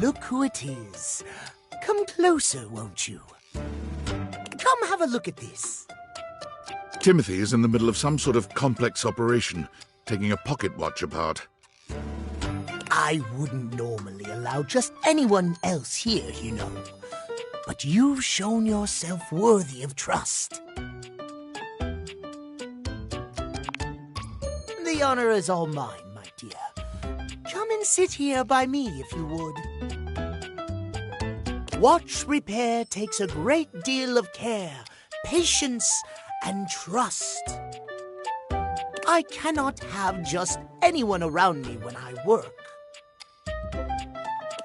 Look who it is. Come closer, won't you? Come have a look at this. Timothy is in the middle of some sort of complex operation, taking a pocket watch apart. I wouldn't normally allow just anyone else here, you know. But you've shown yourself worthy of trust. The honor is all mine, my dear. Come and sit here by me, if you would. Watch repair takes a great deal of care, patience, and trust. I cannot have just anyone around me when I work.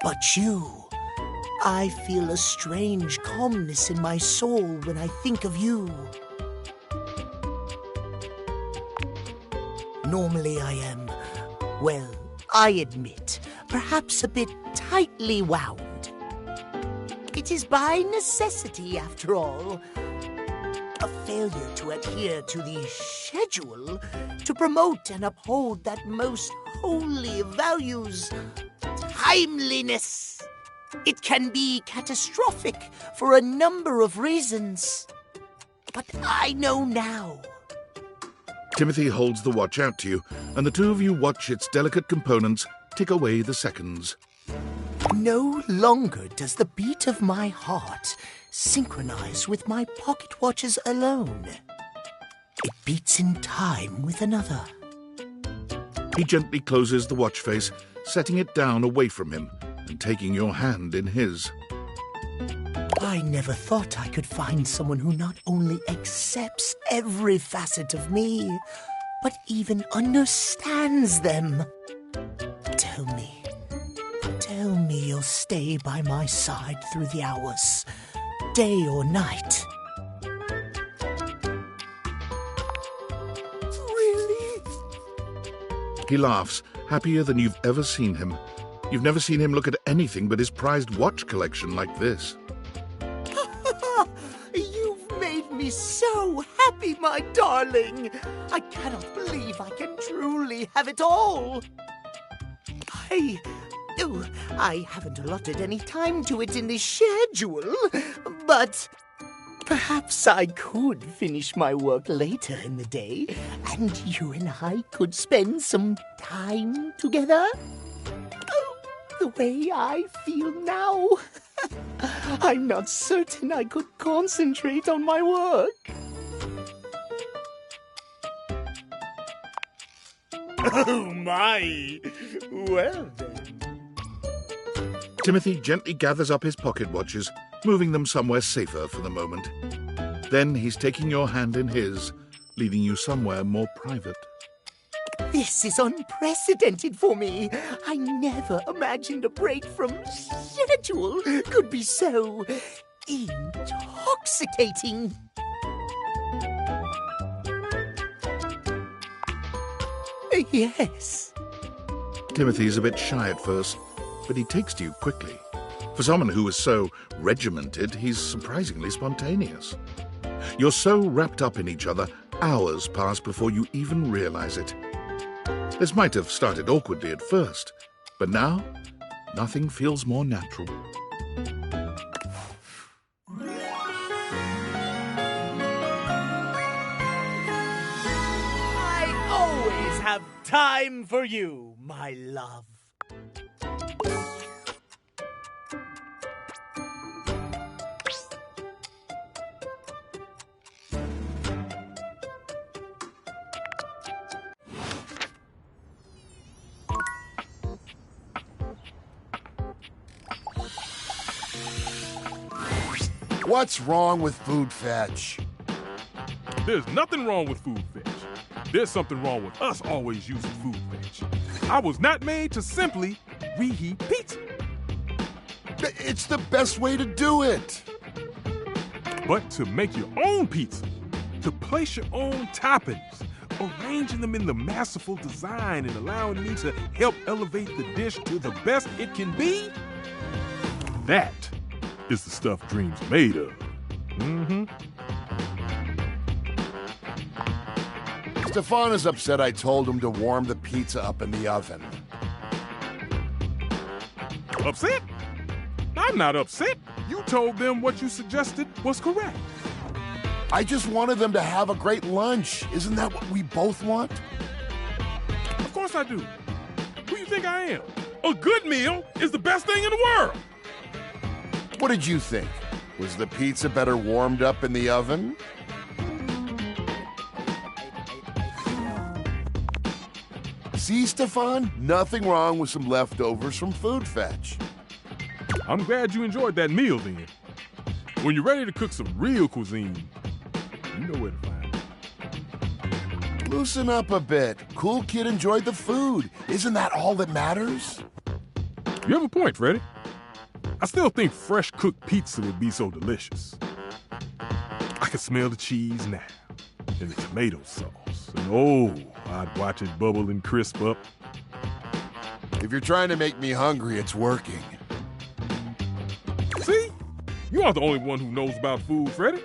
But you, I feel a strange calmness in my soul when I think of you. Normally I am, well, I admit, perhaps a bit tightly wound. It is by necessity, after all. A failure to adhere to the schedule to promote and uphold that most holy of values, timeliness. It can be catastrophic for a number of reasons. But I know now. Timothy holds the watch out to you, and the two of you watch its delicate components tick away the seconds. No longer does the beat of my heart synchronize with my pocket watches alone. It beats in time with another. He gently closes the watch face, setting it down away from him and taking your hand in his. I never thought I could find someone who not only accepts every facet of me, but even understands them. Tell me you'll stay by my side through the hours, day or night. Really? He laughs, happier than you've ever seen him. You've never seen him look at anything but his prized watch collection like this. You've made me so happy, my darling. I cannot believe I can truly have it all. I haven't allotted any time to it in the schedule, but perhaps I could finish my work later in the day, and you and I could spend some time together. Oh, the way I feel now. I'm not certain I could concentrate on my work. Oh, my. Well, then. Timothy gently gathers up his pocket watches, moving them somewhere safer for the moment. Then he's taking your hand in his, leading you somewhere more private. This is unprecedented for me. I never imagined a break from schedule could be so intoxicating. Yes. Timothy's a bit shy at first, but he takes to you quickly. For someone who is so regimented, he's surprisingly spontaneous. You're so wrapped up in each other, hours pass before you even realize it. This might have started awkwardly at first, but now, nothing feels more natural. I always have time for you, my love. What's wrong with Food Fetch? There's nothing wrong with Food Fetch. There's something wrong with us always using Food Fetch. I was not made to simply reheat pizza. It's the best way to do it. But to make your own pizza, to place your own toppings, arranging them in the masterful design and allowing me to help elevate the dish to the best it can be, that is the stuff dreams are made of. Stefan is upset I told him to warm the pizza up in the oven. Upset? I'm not upset. You told them what you suggested was correct. I just wanted them to have a great lunch. Isn't that what we both want? Of course I do. Who do you think I am? A good meal is the best thing in the world. What did you think? Was the pizza better warmed up in the oven? See, Stefan? Nothing wrong with some leftovers from Food Fetch. I'm glad you enjoyed that meal then. When you're ready to cook some real cuisine, you know where to find it. Loosen up a bit. Cool Kid enjoyed the food. Isn't that all that matters? You have a point, Freddy. I still think fresh cooked pizza would be so delicious. I can smell the cheese now, and the tomato sauce. And oh, I'd watch it bubble and crisp up. If you're trying to make me hungry, it's working. See? You aren't the only one who knows about food, Freddy.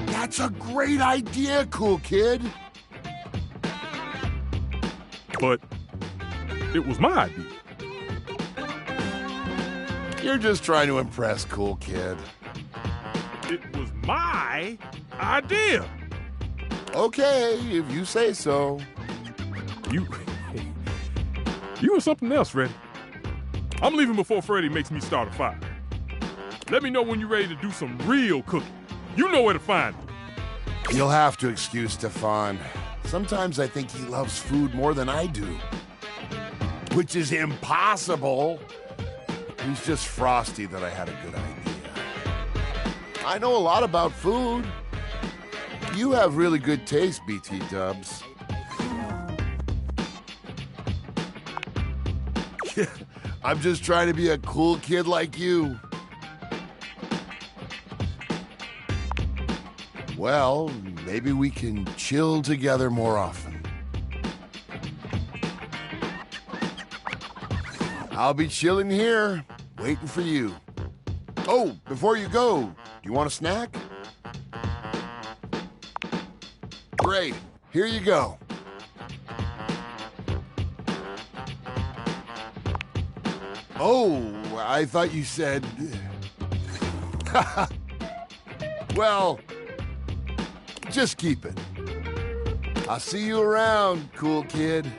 That's a great idea, Cool Kid. But it was my idea. You're just trying to impress, Cool Kid. It was my idea. Okay, if you say so. You were something else, Freddy. I'm leaving before Freddy makes me start a fire. Let me know when you're ready to do some real cooking. You know where to find me. You'll have to excuse Stefan. Sometimes I think he loves food more than I do. Which is impossible. He's just frosty that I had a good idea. I know a lot about food. You have really good taste, BT Dubs. I'm just trying to be a cool kid like you. Well, maybe we can chill together more often. I'll be chilling here, waiting for you. Oh, before you go, do you want a snack? Great, here you go. Oh, I thought you said... Well, just keep it. I'll see you around, cool kid.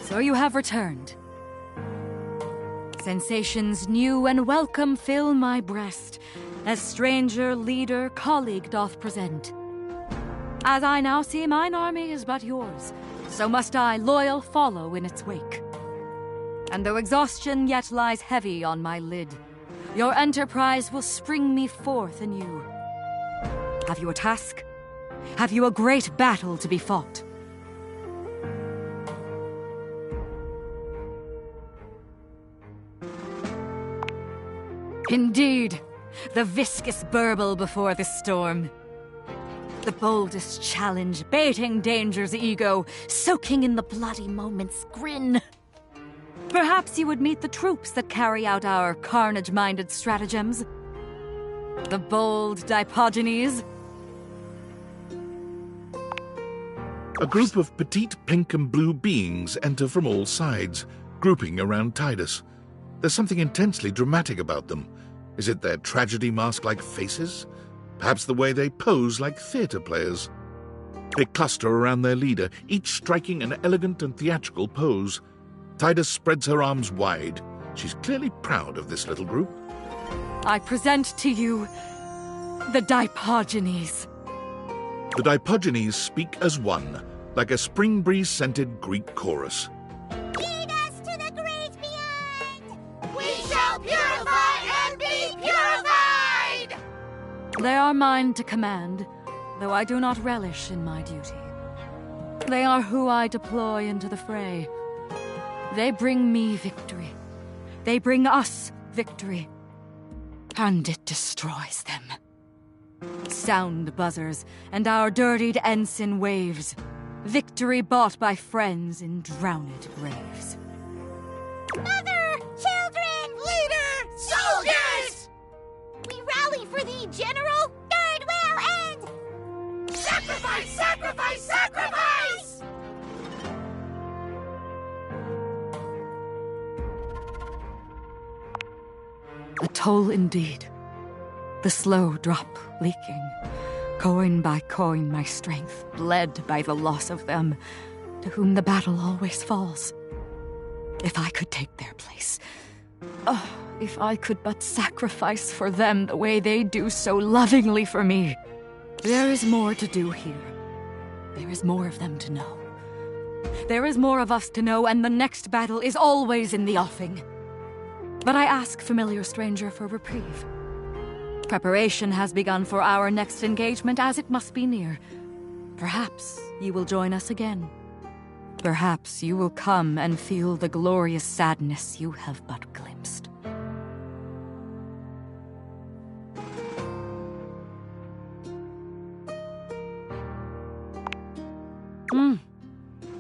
So you have returned. Sensations new and welcome fill my breast, as stranger, leader, colleague doth present. As I now see mine army is but yours, so must I loyal follow in its wake. And though exhaustion yet lies heavy on my lid, your enterprise will spring me forth anew. Have you a task? Have you a great battle to be fought? Indeed, the viscous burble before the storm. The boldest challenge, baiting danger's ego, soaking in the bloody moment's grin. Perhaps you would meet the troops that carry out our carnage-minded stratagems. The bold Dipogenes. A group of petite pink and blue beings enter from all sides, grouping around Tidus. There's something intensely dramatic about them. Is it their tragedy mask-like faces? Perhaps the way they pose like theatre players. They cluster around their leader, each striking an elegant and theatrical pose. Tidus spreads her arms wide. She's clearly proud of this little group. I present to you the Dipogenes. The Dipogenes speak as one, like a spring breeze-scented Greek chorus. Lead us to the great beyond! We shall purify and be purified! They are mine to command, though I do not relish in my duty. They are who I deploy into the fray. They bring me victory. They bring us victory. And it destroys them. Sound buzzers, and our dirtied ensign waves. Victory bought by friends in drowned graves. Mother! Children! Leader! Soldiers! We rally for thee, General! Third will end! Sacrifice! Sacrifice! Sacrifice! A toll indeed. The slow drop leaking. Coin by coin my strength bled by the loss of them, to whom the battle always falls. If I could take their place. Oh, if I could but sacrifice for them the way they do so lovingly for me. There is more to do here. There is more of them to know. There is more of us to know, and the next battle is always in the offing. But I ask, familiar stranger, for reprieve. Preparation has begun for our next engagement, as it must be near. Perhaps you will join us again. Perhaps you will come and feel the glorious sadness you have but glimpsed.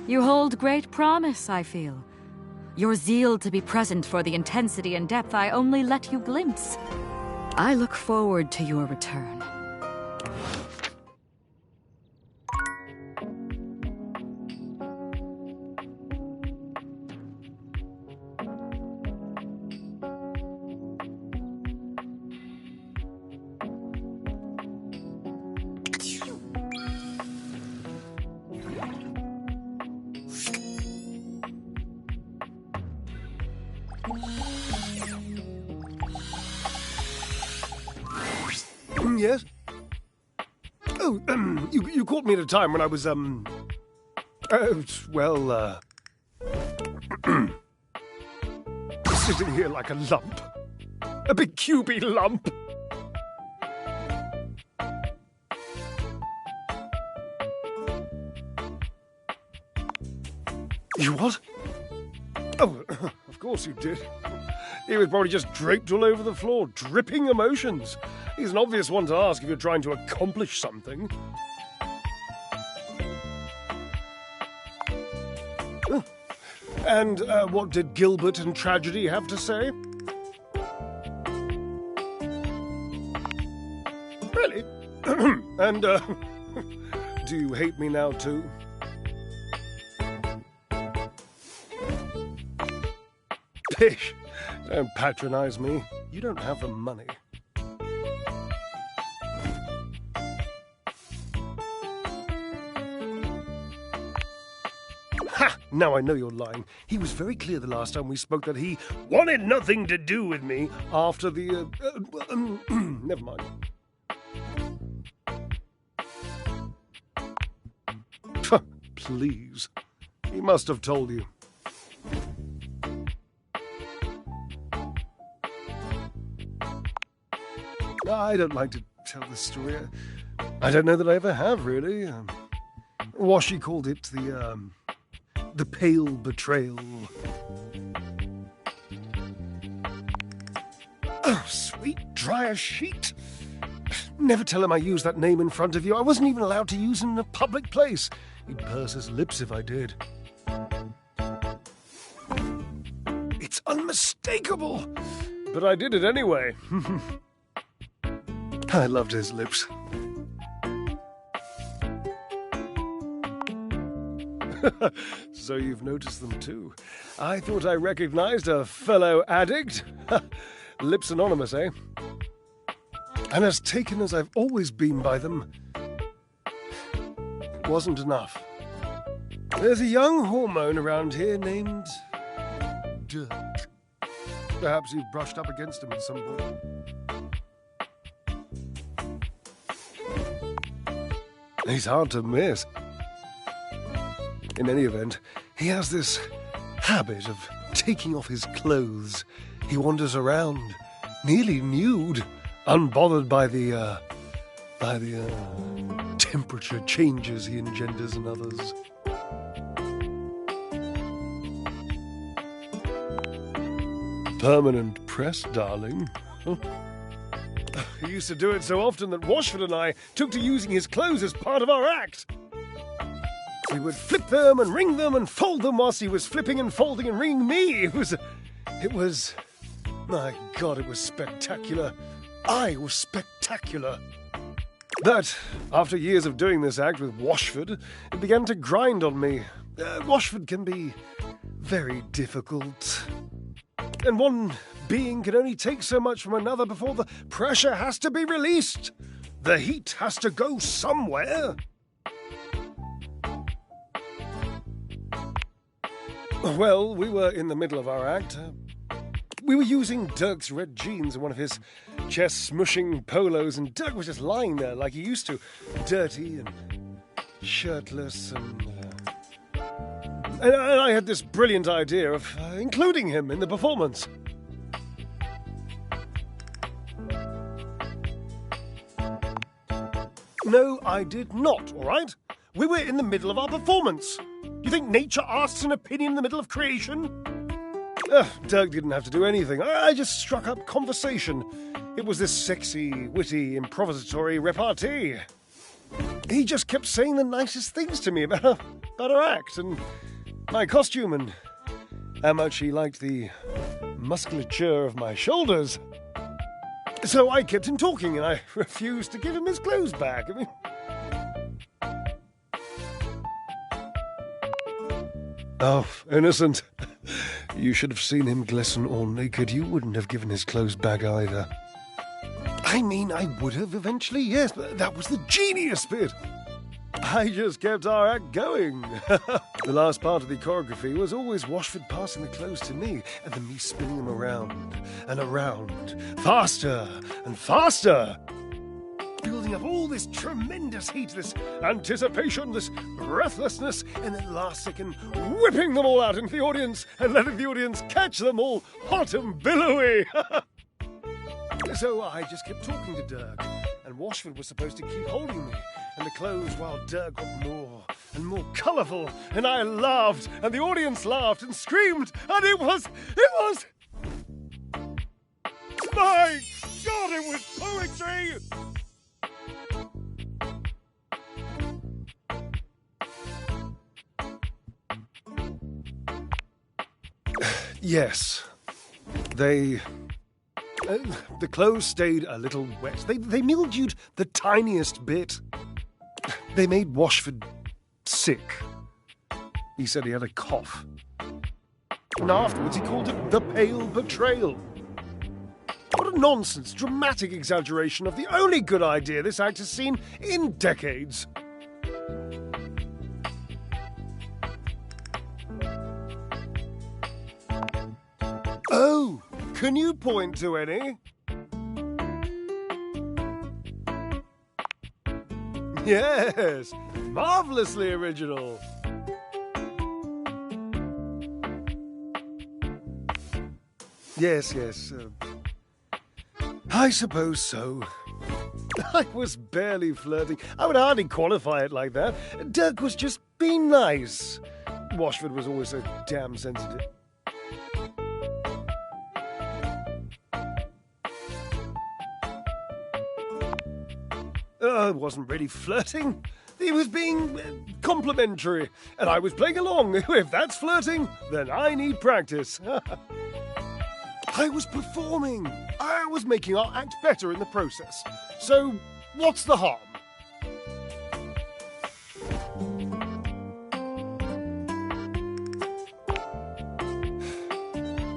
You hold great promise, I feel. Your zeal to be present for the intensity and depth I only let you glimpse. I look forward to your return. Yes? Oh, you caught me at a time when I was, sitting here like a lump. A big cubey lump. You what? Oh, of course you did. He was probably just draped all over the floor, dripping emotions. He's an obvious one to ask if you're trying to accomplish something. And what did Gilbert and Tragedy have to say? Really? And, do you hate me now too? Pish! Don't patronize me. You don't have the money. Ha! Now I know you're lying. He was very clear the last time we spoke that he wanted nothing to do with me after the, never mind. Please. He must have told you. I don't like to tell this story. I don't know that I ever have, really. Washi called it the pale betrayal. Oh, sweet dry as sheet. Never tell him I used that name in front of you. I wasn't even allowed to use him in a public place. He'd purse his lips if I did. It's unmistakable. But I did it anyway. I loved his lips. So you've noticed them too. I thought I recognized a fellow addict. Lips anonymous, eh? And as taken as I've always been by them, it wasn't enough. There's a young hormone around here named Dirt. Perhaps you've brushed up against him at some point. He's hard to miss. In any event, he has this habit of taking off his clothes. He wanders around, nearly nude, unbothered by the temperature changes he engenders in others. Permanent press, darling. He used to do it so often that Washford and I took to using his clothes as part of our act. We would flip them and ring them and fold them whilst he was flipping and folding and ringing me. It was, my God, it was spectacular. I was spectacular. But after years of doing this act with Washford, it began to grind on me. Washford can be very difficult. And one being can only take so much from another before the pressure has to be released. The heat has to go somewhere. Well, we were in the middle of our act. We were using Dirk's red jeans and one of his chest-smushing polos, and Dirk was just lying there like he used to, dirty and shirtless, and I had this brilliant idea of including him in the performance. No, I did not, all right? We were in the middle of our performance. You think nature asks an opinion in the middle of creation? Dirk didn't have to do anything. I just struck up conversation. It was this sexy, witty, improvisatory repartee. He just kept saying the nicest things to me about our act and my costume and how much he liked the musculature of my shoulders. So I kept him talking and I refused to give him his clothes back. I mean... Oh, innocent. You should have seen him glisten all naked. You wouldn't have given his clothes back either. I mean, I would have eventually, yes, but that was the genius bit. I just kept our act going. The last part of the choreography was always Washford passing the clothes to me and then me spinning them around and around, faster and faster. Building up all this tremendous heat, this anticipation, this breathlessness, and then last second whipping them all out into the audience and letting the audience catch them all hot and billowy. So I just kept talking to Dirk, and Washford was supposed to keep holding me and the clothes while Dirk got more and more colourful, and I laughed, and the audience laughed and screamed, and it was... My God, it was poetry! Yes, the clothes stayed a little wet. They mildewed the tiniest bit. They made Washford sick. He said he had a cough. And afterwards he called it the pale betrayal. What a nonsense, dramatic exaggeration of the only good idea this act has seen in decades. Oh, can you point to any? Yes, marvelously original. Yes, I suppose so. I was barely flirting. I would hardly qualify it like that. Dirk was just being nice. Washford was always so damn sensitive. I wasn't really flirting. He was being complimentary, and I was playing along. If that's flirting, then I need practice. I was performing. I was making our act better in the process. So, what's the harm?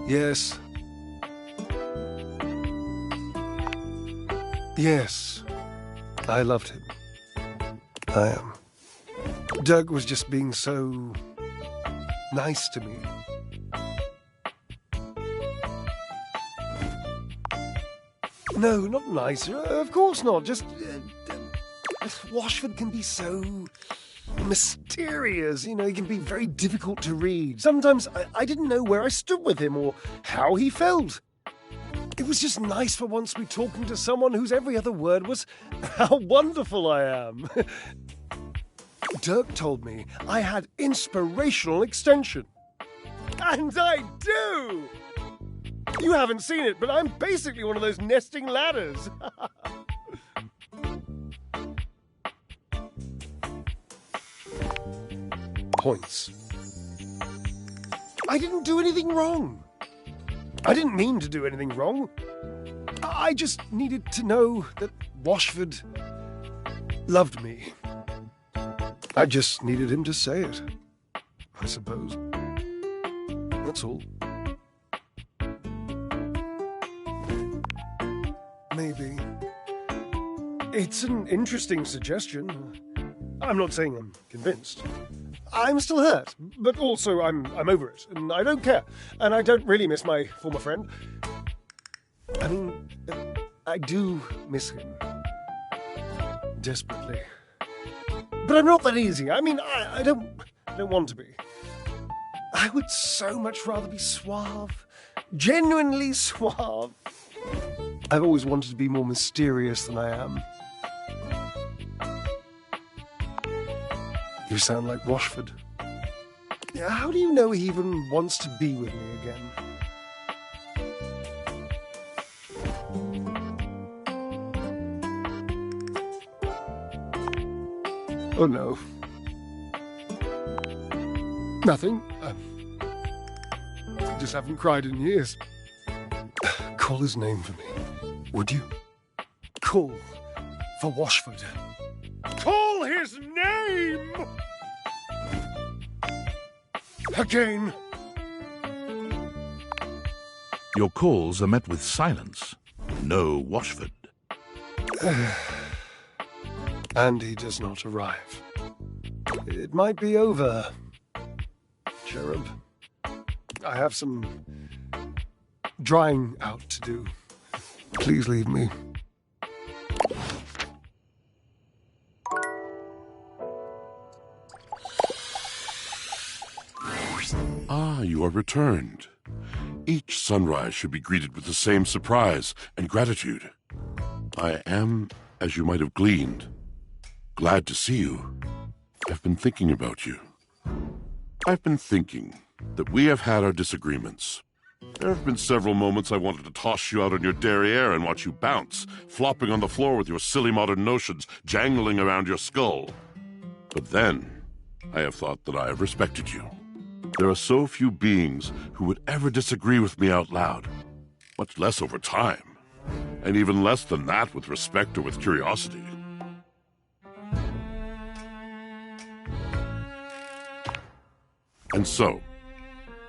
Yes. Yes. I loved him. I am. Dirk was just being so nice to me. No, not nice. Of course not. Just Washford can be so mysterious. You know, he can be very difficult to read. Sometimes I didn't know where I stood with him or how he felt. It was just nice for once to be talking to someone whose every other word was how wonderful I am. Dirk told me I had inspirational extension. And I do! You haven't seen it, but I'm basically one of those nesting ladders. points. I didn't do anything wrong. I didn't mean to do anything wrong. I just needed to know that Washford loved me. I just needed him to say it, I suppose. That's all. Maybe. It's an interesting suggestion. I'm not saying I'm convinced. I'm still hurt, but also I'm over it, and I don't care. And I don't really miss my former friend. I mean, I do miss him. Desperately. But I'm not that easy. I mean, I don't want to be. I would so much rather be suave. Genuinely suave. I've always wanted to be more mysterious than I am. You sound like Washford. How do you know he even wants to be with me again? Oh no. Nothing. I just haven't cried in years. Call his name for me, would you? Call for Washford. Call his name! Again. Your calls are met with silence. No Washford. And he does not arrive. It might be over, Cherub. I have some drying out to do. Please leave me. Ah, you are returned. Each sunrise should be greeted with the same surprise and gratitude. I am, as you might have gleaned, glad to see you. I've been thinking about you. I've been thinking that we have had our disagreements. There have been several moments I wanted to toss you out on your derriere and watch you bounce, flopping on the floor with your silly modern notions jangling around your skull. But then, I have thought that I have respected you. There are so few beings who would ever disagree with me out loud, much less over time, and even less than that with respect or with curiosity. And so,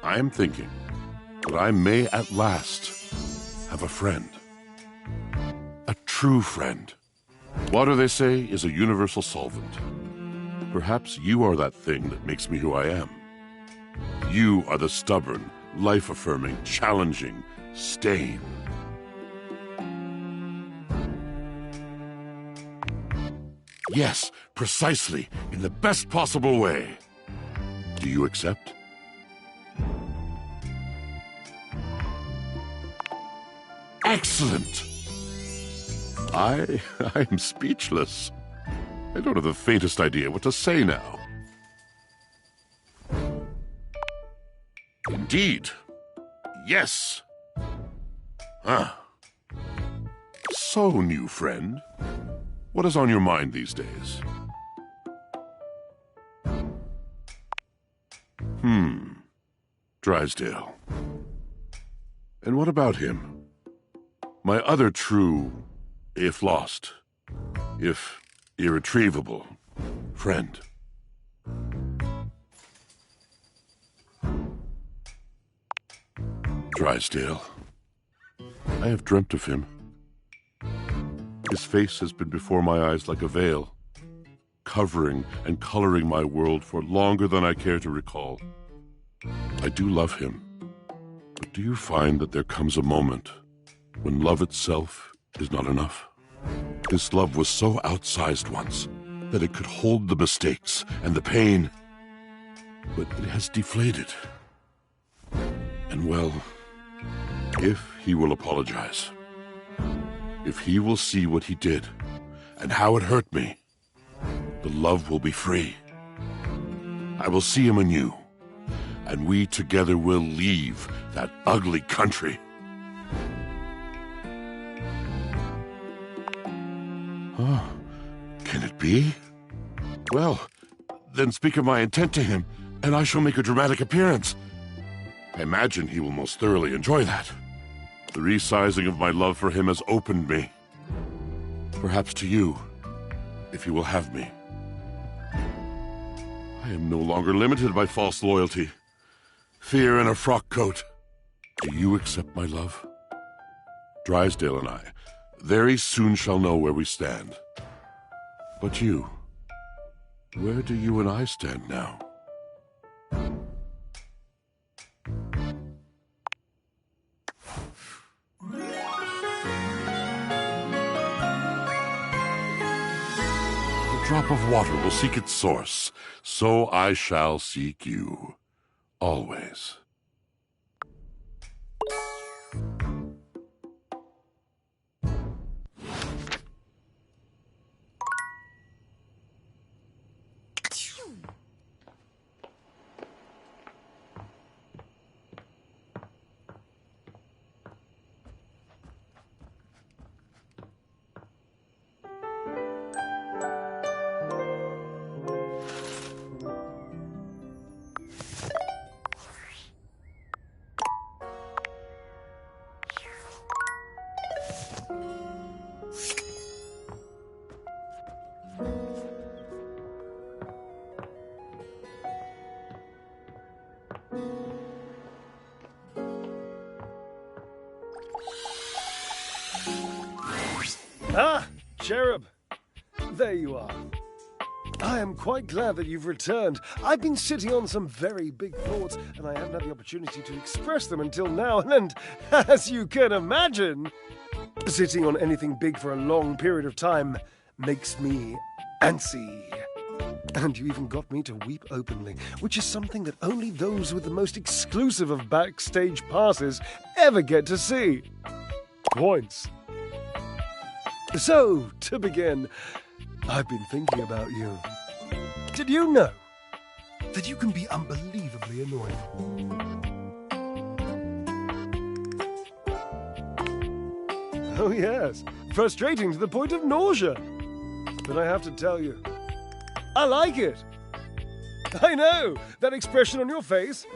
I am thinking that I may at last have a friend. A true friend. Water, they say, is a universal solvent. Perhaps you are that thing that makes me who I am. You are the stubborn, life-affirming, challenging stain. Yes, precisely, in the best possible way. Do you accept? Excellent! I am speechless. I don't have the faintest idea what to say now. Indeed. Yes. Ah. So, new friend, what is on your mind these days? Drysdale. And what about him? My other true, if lost, if irretrievable, friend. Drysdale. I have dreamt of him. His face has been before my eyes like a veil, covering and coloring my world for longer than I care to recall. I do love him, but do you find that there comes a moment when love itself is not enough? This love was so outsized once that it could hold the mistakes and the pain, but it has deflated. And well, if he will apologize, if he will see what he did and how it hurt me, the love will be free. I will see him anew, and we together will leave that ugly country. Can it be? Well, Then speak of my intent to him, and I shall make a dramatic appearance. I imagine he will most thoroughly enjoy that. The resizing of my love for him has opened me. Perhaps to you, if you will have me. I am no longer limited by false loyalty, fear, and a frock coat. Do you accept my love? Drysdale and I very soon shall know where we stand. But you, where do you and I stand now? The drop of water will seek its source, so I shall seek you, always. Ah, Cherub! There you are. I am quite glad that you've returned. I've been sitting on some very big thoughts, and I haven't had the opportunity to express them until now, and as you can imagine, sitting on anything big for a long period of time makes me antsy. And you even got me to weep openly, which is something that only those with the most exclusive of backstage passes ever get to see. Points. So, to begin, I've been thinking about you. Did you know that you can be unbelievably annoying? Oh yes, frustrating to the point of nausea. But I have to tell you, I like it. I know, that expression on your face.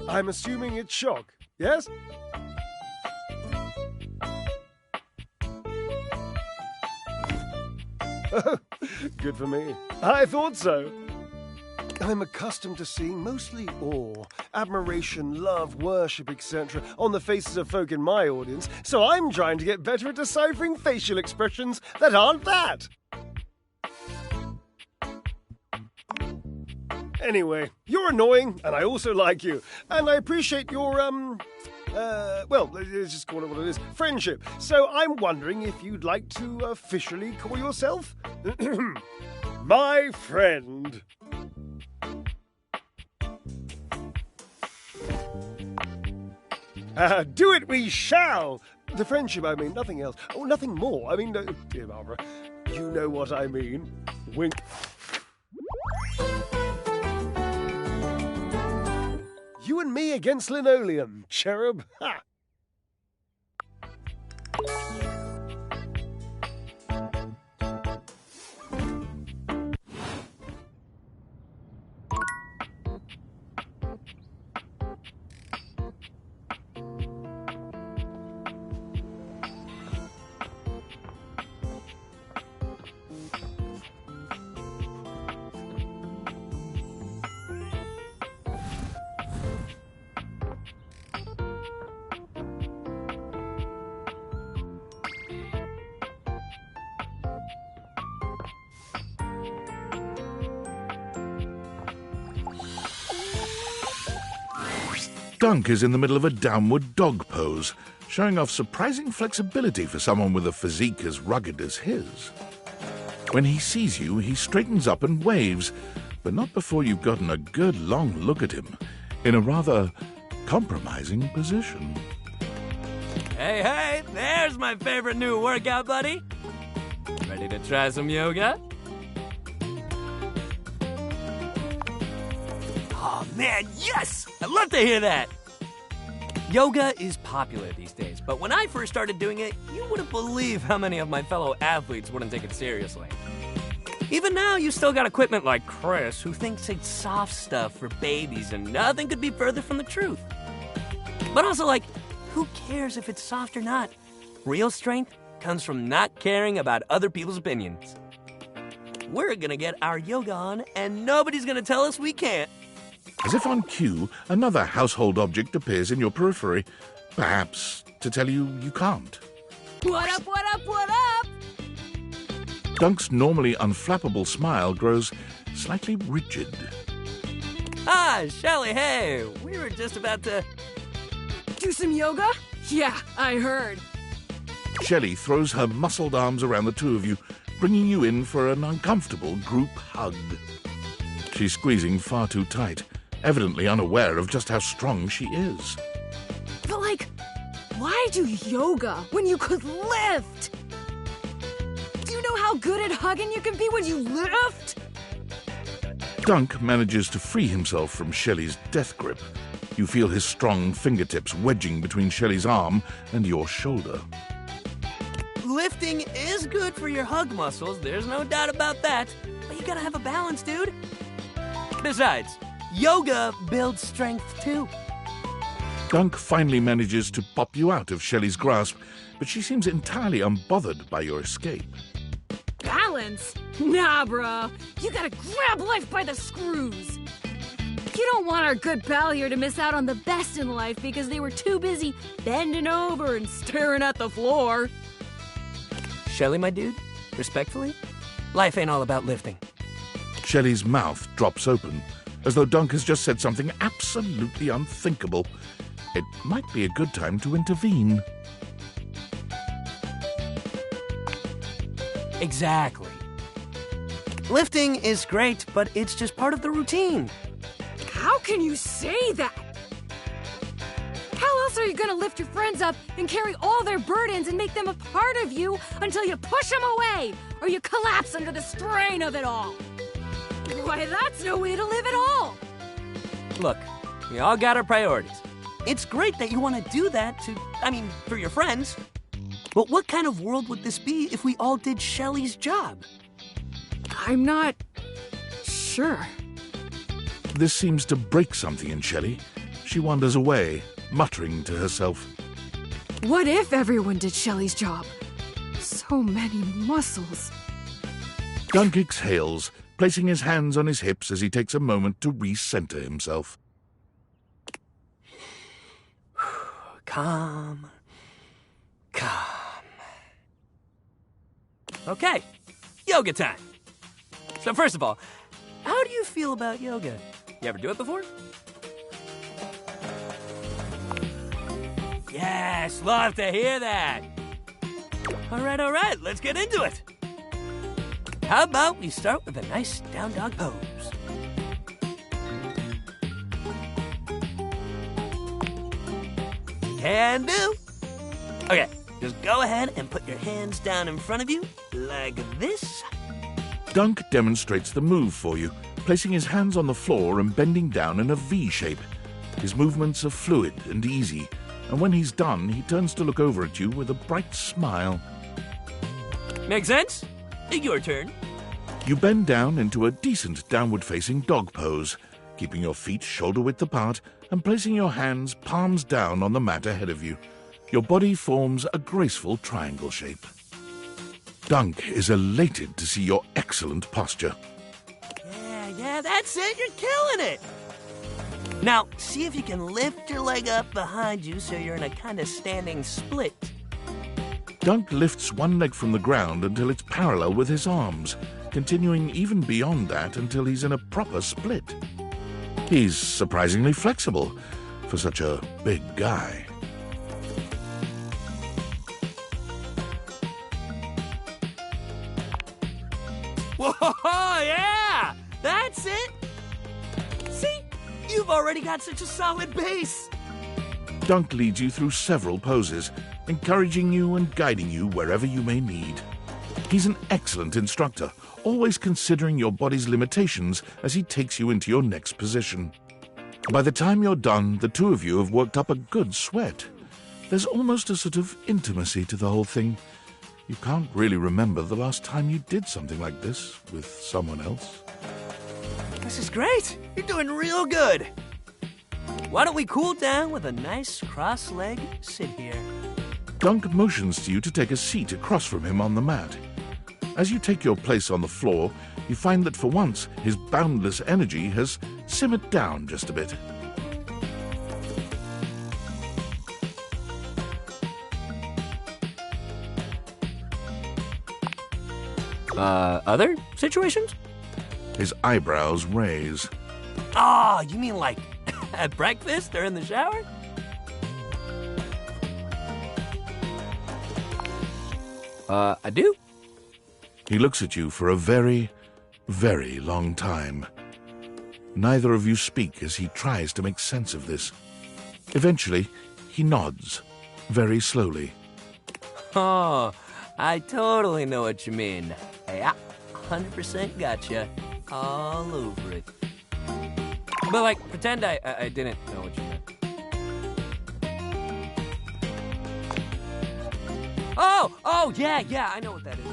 I'm assuming it's shock, yes? Good for me. I thought so. I'm accustomed to seeing mostly awe, admiration, love, worship, etc. on the faces of folk in my audience, so I'm trying to get better at deciphering facial expressions that aren't that. Anyway, you're annoying, and I also like you. And I appreciate your, well, let's just call it what it is, friendship. So I'm wondering if you'd like to officially call yourself my friend. Do it we shall. The friendship, I mean, nothing else. Oh, nothing more. I mean, dear Barbara, you know what I mean. Wink. You and me against linoleum, Cherub. Ha! Dunk is in the middle of a downward dog pose, showing off surprising flexibility for someone with a physique as rugged as his. When he sees you, he straightens up and waves, but not before you've gotten a good long look at him, in a rather compromising position. Hey, hey, there's my favorite new workout buddy. Ready to try some yoga? Oh man, yes! I'd love to hear that! Yoga is popular these days, but when I first started doing it, you wouldn't believe how many of my fellow athletes wouldn't take it seriously. Even now, you still got equipment like Chris, who thinks it's soft stuff for babies, and nothing could be further from the truth. But also, like, who cares if it's soft or not? Real strength comes from not caring about other people's opinions. We're gonna get our yoga on, and nobody's gonna tell us we can't. As if on cue, another household object appears in your periphery, perhaps to tell you you can't. What up, what up, what up? Dunk's normally unflappable smile grows slightly rigid. Ah, Shelly, hey, we were just about to... Do some yoga? Yeah, I heard. Shelley throws her muscled arms around the two of you, bringing you in for an uncomfortable group hug. She's squeezing far too tight, evidently unaware of just how strong she is. But like, why do yoga when you could lift? Do you know how good at hugging you can be when you lift? Dunk manages to free himself from Shelley's death grip. You feel his strong fingertips wedging between Shelley's arm and your shoulder. Lifting is good for your hug muscles, there's no doubt about that. But you gotta have a balance, dude. Besides, yoga builds strength too. Dunk finally manages to pop you out of Shelley's grasp, but she seems entirely unbothered by your escape. Balance? Nah, bro. You gotta grab life by the screws. You don't want our good pal here to miss out on the best in life because they were too busy bending over and staring at the floor. Shelly, my dude, respectfully, life ain't all about lifting. Shelley's mouth drops open, as though Dunk has just said something absolutely unthinkable. It might be a good time to intervene. Exactly. Lifting is great, but it's just part of the routine. How can you say that? How else are you gonna lift your friends up and carry all their burdens and make them a part of you until you push them away or you collapse under the strain of it all? Why, that's no way to live at all. Look, we all got our priorities. It's great that you want to do that for your friends. But what kind of world would this be if we all did Shelly's job? I'm not sure. This seems to break something in Shelley. She wanders away, muttering to herself. What if everyone did Shelly's job? So many muscles. Dunk exhales, placing his hands on his hips as he takes a moment to recenter himself. Calm. Okay, yoga time. So first of all, how do you feel about yoga? You ever do it before? Yes, love to hear that. All right, let's get into it. How about we start with a nice down dog pose? Can do. Okay, just go ahead and put your hands down in front of you, like this. Dunk demonstrates the move for you, placing his hands on the floor and bending down in a V shape. His movements are fluid and easy, and when he's done, he turns to look over at you with a bright smile. Make sense? Your turn. You bend down into a decent downward-facing dog pose, keeping your feet shoulder-width apart and placing your hands palms down on the mat ahead of you. Your body forms a graceful triangle shape. Dunk is elated to see your excellent posture. Yeah, that's it. You're killing it. Now, see if you can lift your leg up behind you so you're in a kind of standing split. Dunk lifts one leg from the ground until it's parallel with his arms, continuing even beyond that until he's in a proper split. He's surprisingly flexible for such a big guy. Whoa, yeah! That's it! See? You've already got such a solid base! Dunk leads you through several poses, encouraging you and guiding you wherever you may need. He's an excellent instructor, always considering your body's limitations as he takes you into your next position. By the time you're done, the two of you have worked up a good sweat. There's almost a sort of intimacy to the whole thing. You can't really remember the last time you did something like this with someone else. This is great. You're doing real good. Why don't we cool down with a nice cross-leg sit here? Dunk motions to you to take a seat across from him on the mat. As you take your place on the floor, you find that for once his boundless energy has simmered down just a bit. Other situations? His eyebrows raise. Ah, you mean like at breakfast or in the shower? I do. He looks at you for a very, very long time. Neither of you speak as he tries to make sense of this. Eventually, he nods, very slowly. Oh, I totally know what you mean. Hey, I 100% gotcha. All over it. But, like, pretend I didn't know what you meant. Oh, yeah, I know what that is.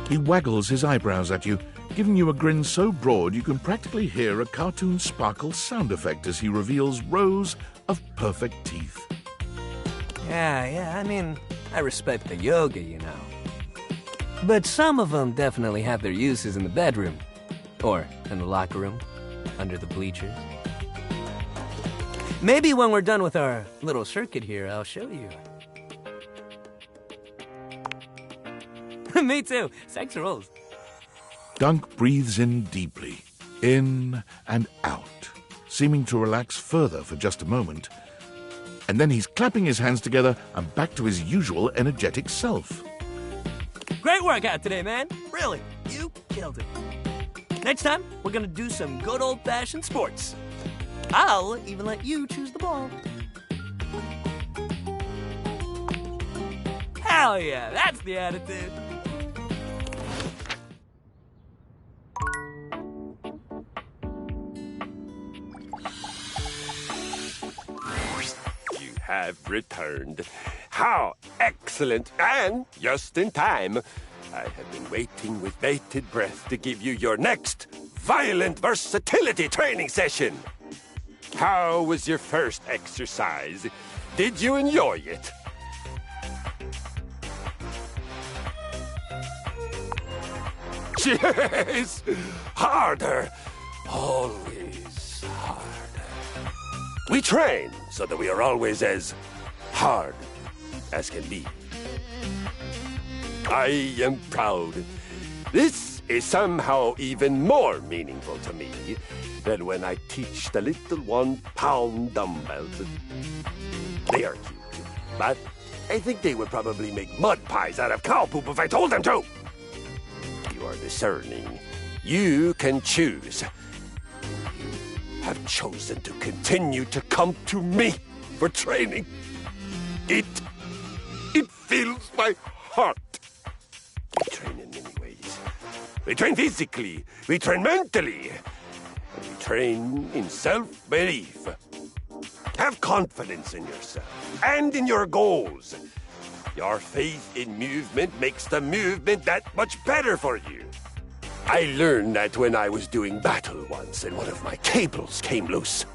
He waggles his eyebrows at you, giving you a grin so broad you can practically hear a cartoon sparkle sound effect as he reveals rows of perfect teeth. Yeah, I mean, I respect the yoga, you know. But some of them definitely have their uses in the bedroom. Or in the locker room, under the bleachers. Maybe when we're done with our little circuit here, I'll show you. Me too. Sex rules. Dunk breathes in deeply, in and out, seeming to relax further for just a moment. And then he's clapping his hands together and back to his usual energetic self. Great workout today, man. Really, you killed it. Next time, we're gonna do some good old-fashioned sports. I'll even let you choose the ball. Hell yeah, that's the attitude. You have returned. How excellent, and just in time. I have been waiting with bated breath to give you your next violent versatility training session. How was your first exercise? Did you enjoy it? Yes! Harder! Always harder. We train so that we are always as hard as can be. I am proud. This is somehow even more meaningful to me than when I teach the little 1-pound dumbbells. They are cute, but I think they would probably make mud pies out of cow poop if I told them to. You are discerning. You can choose. You have chosen to continue to come to me for training. It fills my heart. We train in many ways. We train physically, we train mentally, and we train in self-belief. Have confidence in yourself and in your goals. Your faith in movement makes the movement that much better for you. I learned that when I was doing battle once and one of my cables came loose.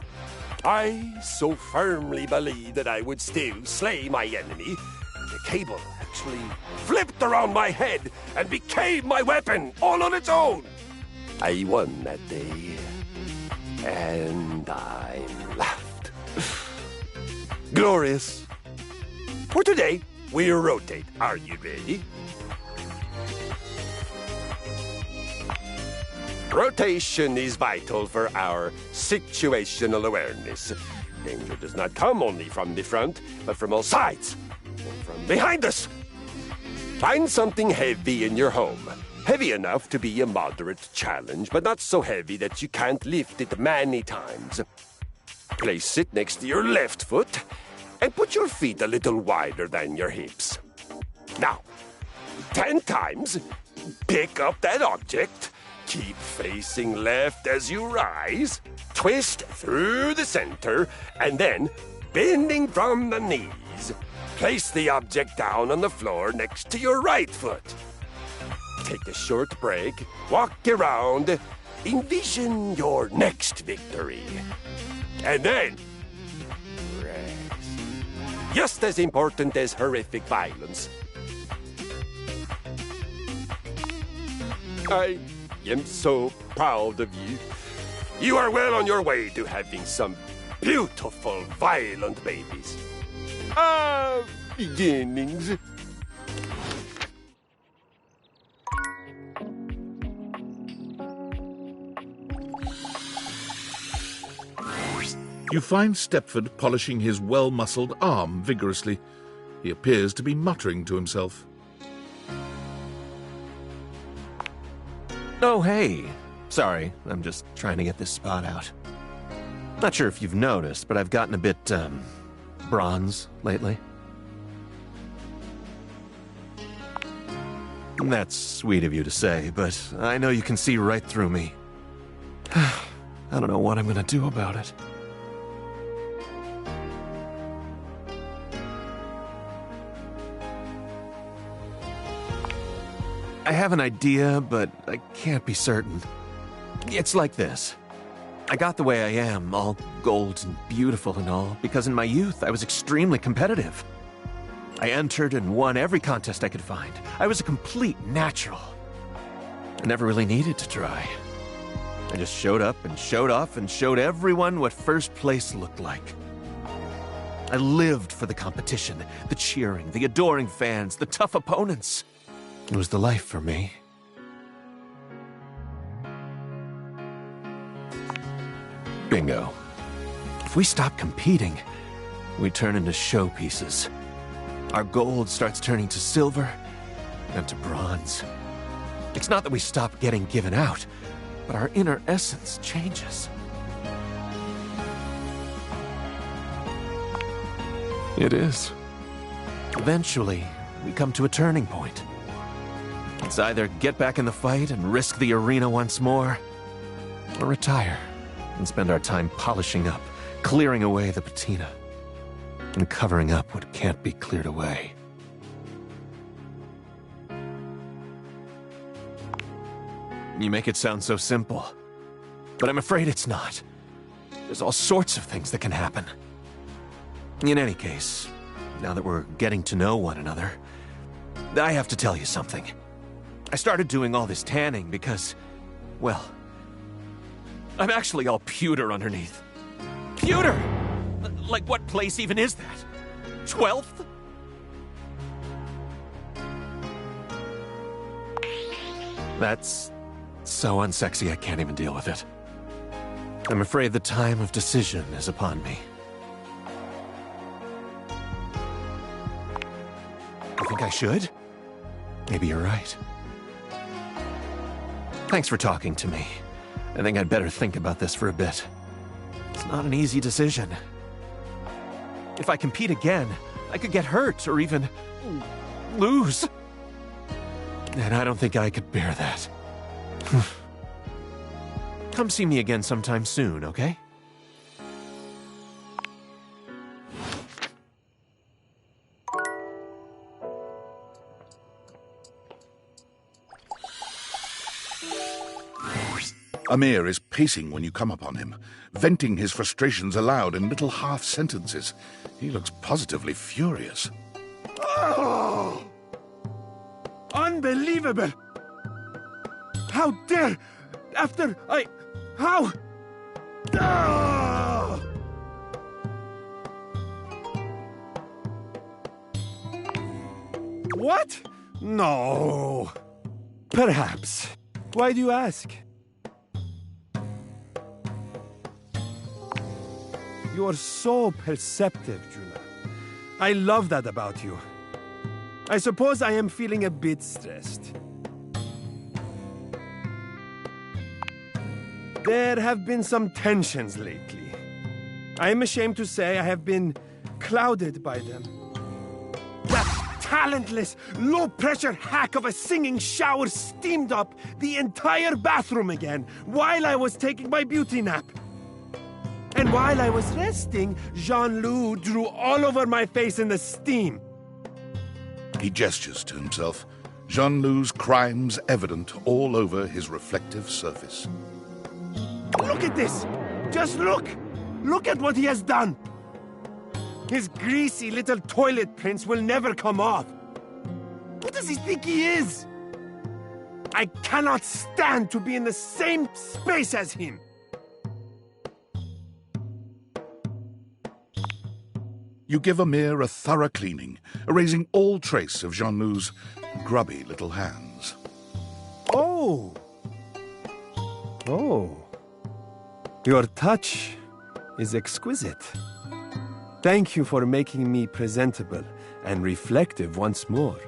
I so firmly believed that I would still slay my enemy. The cable actually flipped around my head and became my weapon all on its own. I won that day, and I laughed. Glorious. For today, we rotate. Are you ready? Rotation is vital for our situational awareness. Danger does not come only from the front, but from all sides, or from behind us. Find something heavy in your home. Heavy enough to be a moderate challenge, but not so heavy that you can't lift it many times. Place it next to your left foot, and put your feet a little wider than your hips. Now, 10 times, pick up that object. Keep facing left as you rise. Twist through the center, and then bending from the knees. Place the object down on the floor next to your right foot. Take a short break, walk around, envision your next victory. And then, rest. Just as important as horrific violence. I am so proud of you. You are well on your way to having some beautiful, violent babies. Beginnings. You find Stepford polishing his well-muscled arm vigorously. He appears to be muttering to himself. Oh, hey. Sorry, I'm just trying to get this spot out. Not sure if you've noticed, but I've gotten a bit, bronze lately. That's sweet of you to say, but I know you can see right through me. I don't know what I'm gonna do about it. I have an idea, but I can't be certain. It's like this. I got the way I am, all gold and beautiful and all, because in my youth I was extremely competitive. I entered and won every contest I could find. I was a complete natural. I never really needed to try. I just showed up and showed off and showed everyone what first place looked like. I lived for the competition, the cheering, the adoring fans, the tough opponents. It was the life for me. Bingo. If we stop competing, we turn into showpieces. Our gold starts turning to silver and to bronze. It's not that we stop getting given out, but our inner essence changes. It is. Eventually, we come to a turning point. It's either get back in the fight and risk the arena once more, or retire and spend our time polishing up, clearing away the patina, and covering up what can't be cleared away. You make it sound so simple, but I'm afraid it's not. There's all sorts of things that can happen. In any case, now that we're getting to know one another, I have to tell you something. I started doing all this tanning because, well, I'm actually all pewter underneath. Pewter! Like, what place even is that? 12th? That's so unsexy I can't even deal with it. I'm afraid the time of decision is upon me. You think I should? Maybe you're right. Thanks for talking to me. I think I'd better think about this for a bit. It's not an easy decision. If I compete again, I could get hurt or even lose. And I don't think I could bear that. Come see me again sometime soon, okay? Amir is pacing when you come upon him, venting his frustrations aloud in little half-sentences. He looks positively furious. Oh! Unbelievable! How dare! After I... How? Ah! What? No. Perhaps. Why do you ask? You are so perceptive, Juna. I love that about you. I suppose I am feeling a bit stressed. There have been some tensions lately. I am ashamed to say I have been clouded by them. That talentless, low-pressure hack of a singing shower steamed up the entire bathroom again while I was taking my beauty nap. And while I was resting, Jean-Loup drew all over my face in the steam. He gestures to himself, Jean-Loup's crimes evident all over his reflective surface. Look at this! Just look! Look at what he has done! His greasy little toilet prints will never come off. Who does he think he is? I cannot stand to be in the same space as him. You give Amir a thorough cleaning, erasing all trace of Jean-Loup's grubby little hands. Oh. Your touch is exquisite. Thank you for making me presentable and reflective once more.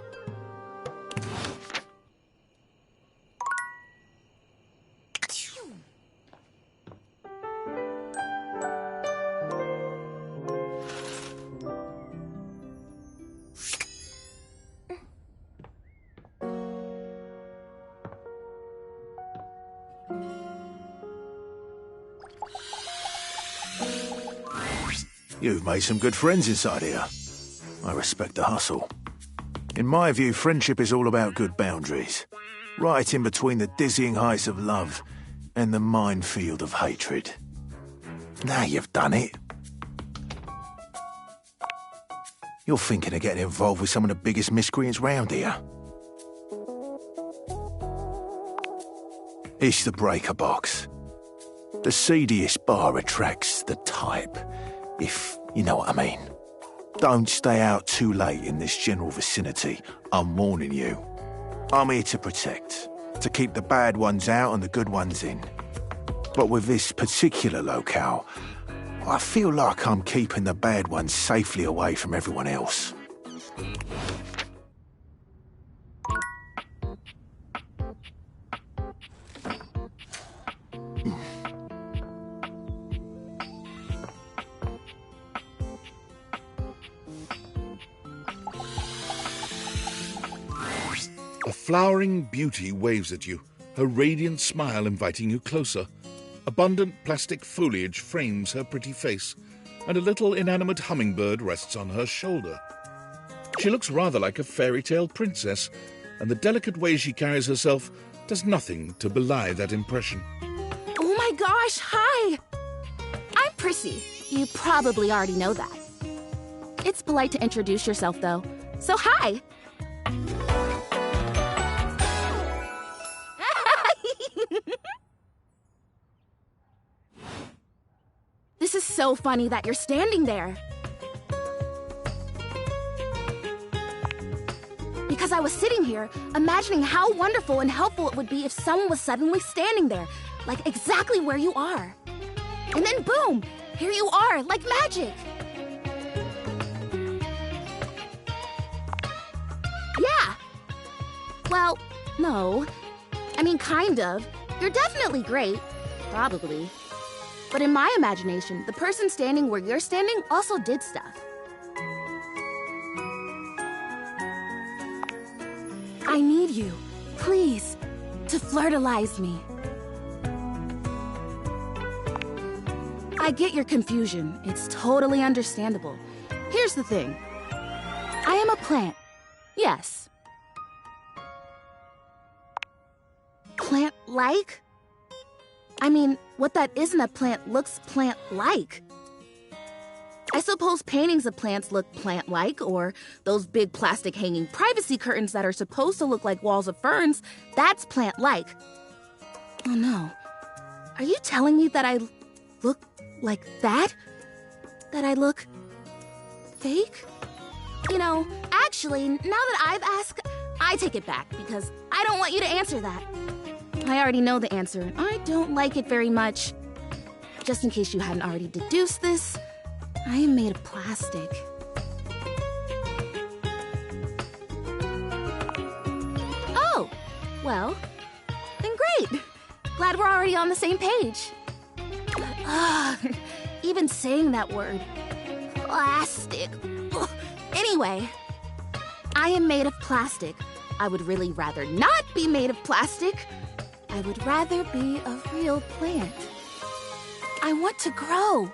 You've made some good friends inside here. I respect the hustle. In my view, friendship is all about good boundaries. Right in between the dizzying heights of love and the minefield of hatred. Now you've done it. You're thinking of getting involved with some of the biggest miscreants round here. It's the breaker box. The seediest bar attracts the type, if you know what I mean. Don't stay out too late in this general vicinity, I'm warning you. I'm here to protect, to keep the bad ones out and the good ones in. But with this particular locale, I feel like I'm keeping the bad ones safely away from everyone else. A flowering beauty waves at you, her radiant smile inviting you closer. Abundant plastic foliage frames her pretty face, and a little inanimate hummingbird rests on her shoulder. She looks rather like a fairy tale princess, and the delicate way she carries herself does nothing to belie that impression. Oh my gosh, hi! I'm Prissy. You probably already know that. It's polite to introduce yourself, though. So hi! This is so funny that you're standing there. Because I was sitting here, imagining how wonderful and helpful it would be if someone was suddenly standing there, like exactly where you are. And then boom, here you are, like magic. Yeah. Well, no. I mean, kind of. You're definitely great. Probably. But in my imagination, the person standing where you're standing also did stuff. I need you, please, to flirtalize me. I get your confusion. It's totally understandable. Here's the thing. I am a plant. Yes. Plant-like? I mean, what that isn't a plant looks plant-like. I suppose paintings of plants look plant-like, or those big plastic hanging privacy curtains that are supposed to look like walls of ferns, that's plant-like. Oh no. Are you telling me that I look like that? That I look fake? You know, actually, now that I've asked, I take it back because I don't want you to answer that. I already know the answer, and I don't like it very much. Just in case you hadn't already deduced this, I am made of plastic. Oh, well, then great. Glad we're already on the same page. Even saying that word. Plastic. Ugh. Anyway, I am made of plastic. I would really rather not be made of plastic. I would rather be a real plant. I want to grow,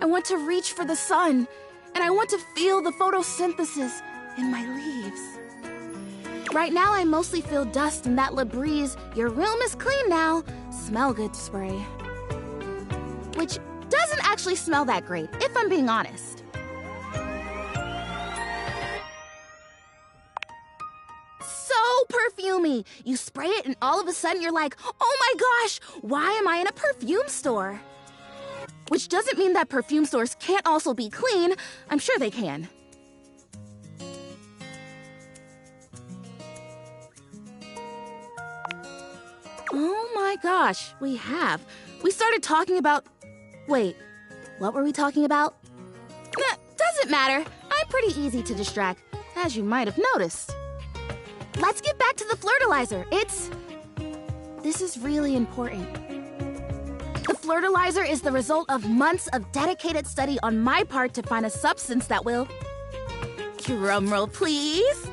I want to reach for the sun, and I want to feel the photosynthesis in my leaves. Right now, I mostly feel dust and that Labreeze, your room is clean now, smell good spray. Which doesn't actually smell that great, if I'm being honest. So perfumey! You spray it and all of a sudden you're like, oh my gosh, why am I in a perfume store? Which doesn't mean that perfume stores can't also be clean. I'm sure they can. Oh my gosh, we have. We started talking about... Wait, what were we talking about? Doesn't matter. I'm pretty easy to distract, as you might have noticed. Let's get back to the Flirtalizer. This is really important. The Flirtalizer is the result of months of dedicated study on my part to find a substance that will... Drumroll, please.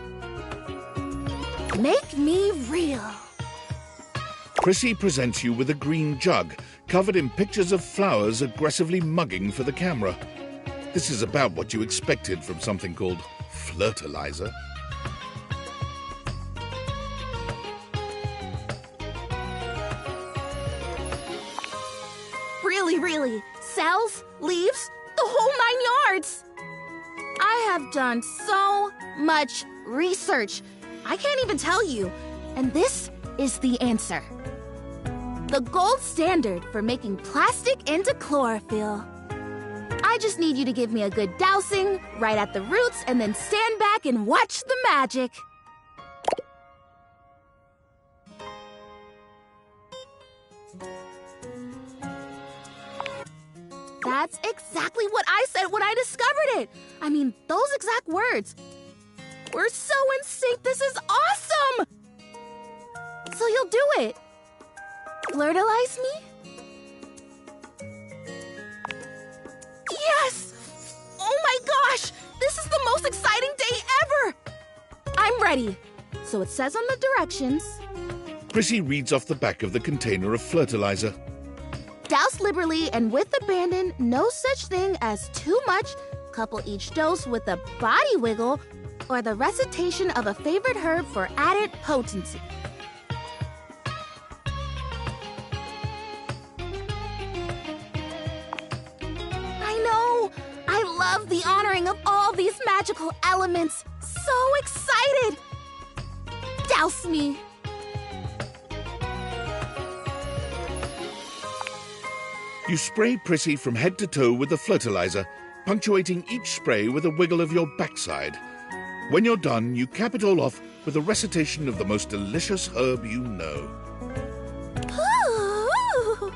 Make me real. Prissy presents you with a green jug, covered in pictures of flowers aggressively mugging for the camera. This is about what you expected from something called Flirtalizer. Really. Cells, leaves, the whole 9 yards. I have done so much research. I can't even tell you. And this is the answer. The gold standard for making plastic into chlorophyll. I just need you to give me a good dousing right at the roots and then stand back and watch the magic. That's exactly what I said when I discovered it. I mean, those exact words. We're so in sync. This is awesome. So you'll do it. Flirtalize me? Yes! Oh my gosh! This is the most exciting day ever! I'm ready. So it says on the directions. Prissy reads off the back of the container of Flirtalizer. Douse liberally and with abandon, no such thing as too much. Couple each dose with a body wiggle or the recitation of a favorite herb for added potency. I know! I love the honoring of all these magical elements. So excited! Douse me! You spray Prissy from head to toe with the Flirtalizer, punctuating each spray with a wiggle of your backside. When you're done, you cap it all off with a recitation of the most delicious herb you know. Ooh.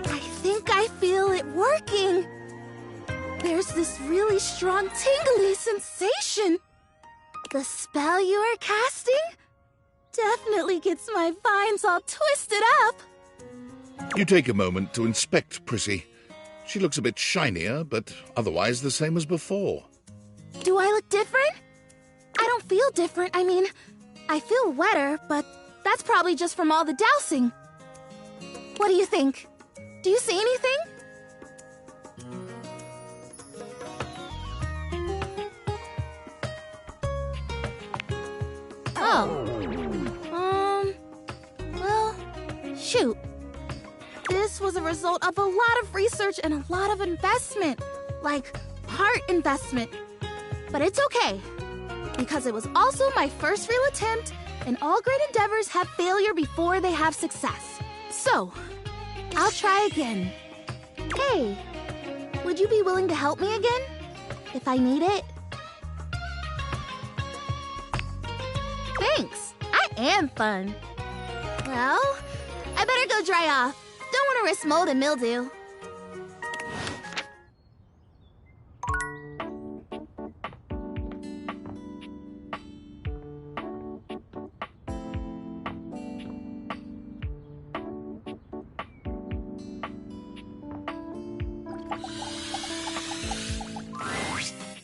I think I feel it working. There's this really strong tingly sensation. The spell you are casting definitely gets my vines all twisted up. You take a moment to inspect Prissy. She looks a bit shinier, but otherwise the same as before. Do I look different? I don't feel different. I mean, I feel wetter, but that's probably just from all the dousing. What do you think? Do you see anything? Well, shoot. This was a result of a lot of research and a lot of investment. Like, heart investment. But it's okay, because it was also my first real attempt, and all great endeavors have failure before they have success. So, I'll try again. Hey, would you be willing to help me again? If I need it? Thanks, I am fun. Well, I better go dry off. Don't want to risk mold and mildew.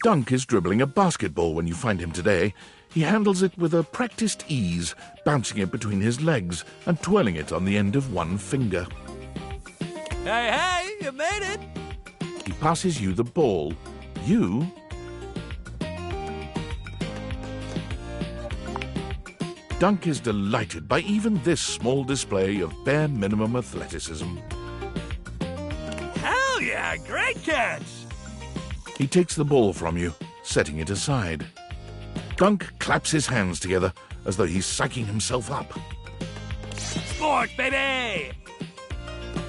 Dunk is dribbling a basketball when you find him today. He handles it with a practiced ease, bouncing it between his legs and twirling it on the end of one finger. Hey, you made it! passes you the ball. You... Dunk is delighted by even this small display of bare minimum athleticism. Hell yeah, great catch! He takes the ball from you, setting it aside. Dunk claps his hands together as though he's psyching himself up. Sports, baby!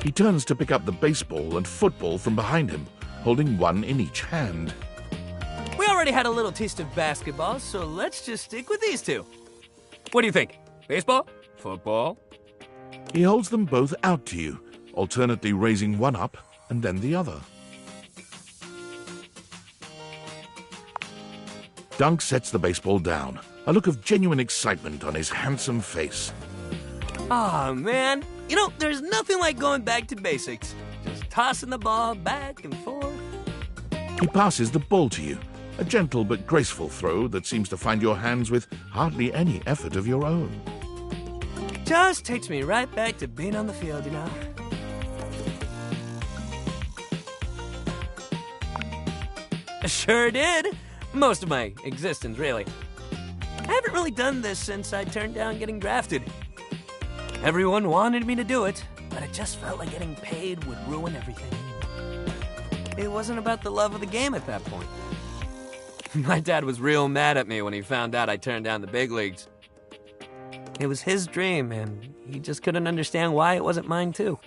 He turns to pick up the baseball and football from behind him, holding one in each hand. We already had a little taste of basketball, so let's just stick with these two. What do you think? Baseball? Football? He holds them both out to you, alternately raising one up and then the other. Dunk sets the baseball down, a look of genuine excitement on his handsome face. Aw, man. You know, there's nothing like going back to basics. Just tossing the ball back and forth. He passes the ball to you, a gentle but graceful throw that seems to find your hands with hardly any effort of your own. Just takes me right back to being on the field, you know? Sure did. Most of my existence, really. I haven't really done this since I turned down getting drafted. Everyone wanted me to do it, but it just felt like getting paid would ruin everything. It wasn't about the love of the game at that point. My dad was real mad at me when he found out I turned down the big leagues. It was his dream, and he just couldn't understand why it wasn't mine, too.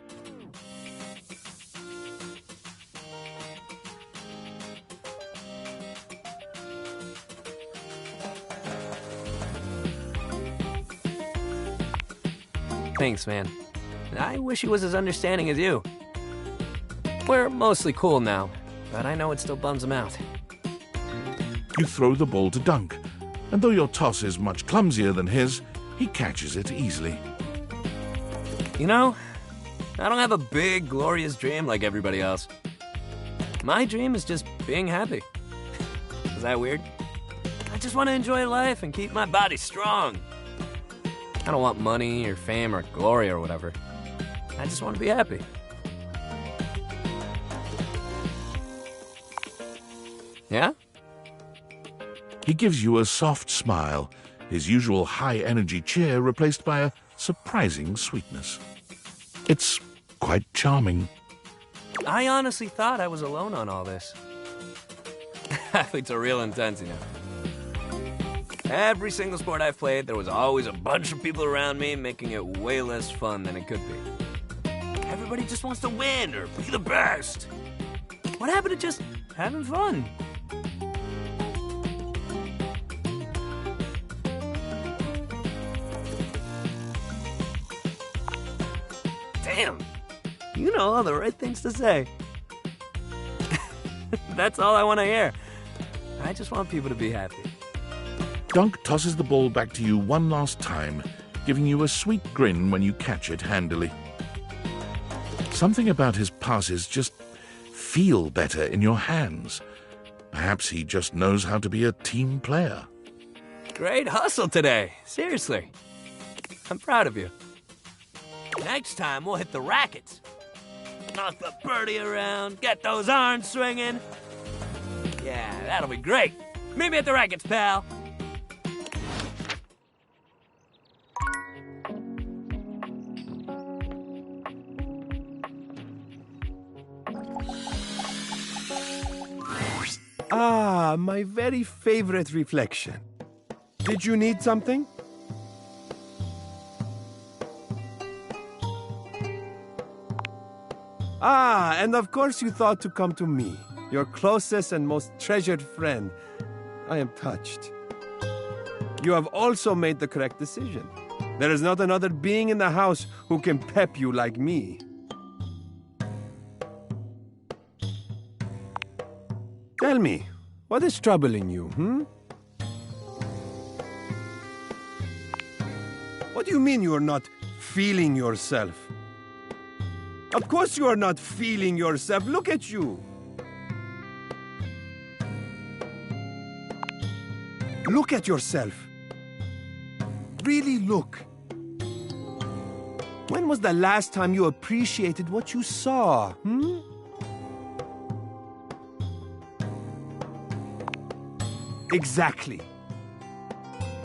Thanks, man. I wish he was as understanding as you. We're mostly cool now, but I know it still bums him out. You throw the ball to Dunk, and though your toss is much clumsier than his, he catches it easily. You know, I don't have a big, glorious dream like everybody else. My dream is just being happy. Is that weird? I just want to enjoy life and keep my body strong. I don't want money or fame or glory or whatever. I just want to be happy. Yeah? He gives you a soft smile, his usual high-energy cheer replaced by a surprising sweetness. It's quite charming. I honestly thought I was alone on all this. Athletes are real intense, you know. Every single sport I've played, there was always a bunch of people around me making it way less fun than it could be. Everybody just wants to win or be the best. What happened to just having fun? Damn, you know all the right things to say. That's all I want to hear. I just want people to be happy. Dunk tosses the ball back to you one last time, giving you a sweet grin when you catch it handily. Something about his passes just feel better in your hands. Perhaps he just knows how to be a team player. Great hustle today. Seriously. I'm proud of you. Next time, we'll hit the rackets. Knock the birdie around, get those arms swinging. Yeah, that'll be great. Meet me at the rackets, pal. Ah, my very favorite reflection. Did you need something? Ah, and of course you thought to come to me, your closest and most treasured friend. I am touched. You have also made the correct decision. There is not another being in the house who can pep you like me. Tell me, what is troubling you, What do you mean you are not feeling yourself? Of course you are not feeling yourself. Look at you. Look at yourself. Really look. When was the last time you appreciated what you saw, Exactly.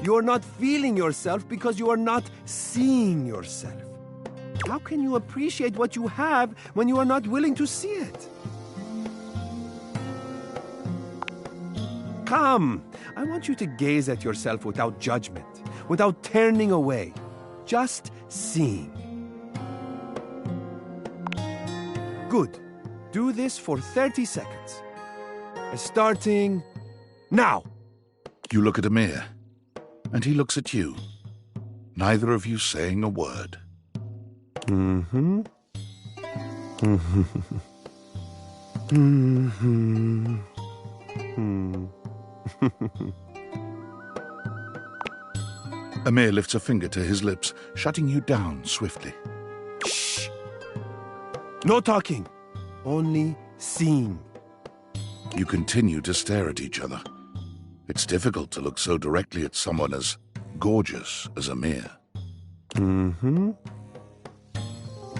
You're not feeling yourself because you are not seeing yourself. How can you appreciate what you have when you are not willing to see it? Come, I want you to gaze at yourself without judgment, without turning away, just seeing. Good. Do this for 30 seconds. Starting now. You look at Amir, and he looks at you. Neither of you saying a word. Mm-hmm. Mm-hmm. Mm-hmm. Amir lifts a finger to his lips, shutting you down swiftly. Shh! No talking, only seeing. You continue to stare at each other. It's difficult to look so directly at someone as gorgeous as Amir. Mm-hmm.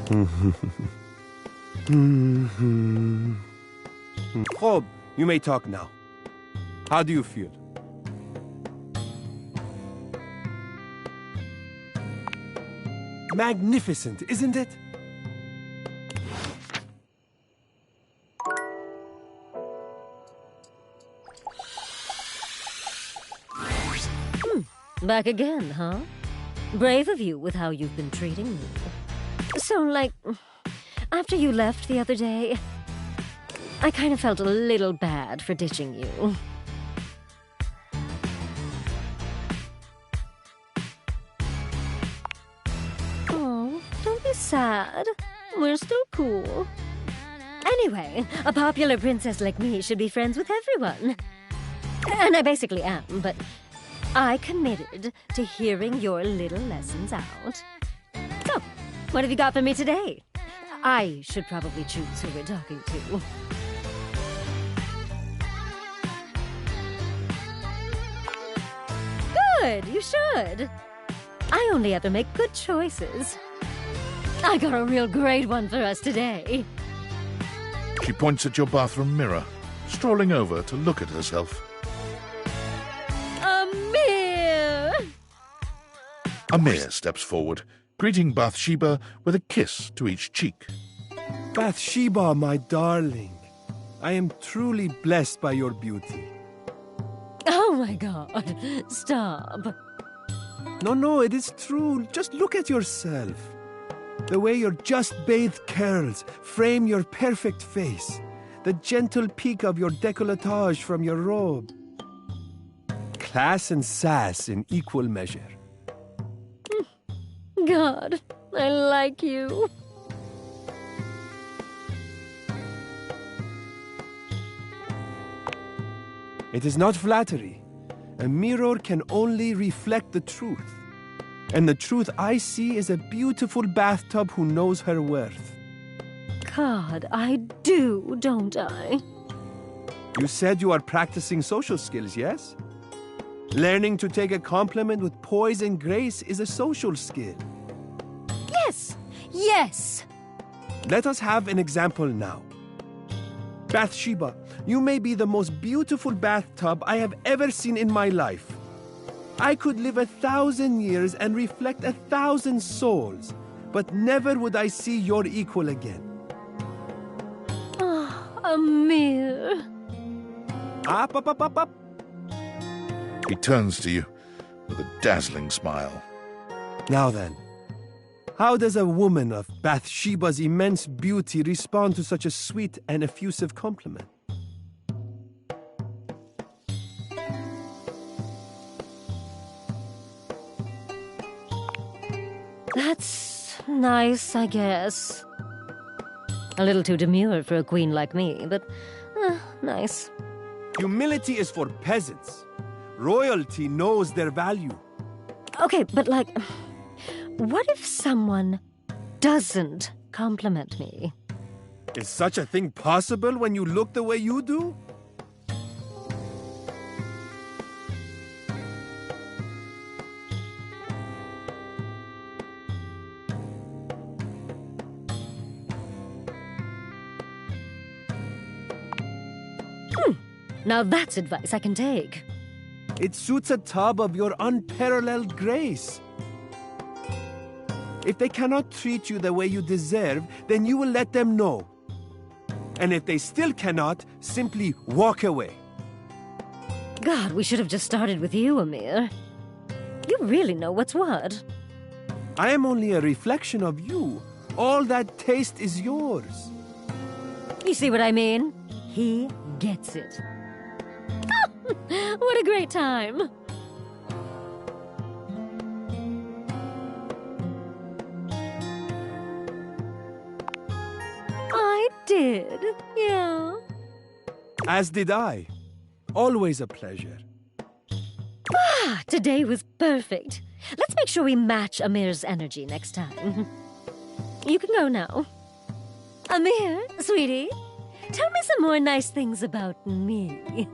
Mm-hmm. Mm-hmm. Khob, you may talk now. How do you feel? Magnificent, isn't it? Back again, huh? Brave of you with how you've been treating me. So, like, after you left the other day, I kind of felt a little bad for ditching you. Oh, don't be sad. We're still cool. Anyway, a popular princess like me should be friends with everyone. And I basically am, but I committed to hearing your little lessons out. So, what have you got for me today? I should probably choose who we're talking to. Good, you should. I only have to make good choices. I got a real great one for us today. She points at your bathroom mirror, strolling over to look at herself. Amir! Amir steps forward, greeting Bathsheba with a kiss to each cheek. Bathsheba, my darling, I am truly blessed by your beauty. Oh my God, stop. No, it is true. Just look at yourself. The way your just-bathed curls frame your perfect face. The gentle peek of your décolletage from your robe. Class and sass in equal measure. God, I like you. It is not flattery. A mirror can only reflect the truth. And the truth I see is a beautiful bathtub who knows her worth. God, I do, don't I? You said you are practicing social skills, yes? Learning to take a compliment with poise and grace is a social skill. Yes, yes. Let us have an example now. Bathsheba, you may be the most beautiful bathtub I have ever seen in my life. I could live 1,000 years and reflect 1,000 souls, but never would I see your equal again. Oh, Amir. Up. He turns to you with a dazzling smile. Now then, how does a woman of Bathsheba's immense beauty respond to such a sweet and effusive compliment? That's nice, I guess. A little too demure for a queen like me, but nice. Humility is for peasants. Royalty knows their value. Okay, but like, what if someone doesn't compliment me? Is such a thing possible when you look the way you do? Now that's advice I can take. It suits a tub of your unparalleled grace. If they cannot treat you the way you deserve, then you will let them know. And if they still cannot, simply walk away. God, we should have just started with you, Amir. You really know what's what. I am only a reflection of you. All that taste is yours. You see what I mean? He gets it. What a great time. I did, yeah. As did I. Always a pleasure. Today was perfect. Let's make sure we match Amir's energy next time. You can go now. Amir, sweetie, tell me some more nice things about me.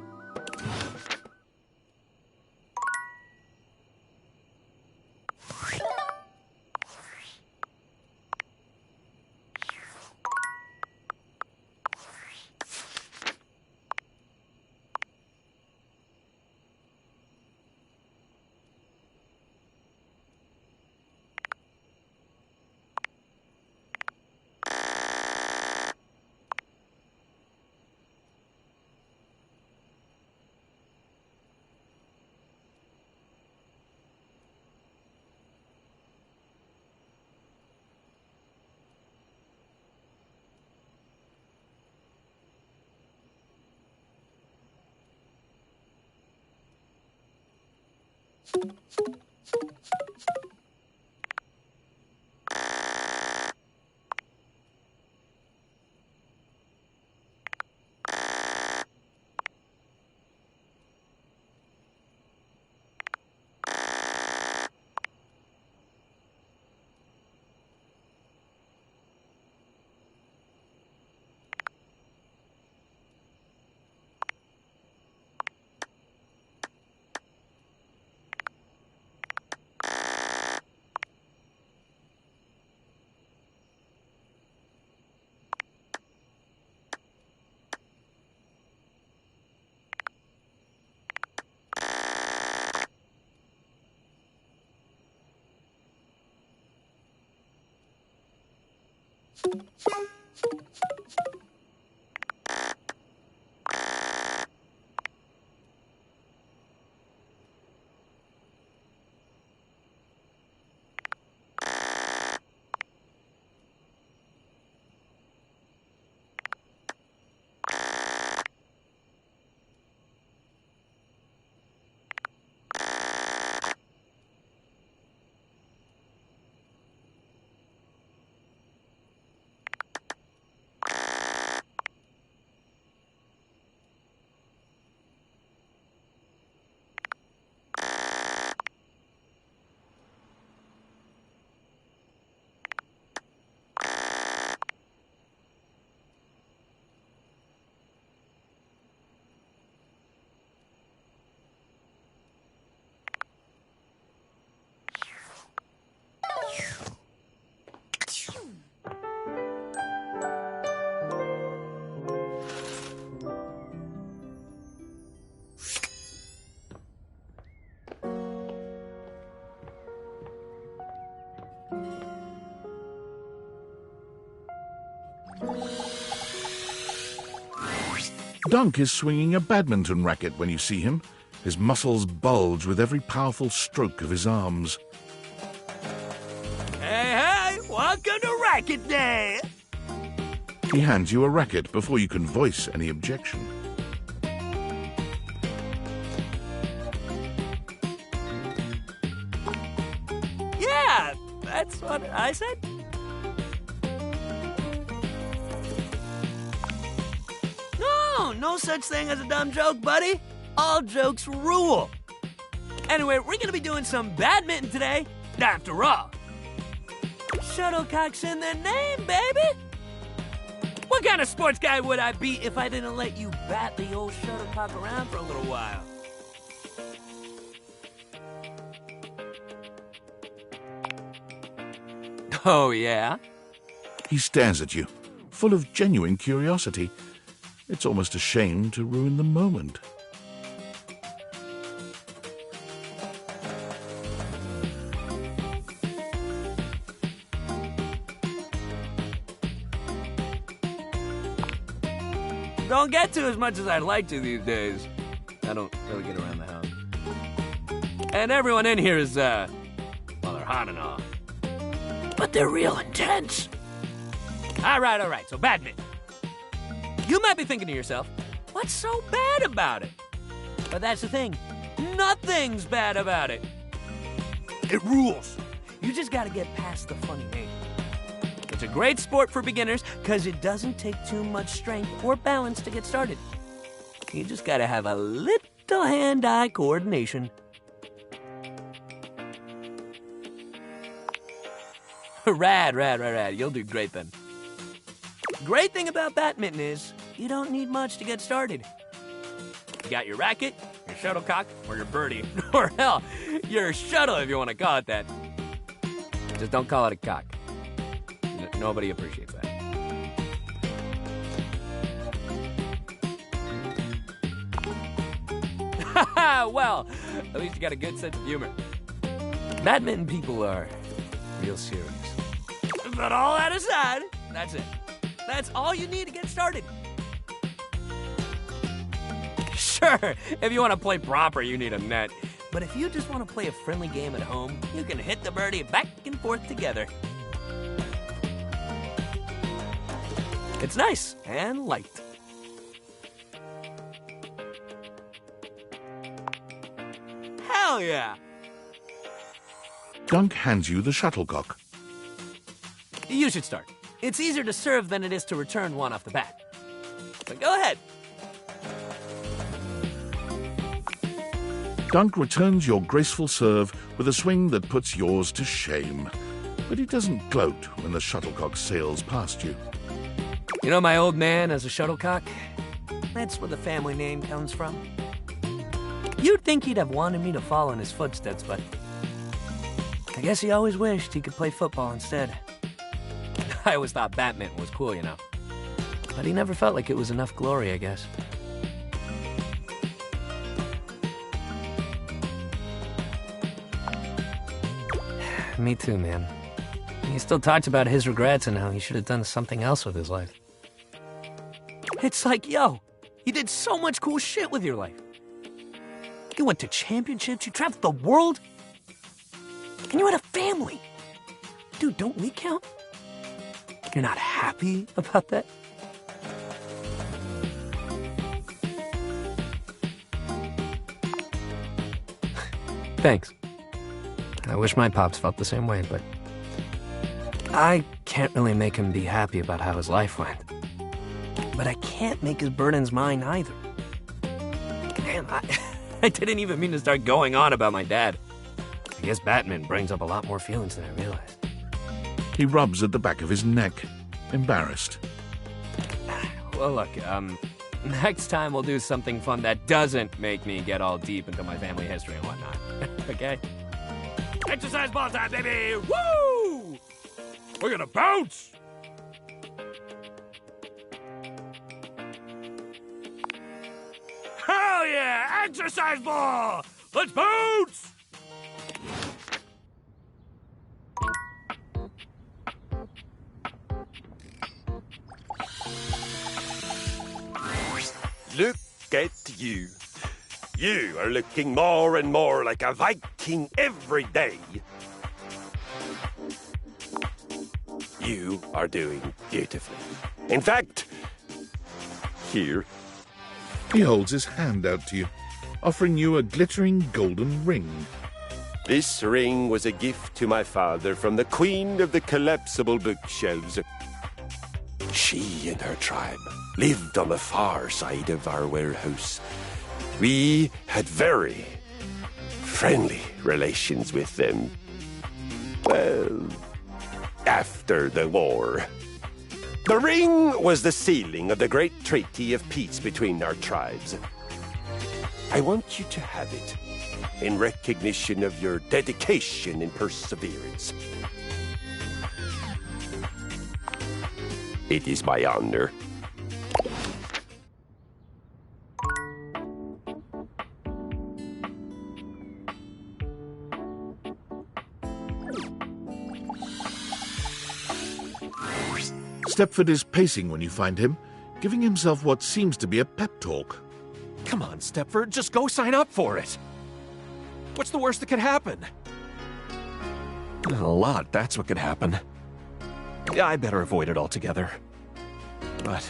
Dunk is swinging a badminton racket when you see him. His muscles bulge with every powerful stroke of his arms. Hey, welcome to Racket Day! He hands you a racket before you can voice any objection. Yeah, that's what I said. No such thing as a dumb joke, buddy. All jokes rule. Anyway, we're gonna be doing some badminton today. After all, shuttlecock's in the name, baby. What kind of sports guy would I be if I didn't let you bat the old shuttlecock around for a little while? Oh, yeah? He stares at you, full of genuine curiosity. It's almost a shame to ruin the moment. Don't get to as much as I'd like to these days. I don't really get around the house. And everyone in here is, well, they're hot and all. But they're real intense. All right, so badminton. You might be thinking to yourself, what's so bad about it? But that's the thing. Nothing's bad about it. It rules. You just gotta get past the funny name. It's a great sport for beginners because it doesn't take too much strength or balance to get started. You just gotta have a little hand-eye coordination. Rad. You'll do great then. Great thing about badminton is you don't need much to get started. You got your racket, your shuttlecock, or your birdie. Or hell, your shuttle if you want to call it that. Just don't call it a cock. Nobody appreciates that. Well, at least you got a good sense of humor. Badminton people are real serious. But all that aside, that's it. That's all you need to get started. Sure, if you want to play proper, you need a net. But if you just want to play a friendly game at home, you can hit the birdie back and forth together. It's nice and light. Hell yeah! Dunk hands you the shuttlecock. You should start. It's easier to serve than it is to return one off the bat. So go ahead. Dunk returns your graceful serve with a swing that puts yours to shame. But he doesn't gloat when the shuttlecock sails past you. You know my old man as a shuttlecock? That's where the family name comes from. You'd think he'd have wanted me to follow in his footsteps, but I guess he always wished he could play football instead. I always thought badminton was cool, you know. But he never felt like it was enough glory, I guess. Me too, man. He still talks about his regrets and how he should have done something else with his life. It's like, yo, you did so much cool shit with your life. You went to championships, you traveled the world, and you had a family. Dude, don't we count? You're not happy about that? Thanks. I wish my pops felt the same way, but I can't really make him be happy about how his life went. But I can't make his burdens mine either. Damn, I didn't even mean to start going on about my dad. I guess badminton brings up a lot more feelings than I realized. He rubs at the back of his neck, embarrassed. Well, look, next time we'll do something fun that doesn't make me get all deep into my family history and whatnot. Okay? Exercise ball time, baby! Woo! We're gonna bounce! Hell yeah! Exercise ball! Let's bounce! Look at you. You are looking more and more like a Viking every day. You are doing beautifully. In fact, here. He holds his hand out to you, offering you a glittering golden ring. This ring was a gift to my father from the queen of the collapsible bookshelves. She and her tribe lived on the far side of our warehouse. We had very friendly relations with them. Well, after the war. The ring was the sealing of the great treaty of peace between our tribes. I want you to have it in recognition of your dedication and perseverance. It is my honor. Stepford is pacing when you find him, giving himself what seems to be a pep talk. Come on, Stepford, just go sign up for it. What's the worst that could happen? A lot, that's what could happen. Yeah, I better avoid it altogether. But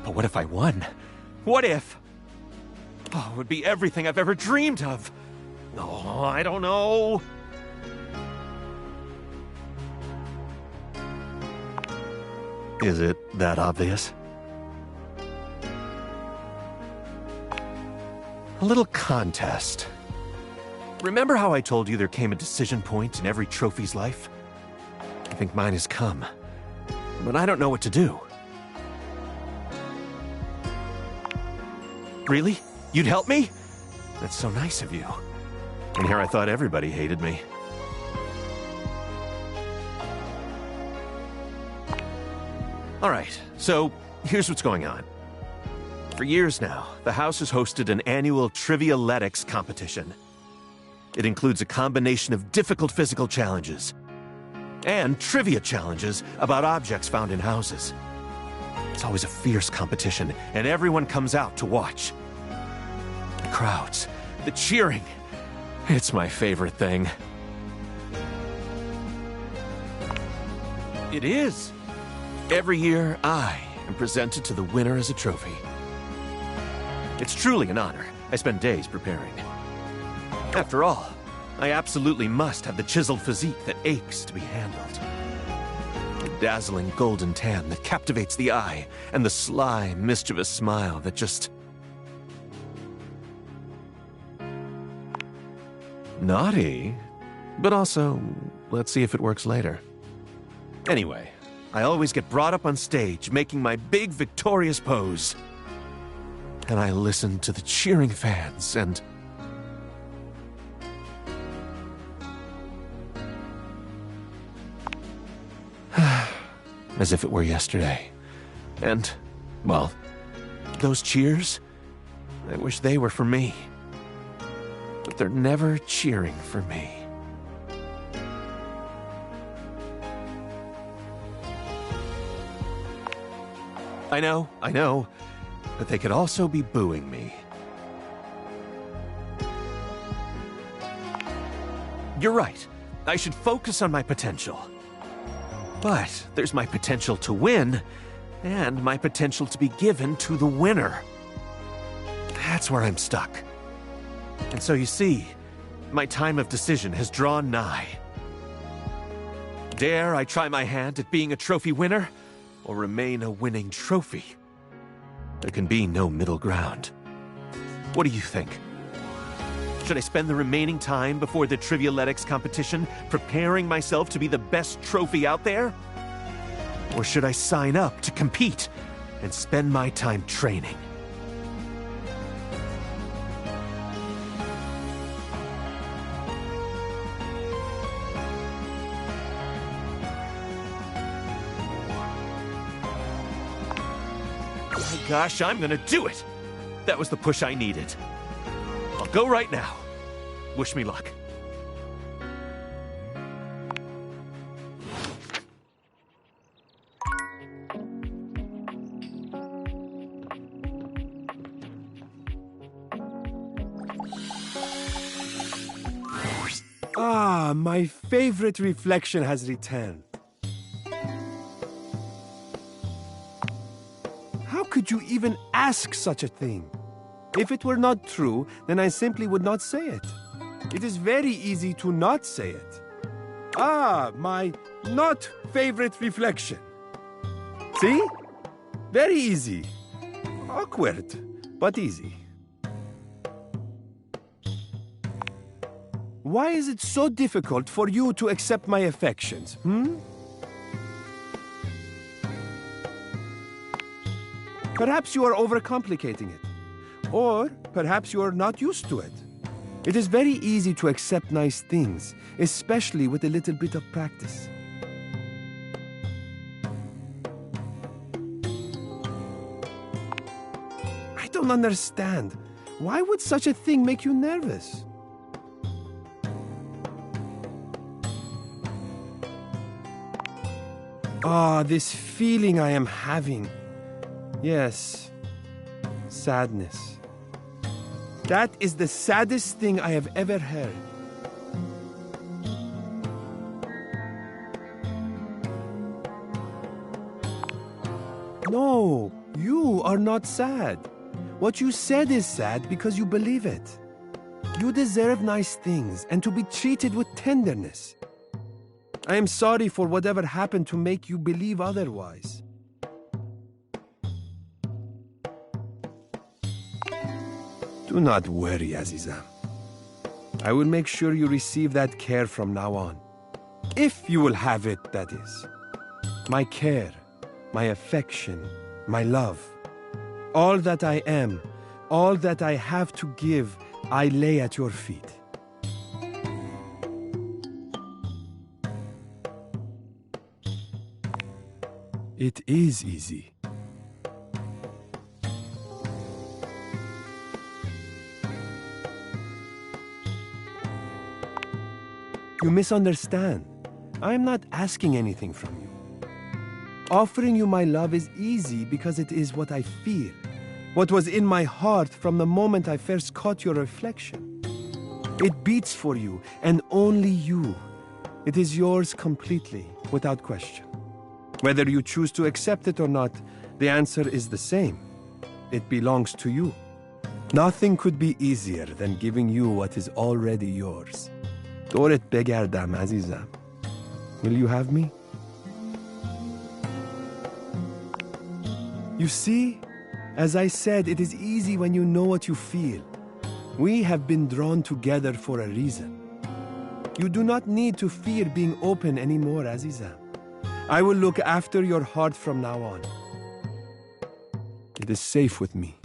what if I won? What if? Oh, it would be everything I've ever dreamed of. Oh, I don't know. Is it that obvious? A little contest. Remember how I told you there came a decision point in every trophy's life? I think mine has come. But I don't know what to do. Really? You'd help me? That's so nice of you. And here I thought everybody hated me. Alright, so here's what's going on. For years now, the house has hosted an annual Trivialetics competition. It includes a combination of difficult physical challenges and trivia challenges about objects found in houses. It's always a fierce competition, and everyone comes out to watch. The crowds, the cheering, it's my favorite thing. It is. Every year, I am presented to the winner as a trophy. It's truly an honor. I spend days preparing. After all, I absolutely must have the chiseled physique that aches to be handled. The dazzling golden tan that captivates the eye, and the sly, mischievous smile that just... naughty, but also, let's see if it works later. Anyway, I always get brought up on stage, making my big victorious pose. And I listen to the cheering fans, and... as if it were yesterday. And, well, those cheers, I wish they were for me. But they're never cheering for me. I know, but they could also be booing me. You're right. I should focus on my potential. But there's my potential to win, and my potential to be given to the winner. That's where I'm stuck. And so you see, my time of decision has drawn nigh. Dare I try my hand at being a trophy winner, or remain a winning trophy? There can be no middle ground. What do you think? Should I spend the remaining time before the Trivialetics competition preparing myself to be the best trophy out there? Or should I sign up to compete and spend my time training? My gosh, I'm gonna do it! That was the push I needed. I'll go right now. Wish me luck. Ah, my favorite reflection has returned. How could you even ask such a thing? If it were not true, then I simply would not say it. It is very easy to not say it. Ah, my not favorite reflection. See? Very easy. Awkward, but easy. Why is it so difficult for you to accept my affections, Perhaps you are overcomplicating it. Or perhaps you are not used to it. It is very easy to accept nice things, especially with a little bit of practice. I don't understand. Why would such a thing make you nervous? Ah, this feeling I am having. Yes. Sadness. That is the saddest thing I have ever heard. No, you are not sad. What you said is sad because you believe it. You deserve nice things and to be treated with tenderness. I am sorry for whatever happened to make you believe otherwise. Do not worry, Aziza. I will make sure you receive that care from now on. If you will have it, that is. My care, my affection, my love. All that I am, all that I have to give, I lay at your feet. It is easy. You misunderstand. I am not asking anything from you. Offering you my love is easy because it is what I feel, what was in my heart from the moment I first caught your reflection. It beats for you, and only you. It is yours completely, without question. Whether you choose to accept it or not, the answer is the same. It belongs to you. Nothing could be easier than giving you what is already yours. دورت بگردم عزیزم. Will you have me? You see, as I said, it is easy when you know what you feel. We have been drawn together for a reason. You do not need to fear being open anymore, Aziza. I will look after your heart from now on. It is safe with me.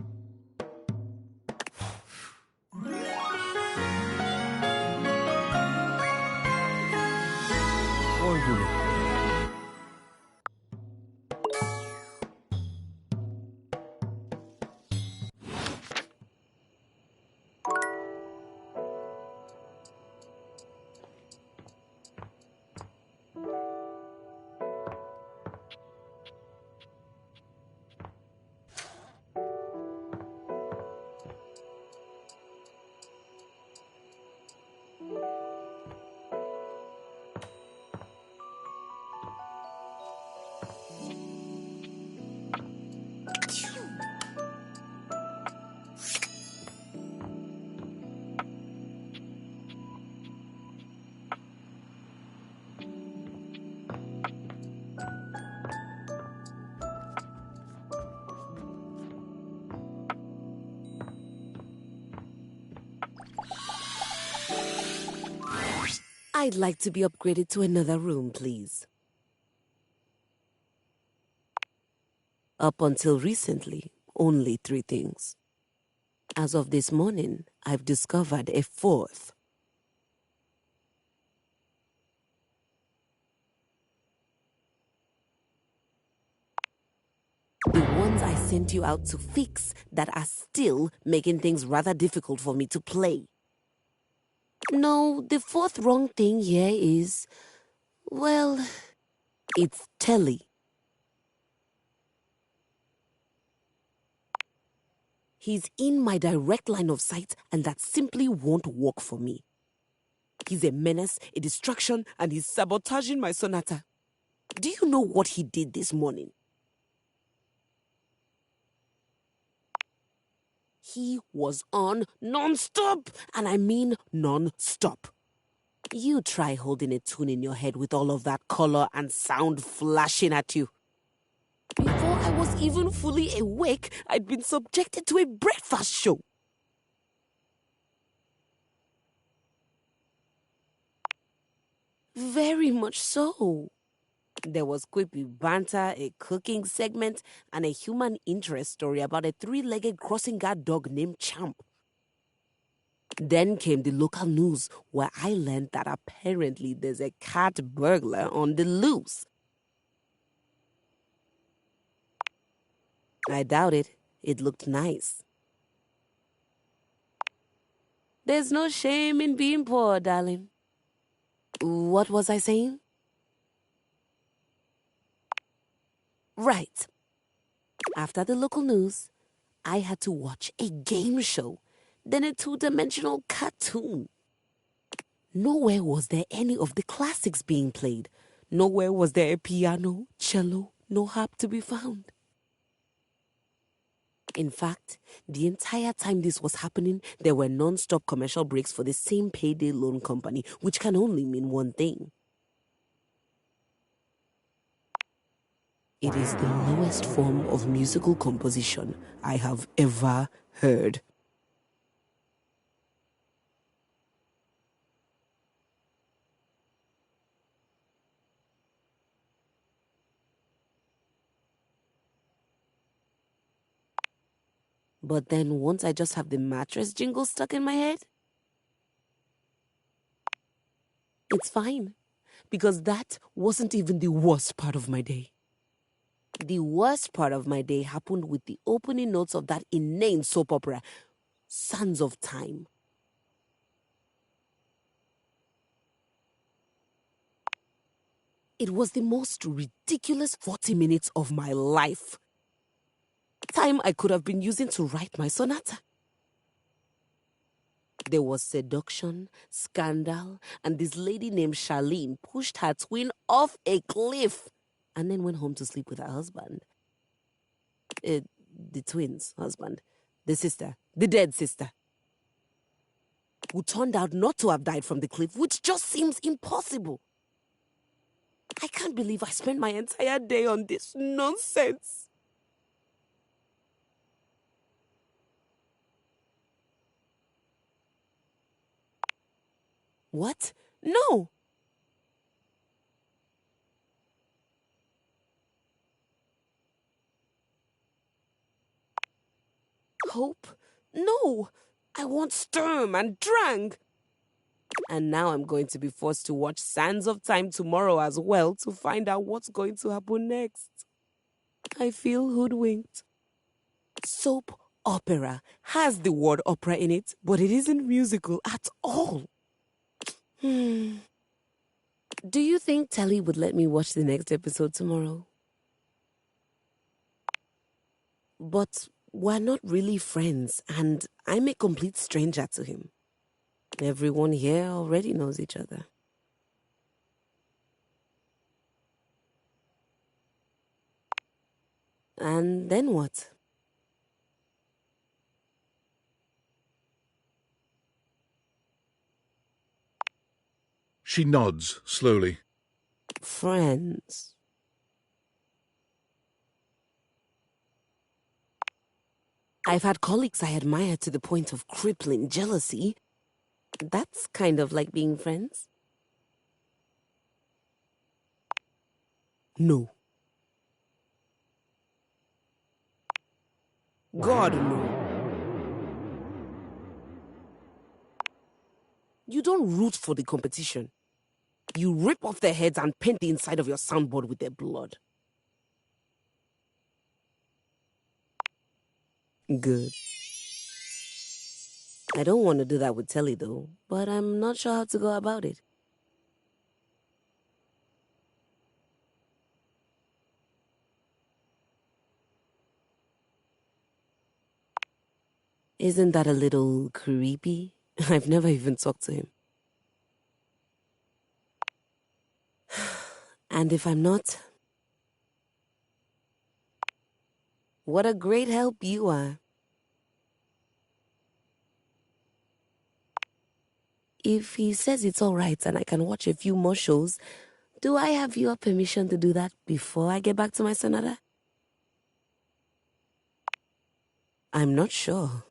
I'd like to be upgraded to another room, please. Up until recently, only 3 things. As of this morning, I've discovered a 4th. The ones I sent you out to fix that are still making things rather difficult for me to play. No, the 4th wrong thing here is, well, it's Telly. He's in my direct line of sight, and that simply won't work for me. He's a menace, a distraction, and he's sabotaging my sonata. Do you know what he did this morning? He was on non-stop, and I mean non-stop. You try holding a tune in your head with all of that color and sound flashing at you. Before I was even fully awake, I'd been subjected to a breakfast show. Very much so. There was quippy banter, a cooking segment, and a human interest story about a 3-legged crossing guard dog named Champ. Then came the local news, where I learned that apparently there's a cat burglar on the loose. I doubt it. It looked nice. There's no shame in being poor, darling. What was I saying? Right. After the local news, I had to watch a game show, then a two-dimensional cartoon. Nowhere was there any of the classics being played. Nowhere was there a piano, cello, no harp to be found. In fact, the entire time this was happening, there were non-stop commercial breaks for the same payday loan company, which can only mean one thing. It is the lowest form of musical composition I have ever heard. But then won't I just have the mattress jingle stuck in my head? It's fine, because that wasn't even the worst part of my day. The worst part of my day happened with the opening notes of that inane soap opera, Sands of Time. It was the most ridiculous 40 minutes of my life. Time I could have been using to write my sonata. There was seduction, scandal, and this lady named Charlene pushed her twin off a cliff and then went home to sleep with her husband. The twin's husband. The sister. The dead sister. Who turned out not to have died from the cliff, which just seems impossible. I can't believe I spent my entire day on this nonsense. What? No! Hope? No! I want Sturm and Drang! And now I'm going to be forced to watch Sands of Time tomorrow as well to find out what's going to happen next. I feel hoodwinked. Soap opera has the word opera in it, but it isn't musical at all. Do you think Telly would let me watch the next episode tomorrow? But we're not really friends, and I'm a complete stranger to him. Everyone here already knows each other. And then what? She nods slowly. Friends. I've had colleagues I admire to the point of crippling jealousy. That's kind of like being friends. No. God, no. You don't root for the competition. You rip off their heads and paint the inside of your soundboard with their blood. Good. I don't want to do that with Telly, though, but I'm not sure how to go about it. Isn't that a little creepy? I've never even talked to him. And if I'm not, what a great help you are. If he says it's all right and I can watch a few more shows, do I have your permission to do that before I get back to my sonata? I'm not sure.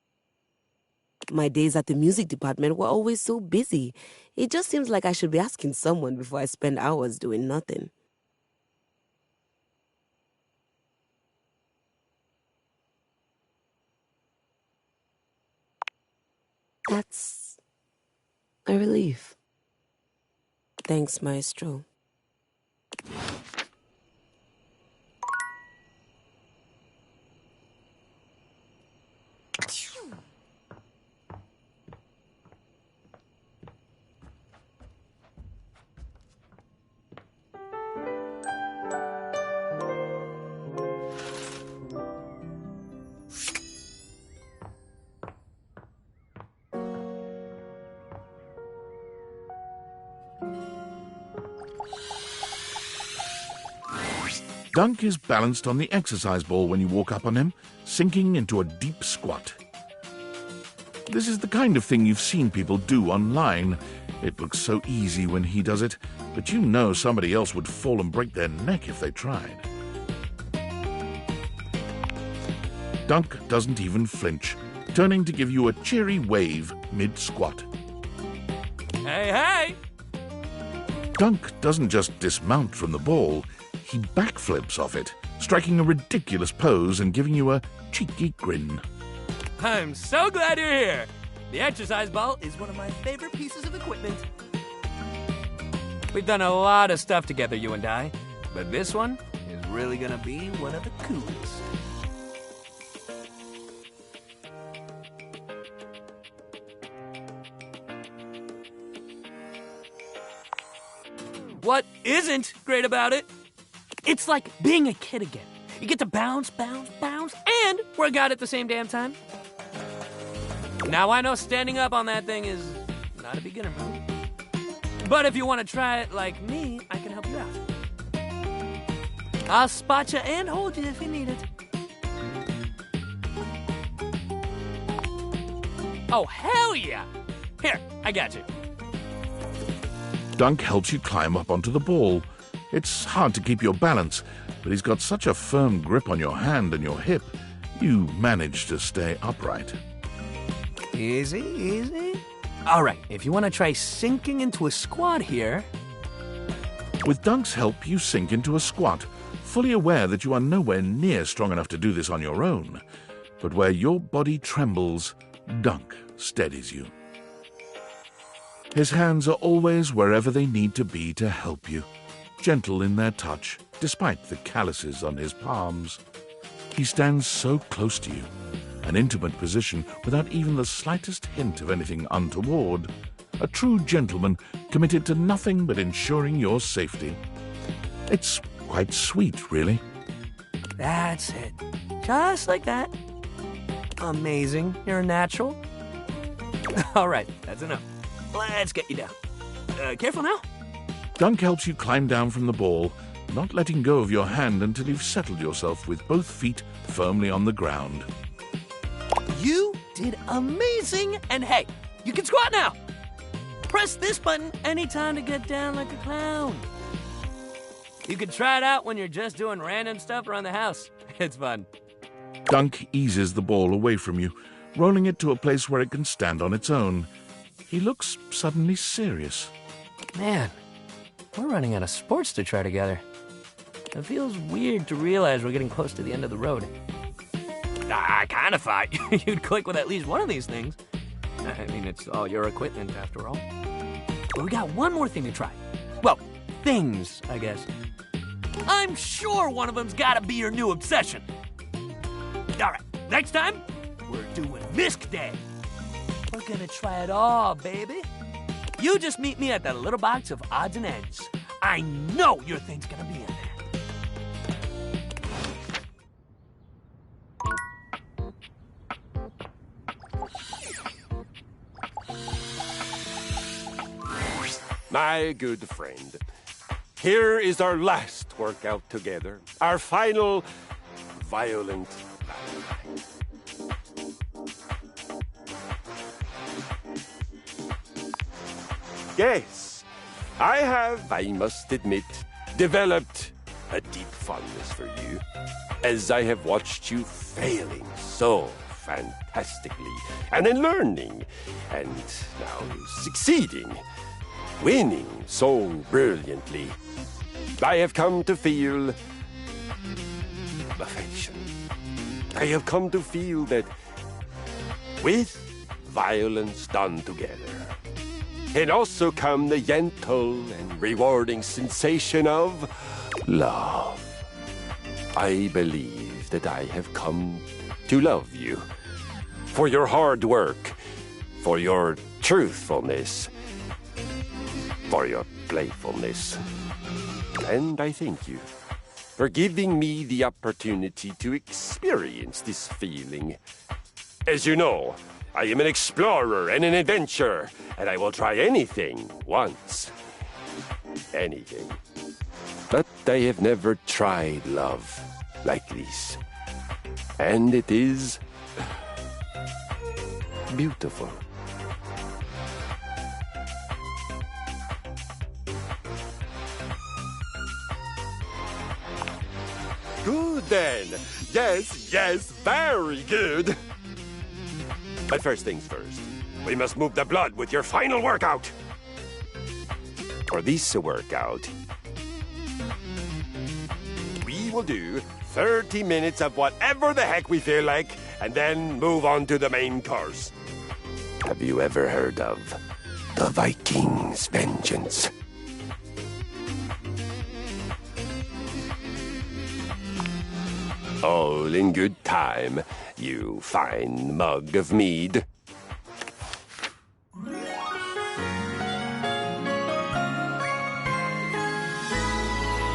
My days at the music department were always so busy. It just seems like I should be asking someone before I spend hours doing nothing. That's a relief. Thanks, Maestro. Dunk is balanced on the exercise ball when you walk up on him, sinking into a deep squat. This is the kind of thing you've seen people do online. It looks so easy when he does it, but you know somebody else would fall and break their neck if they tried. Dunk doesn't even flinch, turning to give you a cheery wave mid-squat. Hey, hey! Dunk doesn't just dismount from the ball, he backflips off it, striking a ridiculous pose and giving you a cheeky grin. I'm so glad you're here. The exercise ball is one of my favorite pieces of equipment. We've done a lot of stuff together, you and I, but this one is really gonna be one of the coolest. What isn't great about it? It's like being a kid again. You get to bounce, bounce, bounce, and work out at the same damn time. Now, I know standing up on that thing is not a beginner move. But if you want to try it like me, I can help you out. I'll spot you and hold you if you need it. Oh, hell yeah! Here, I got you. Dunk helps you climb up onto the ball. It's hard to keep your balance, but he's got such a firm grip on your hand and your hip, you manage to stay upright. Easy, easy. All right, if you want to try sinking into a squat here. With Dunk's help, you sink into a squat, fully aware that you are nowhere near strong enough to do this on your own. But where your body trembles, Dunk steadies you. His hands are always wherever they need to be to help you, gentle in their touch, despite the calluses on his palms. He stands so close to you, an intimate position without even the slightest hint of anything untoward. A true gentleman committed to nothing but ensuring your safety. It's quite sweet, really. That's it. Just like that. Amazing. You're a natural. All right, that's enough. Let's get you down. Careful now. Dunk helps you climb down from the ball, not letting go of your hand until you've settled yourself with both feet firmly on the ground. You did amazing, and hey, you can squat now. Press this button anytime to get down like a clown. You can try it out when you're just doing random stuff around the house. It's fun. Dunk eases the ball away from you, rolling it to a place where it can stand on its own. He looks suddenly serious. Man, we're running out of sports to try together. It feels weird to realize we're getting close to the end of the road. I kind of thought you'd click with at least one of these things. I mean, it's all your equipment after all. But we got one more thing to try. Well, things, I guess. I'm sure one of them's gotta be your new obsession. All right, next time, we're doing Misc Day. We're gonna try it all, baby. You just meet me at that little box of odds and ends. I know your thing's gonna be in there. My good friend, here is our last workout together, our final violent Valentine. Yes, I have, I must admit, developed a deep fondness for you, as I have watched you failing so fantastically, and then learning, and now succeeding. Winning so brilliantly, I have come to feel affection. I have come to feel that with violence done together can also come the gentle and rewarding sensation of love. I believe that I have come to love you for your hard work, for your truthfulness, for your playfulness. And I thank you for giving me the opportunity to experience this feeling. As you know, I am an explorer and an adventurer, and I will try anything once. Anything. But I have never tried love like this. And it is beautiful. Good then. Yes, very good. But first things first, we must move the blood with your final workout. For this workout, we will do 30 minutes of whatever the heck we feel like, and then move on to the main course. Have you ever heard of the Viking's Vengeance? All in good time, you fine mug of mead.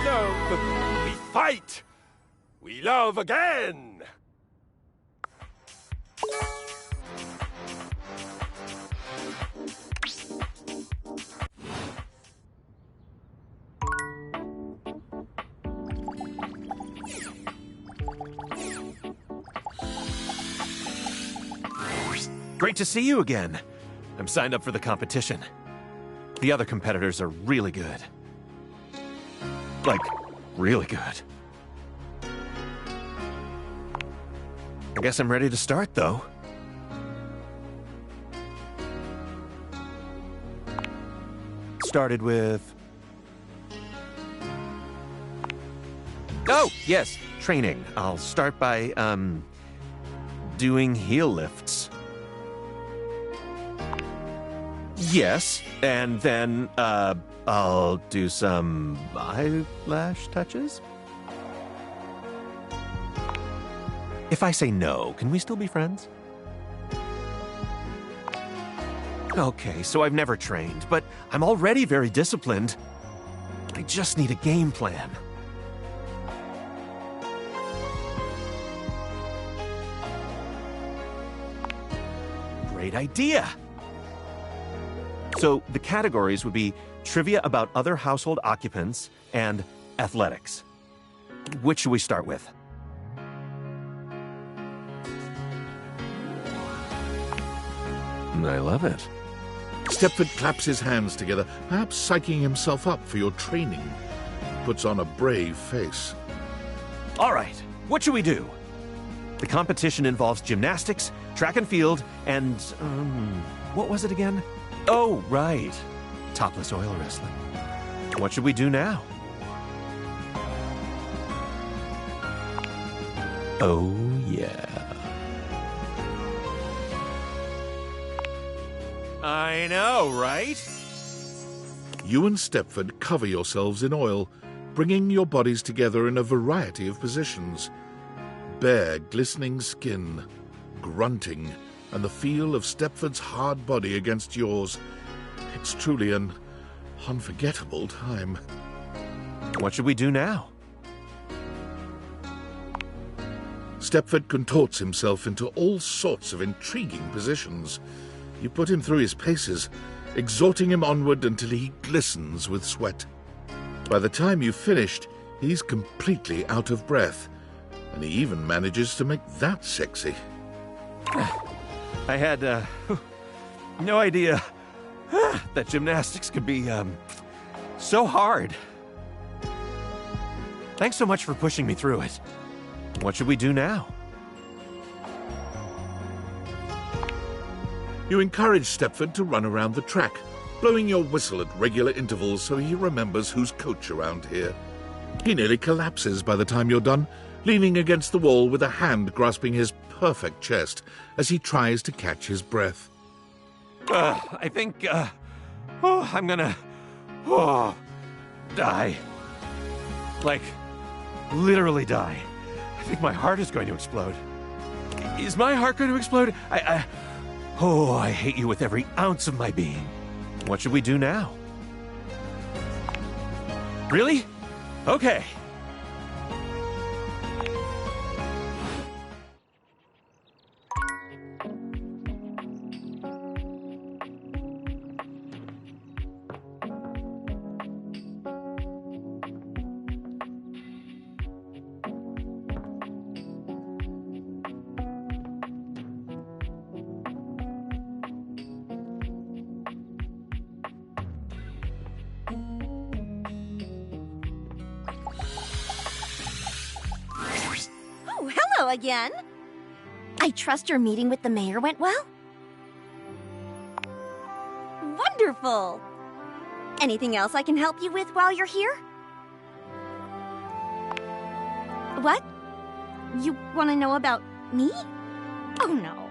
Love, we fight. We love again. Great to see you again. I'm signed up for the competition. The other competitors are really good. Like, really good. I guess I'm ready to start, though. Started with... Oh, yes, training. I'll start by, doing heel lifts. Yes, and then, I'll do some eyelash touches? If I say no, can we still be friends? Okay, so I've never trained, but I'm already very disciplined. I just need a game plan. Great idea! So the categories would be trivia about other household occupants and athletics. Which should we start with? I love it. Stepford claps his hands together, perhaps psyching himself up for your training. Puts on a brave face. All right, what should we do? The competition involves gymnastics, track and field, and, what was it again? Oh, right. Topless oil wrestling. What should we do now? Oh, yeah. I know, right? You and Stepford cover yourselves in oil, bringing your bodies together in a variety of positions. Bare, glistening skin, grunting, and the feel of Stepford's hard body against yours. It's truly an unforgettable time. What should we do now? Stepford contorts himself into all sorts of intriguing positions. You put him through his paces, exhorting him onward until he glistens with sweat. By the time you've finished, he's completely out of breath, and he even manages to make that sexy. I had, no idea that gymnastics could be, so hard. Thanks so much for pushing me through it. What should we do now? You encourage Stepford to run around the track, blowing your whistle at regular intervals so he remembers who's coach around here. He nearly collapses by the time you're done, leaning against the wall with a hand grasping his perfect chest as he tries to catch his breath. I think, I'm gonna, die. Like, literally die. I think my heart is going to explode. Is my heart going to explode? I hate you with every ounce of my being. What should we do now? Really? Okay. Hello again. I trust your meeting with the mayor went well? Wonderful! Anything else I can help you with while you're here? What? You want to know about me? Oh, no.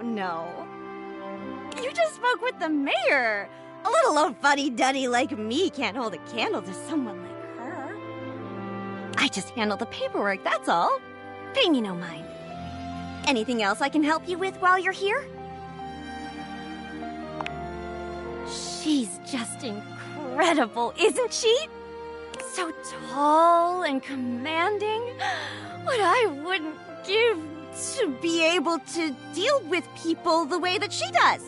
No. You just spoke with the mayor. A little old fuddy-duddy like me can't hold a candle to someone like her. I just handle the paperwork, that's all. Pay me no mind. Anything else I can help you with while you're here? She's just incredible, isn't she? So tall and commanding. What I wouldn't give to be able to deal with people the way that she does.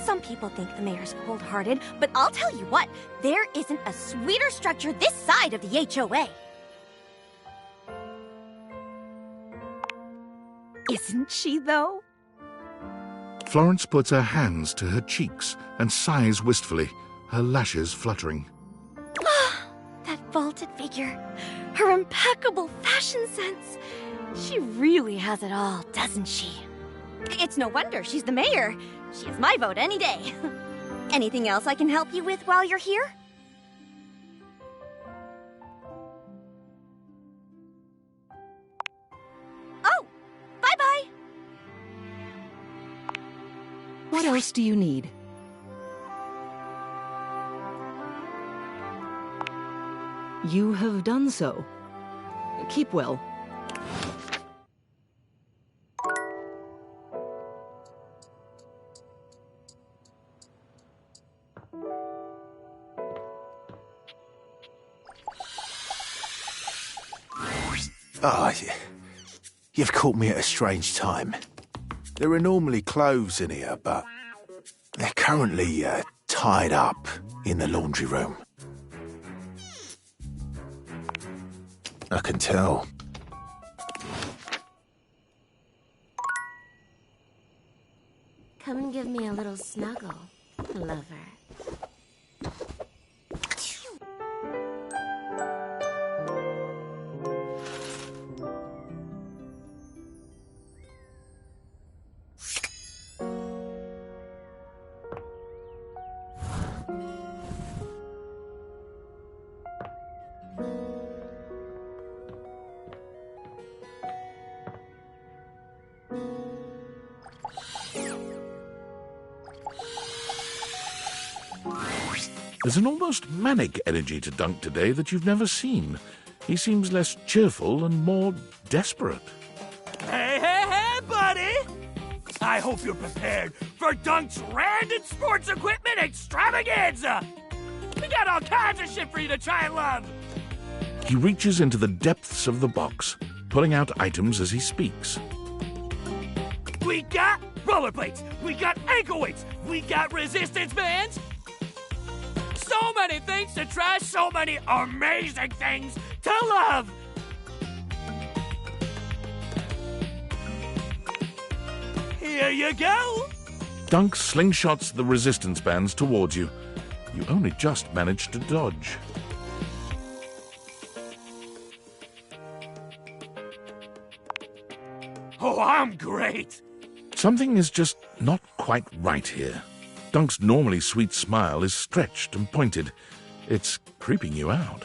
Some people think the mayor's cold-hearted, but I'll tell you what, there isn't a sweeter structure this side of the HOA. Isn't she, though? Florence puts her hands to her cheeks and sighs wistfully, her lashes fluttering. That vaulted figure, her impeccable fashion sense. She really has it all, doesn't she? It's no wonder she's the mayor. She has my vote any day. Anything else I can help you with while you're here? Oh, bye-bye. What else do you need? You have done so. Keep well. Ah, you've caught me at a strange time. There are normally clothes in here, but they're currently tied up in the laundry room. I can tell. Come and give me a little snuggle, lover. There's an almost manic energy to Dunk today that you've never seen. He seems less cheerful and more desperate. Hey, buddy! I hope you're prepared for Dunk's random sports equipment extravaganza! We got all kinds of shit for you to try and love! He reaches into the depths of the box, pulling out items as he speaks. We got rollerblades, we got ankle weights, we got resistance bands. So many things to try, so many amazing things to love. Here you go. Dunk slingshots the resistance bands towards you. You only just managed to dodge. Oh, I'm great. Something is just not quite right here. Dunk's normally sweet smile is stretched and pointed. It's creeping you out.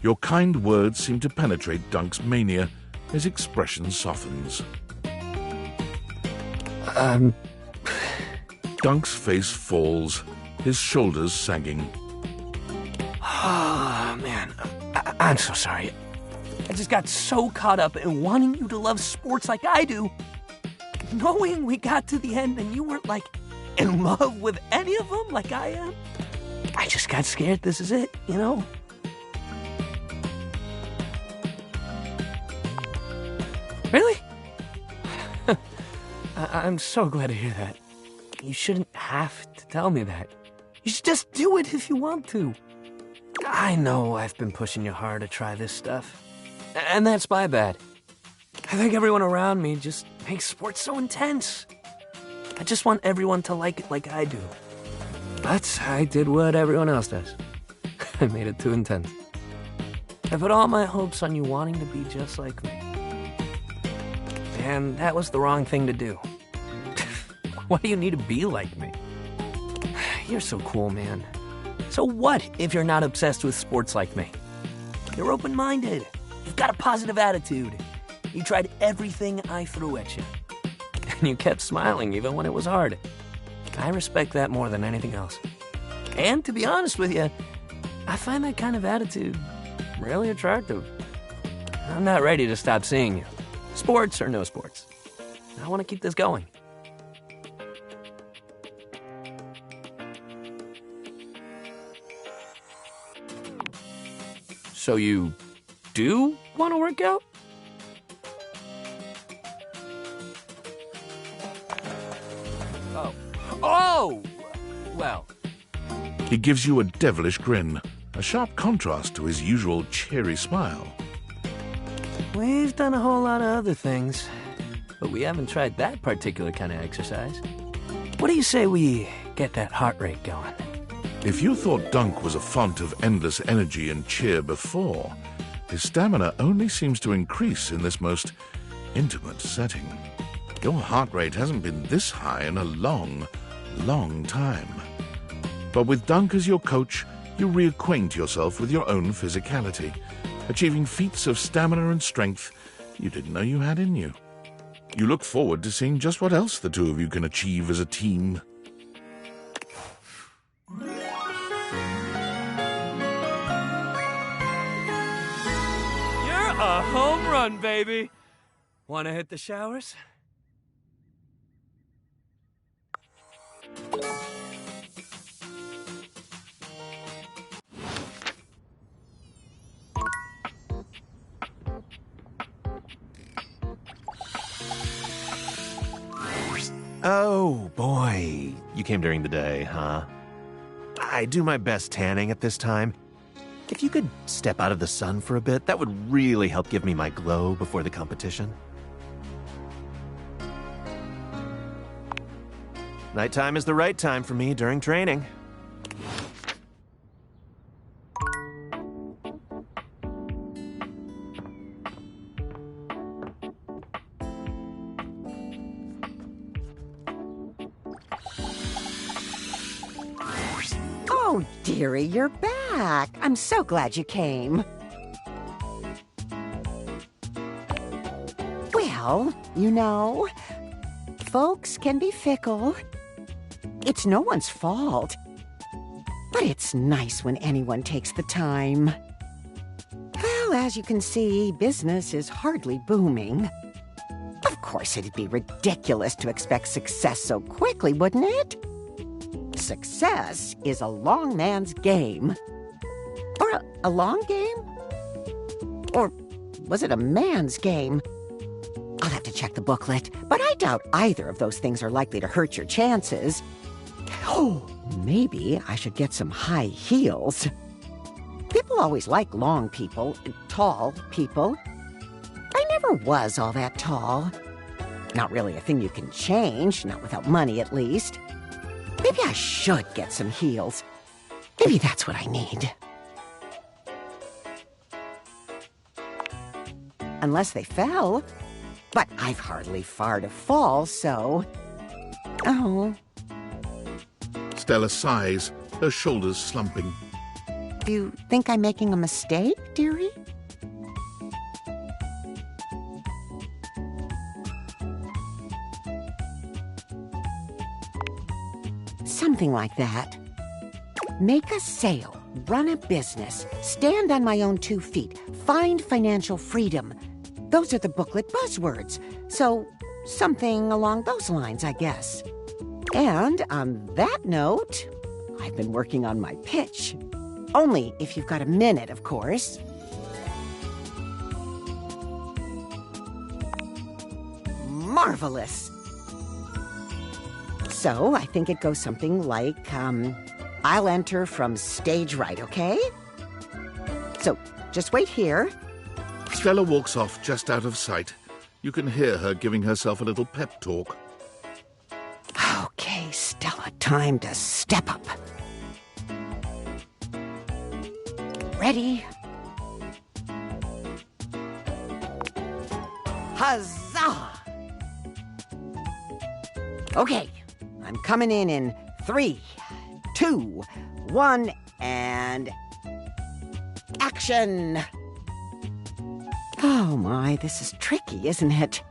Your kind words seem to penetrate Dunk's mania. His expression softens. Dunk's face falls, his shoulders sagging. Oh, man. I'm so sorry. I just got so caught up in wanting you to love sports like I do. Knowing we got to the end and you weren't, like, in love with any of them like I am. I just got scared this is it, you know? Really? I'm so glad to hear that. You shouldn't have to tell me that. You should just do it if you want to. I know I've been pushing you hard to try this stuff. And that's my bad. I think everyone around me just makes sports so intense. I just want everyone to like it like I do. But I did what everyone else does. I made it too intense. I put all my hopes on you wanting to be just like me. And that was the wrong thing to do. Why do you need to be like me? You're so cool, man. So what if you're not obsessed with sports like me? You're open-minded. You've got a positive attitude. You tried everything I threw at you. And you kept smiling even when it was hard. I respect that more than anything else. And to be honest with you, I find that kind of attitude really attractive. I'm not ready to stop seeing you. Sports or no sports. I want to keep this going. So you do want to work out? Oh! Well. He gives you a devilish grin, a sharp contrast to his usual cheery smile. We've done a whole lot of other things, but we haven't tried that particular kind of exercise. What do you say we get that heart rate going? If you thought Dunk was a font of endless energy and cheer before, his stamina only seems to increase in this most intimate setting. Your heart rate hasn't been this high in a long, long time. But with Dunk as your coach, you reacquaint yourself with your own physicality, achieving feats of stamina and strength you didn't know you had in you. You look forward to seeing just what else the two of you can achieve as a team. You're a home run, baby. Want to hit the showers? Oh, boy. You came during the day, huh? I do my best tanning at this time. If you could step out of the sun for a bit, that would really help give me my glow before the competition. Nighttime is the right time for me during training. Oh, dearie, you're back. I'm so glad you came. Well, you know, folks can be fickle. It's no one's fault. But it's nice when anyone takes the time. Well, as you can see, business is hardly booming. Of course, it'd be ridiculous to expect success so quickly, wouldn't it? Success is a long man's game. Or a long game? Or was it a man's game? I'll have to check the booklet, but I doubt either of those things are likely to hurt your chances. Oh, maybe I should get some high heels. People always like long people, tall people. I never was all that tall. Not really a thing you can change, not without money at least. Maybe I should get some heels. Maybe that's what I need. Unless they fell. But I've hardly far to fall, so... Oh. Stella sighs, her shoulders slumping. Do you think I'm making a mistake, dearie? Something like that. Make a sale, run a business, stand on my own 2 feet, find financial freedom. Those are the booklet buzzwords. So, something along those lines, I guess. And on that note, I've been working on my pitch. Only if you've got a minute, of course. Marvelous! So, I think it goes something like, I'll enter from stage right, okay? So, just wait here. Stella walks off just out of sight. You can hear her giving herself a little pep talk. Okay, Stella, time to step up. ready. Huzzah! Okay, I'm coming in 3, 2, 1, and action! Oh my, this is tricky, isn't it?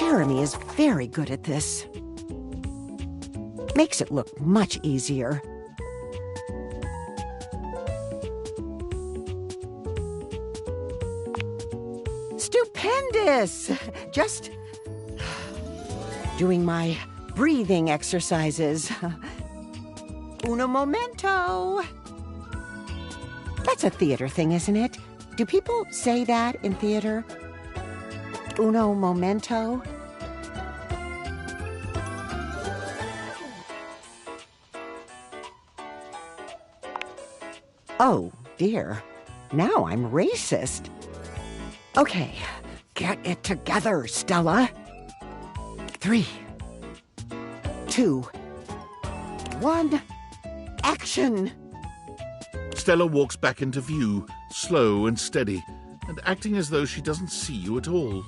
Jeremy is very good at this. Makes it look much easier. Stupendous! Just doing my breathing exercises. Uno momento. That's a theater thing, isn't it? Do people say that in theater? Uno momento? Oh, dear. Now I'm racist. Okay, get it together, Stella. 3, 2, 1, action! Stella walks back into view, slow and steady, and acting as though she doesn't see you at all.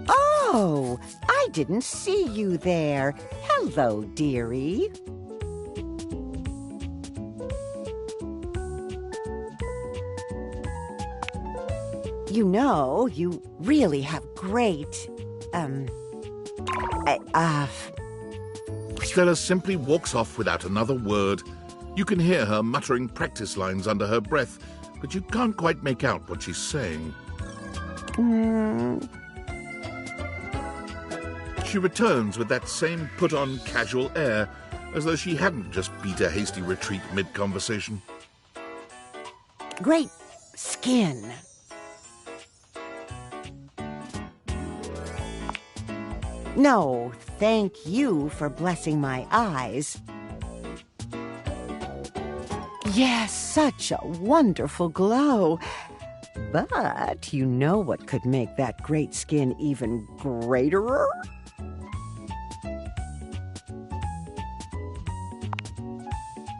Oh, I didn't see you there. Hello, dearie. You know, you really have great, Stella simply walks off without another word. You can hear her muttering practice lines under her breath, but you can't quite make out what she's saying. She returns with that same put-on casual air, as though she hadn't just beat a hasty retreat mid-conversation. Great skin. No, thank you for blessing my eyes. Yes, such a wonderful glow. But you know what could make that great skin even greater?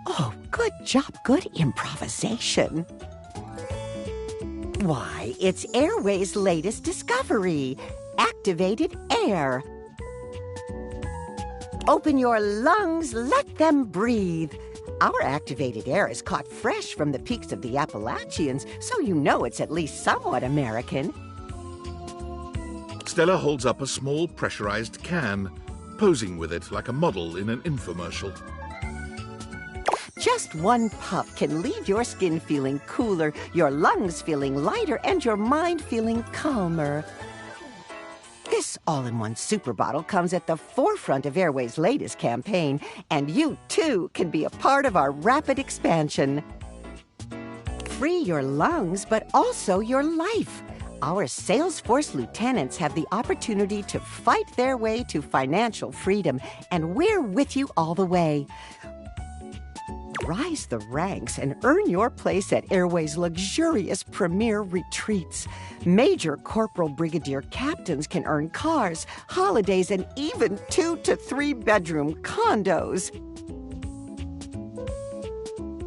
Oh, good job, good improvisation. Why, it's Airway's latest discovery, activated air. Open your lungs, let them breathe. Our activated air is caught fresh from the peaks of the Appalachians, so you know it's at least somewhat American. Stella holds up a small pressurized can, posing with it like a model in an infomercial. Just one puff can leave your skin feeling cooler, your lungs feeling lighter, and your mind feeling calmer. This all-in-one super bottle comes at the forefront of Airway's latest campaign, and you, too, can be a part of our rapid expansion. Free your lungs, but also your life. Our Salesforce lieutenants have the opportunity to fight their way to financial freedom, and we're with you all the way. Rise the ranks and earn your place at Airway's luxurious premier retreats. Major corporal brigadier captains can earn cars, holidays, and even 2 to 3 bedroom condos.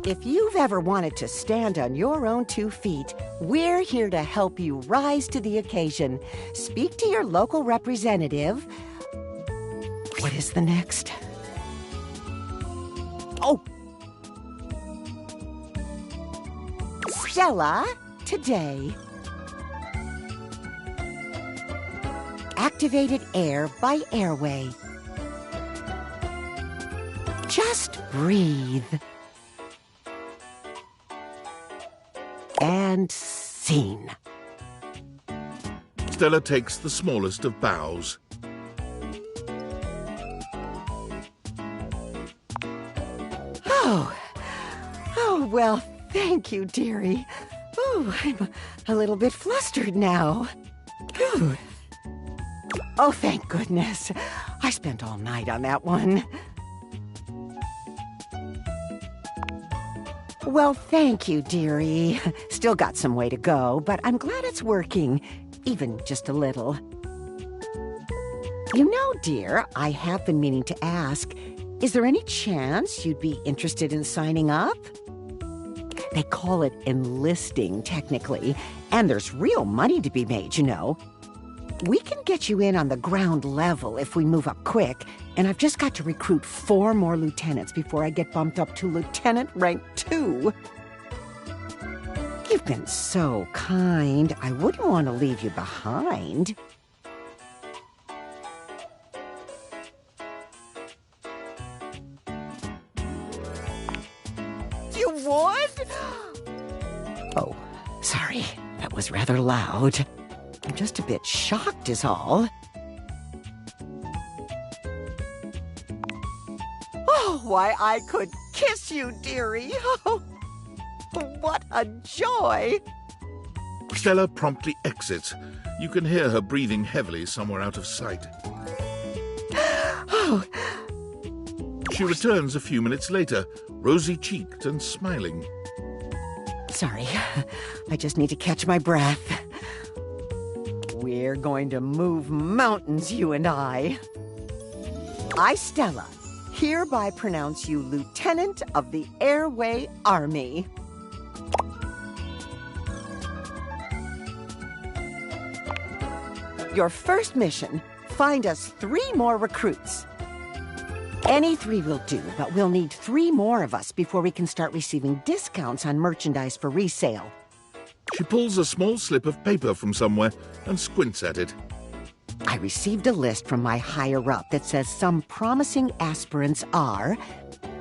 If you've ever wanted to stand on your own 2 feet, we're here to help you rise to the occasion. Speak to your local representative. What is the next? Oh! Stella, today. Activated air by Airway. Just breathe. And scene. Stella takes the smallest of bows. Oh, well, thank you, dearie. Oh, I'm a little bit flustered now. Whew. Oh, thank goodness. I spent all night on that one. Well, thank you, dearie. Still got some way to go, but I'm glad it's working, even just a little. You know, dear, I have been meaning to ask, Is there any chance you'd be interested in signing up? They call it enlisting, technically, and there's real money to be made, you know. We can get you in on the ground level if we move up quick, and I've just got to recruit 4 more lieutenants before I get bumped up to lieutenant rank 2. You've been so kind. I wouldn't want to leave you behind. You would? Oh, sorry. That was rather loud. I'm just a bit shocked is all. Oh, why, I could kiss you, dearie. Oh, what a joy. Stella promptly exits. You can hear her breathing heavily somewhere out of sight. Oh. She returns a few minutes later, rosy-cheeked and smiling. Sorry, I just need to catch my breath. We're going to move mountains, you and I. I, Stella, hereby pronounce you Lieutenant of the Airway Army. Your first mission, find us 3 more recruits. Any 3 will do, but we'll need 3 more of us before we can start receiving discounts on merchandise for resale. She pulls a small slip of paper from somewhere and squints at it. I received a list from my higher-up that says some promising aspirants are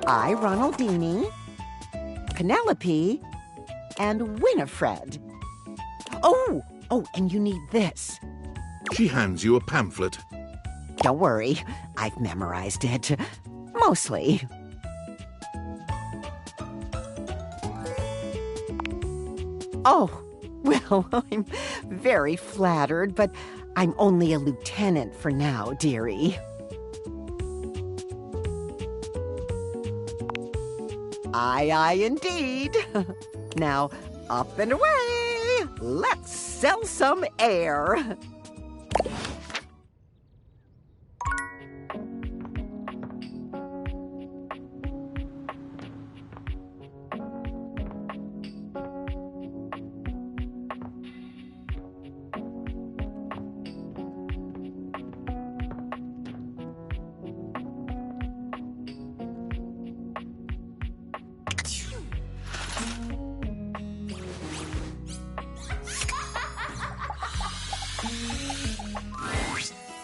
I, Ronaldini, Penelope, and Winifred. Oh, and you need this. She hands you a pamphlet. Don't worry, I've memorized it. Mostly. Oh, well, I'm very flattered, but I'm only a lieutenant for now, dearie. Aye, indeed. Now, up and away. Let's sell some air.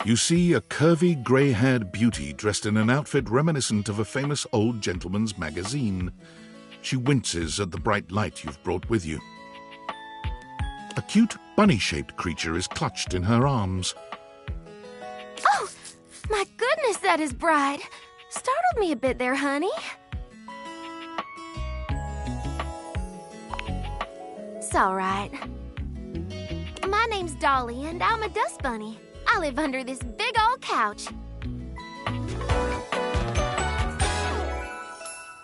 You see a curvy, grey-haired beauty dressed in an outfit reminiscent of a famous old gentleman's magazine. She winces at the bright light you've brought with you. A cute, bunny-shaped creature is clutched in her arms. Oh, my goodness, that is bright. Startled me a bit there, honey. It's all right. My name's Dolly, and I'm a dust bunny. I live under this big old couch.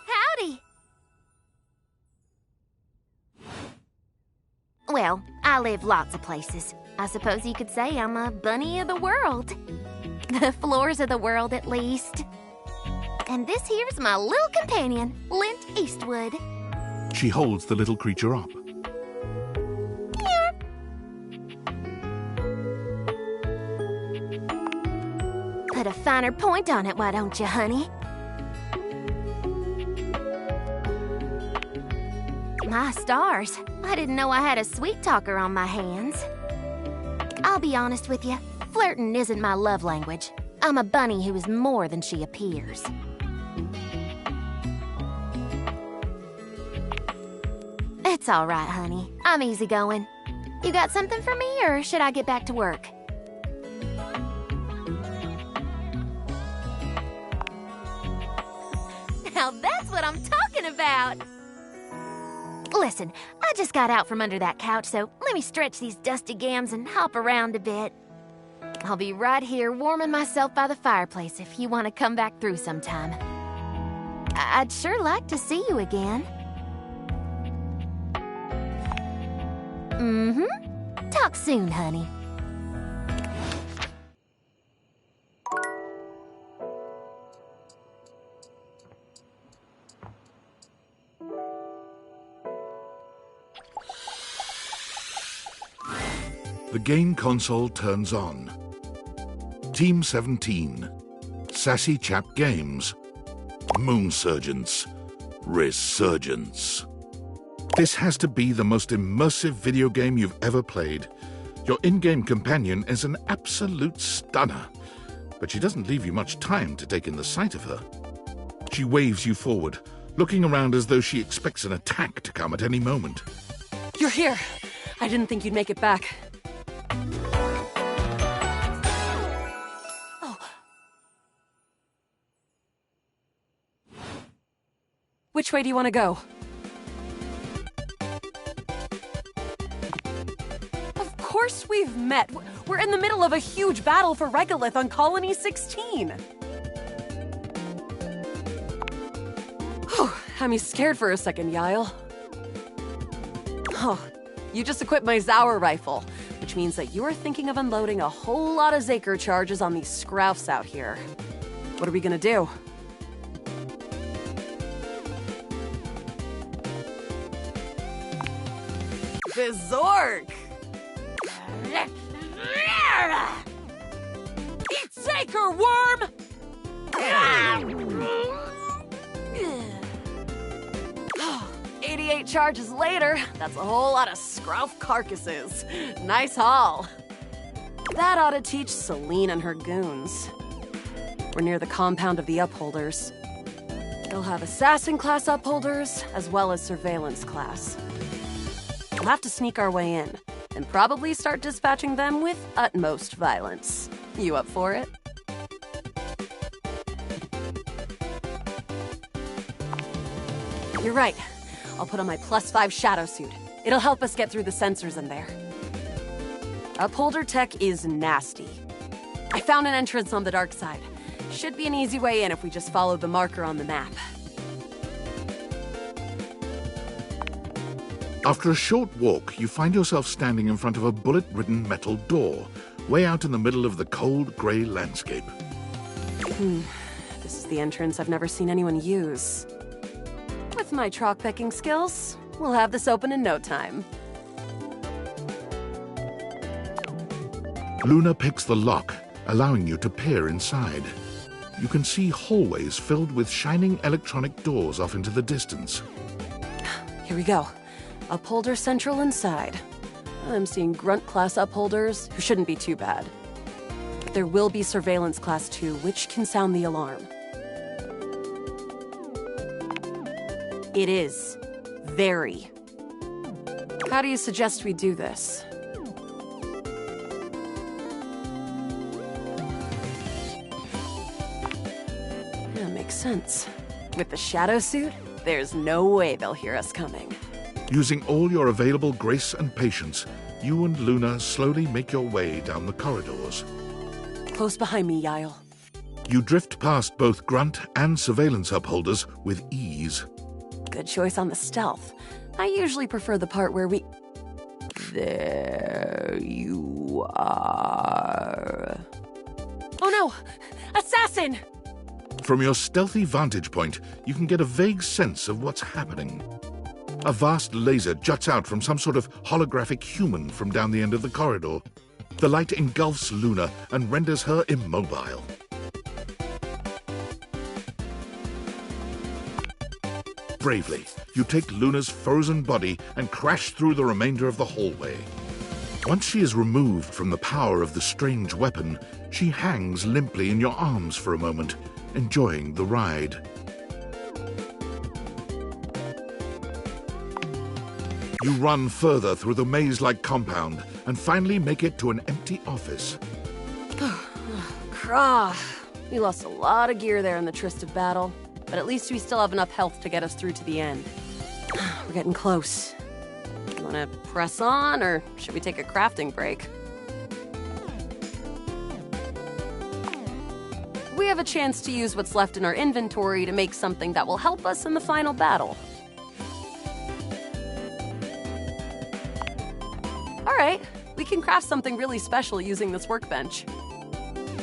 Howdy. Well, I live lots of places. I suppose you could say I'm a bunny of the world. The floors of the world, at least. And this here's my little companion, Lint Eastwood. She holds the little creature up. Put a finer point on it, why don't you, honey? My stars, I didn't know I had a sweet talker on my hands. I'll be honest with you, flirting isn't my love language. I'm a bunny who is more than she appears. It's all right, honey. I'm easygoing. You got something for me, or should I get back to work? Now that's what I'm talking about! Listen, I just got out from under that couch, so let me stretch these dusty gams and hop around a bit. I'll be right here warming myself by the fireplace if you want to come back through sometime. I'd sure like to see you again. Mm-hmm. Talk soon, honey. The game console turns on. Team 17. Sassy Chap Games. Moonsurgence. Resurgence. This has to be the most immersive video game you've ever played. Your in-game companion is an absolute stunner, but she doesn't leave you much time to take in the sight of her. She waves you forward, looking around as though she expects an attack to come at any moment. You're here. I didn't think you'd make it back. Oh. Which way do you want to go? Of course we've met. We're in the middle of a huge battle for Regolith on Colony 16. Had me scared for a second, Yael. Oh, you just equipped my Zaur rifle, which means that you're thinking of unloading a whole lot of Zaker charges on these scroufs out here. What are we gonna do? The Zork! Eat Zaker, worm! 88 charges later, that's a whole lot of scrouf carcasses. Nice haul. That ought to teach Celine and her goons. We're near the compound of the Upholders. They'll have assassin class Upholders, as well as surveillance class. We'll have to sneak our way in, and probably start dispatching them with utmost violence. You up for it? You're right. I'll put on my +5 shadow suit. It'll help us get through the sensors in there. Upholder tech is nasty. I found an entrance on the dark side. Should be an easy way in if we just follow the marker on the map. After a short walk, you find yourself standing in front of a bullet-ridden metal door, way out in the middle of the cold, grey landscape. This is the entrance I've never seen anyone use. With my trock-picking skills, we'll have this open in no time. Luna picks the lock, allowing you to peer inside. You can see hallways filled with shining electronic doors off into the distance. Here we go. Upholder Central inside. I'm seeing Grunt class Upholders, who shouldn't be too bad. But there will be Surveillance class 2, which can sound the alarm. It is. Very. How do you suggest we do this? Yeah, makes sense. With the shadow suit, there's no way they'll hear us coming. Using all your available grace and patience, you and Luna slowly make your way down the corridors. Close behind me, Yael. You drift past both Grunt and Surveillance Upholders with ease. Good choice on the stealth. I usually prefer the part where we... There you are. Oh no! Assassin! From your stealthy vantage point, you can get a vague sense of what's happening. A vast laser juts out from some sort of holographic human from down the end of the corridor. The light engulfs Luna and renders her immobile. Bravely, you take Luna's frozen body and crash through the remainder of the hallway. Once she is removed from the power of the strange weapon, she hangs limply in your arms for a moment, enjoying the ride. You run further through the maze-like compound and finally make it to an empty office. Krah. We lost a lot of gear there in the tryst of battle, but at least we still have enough health to get us through to the end. We're getting close. You wanna press on, or should we take a crafting break? We have a chance to use what's left in our inventory to make something that will help us in the final battle. All right, we can craft something really special using this workbench.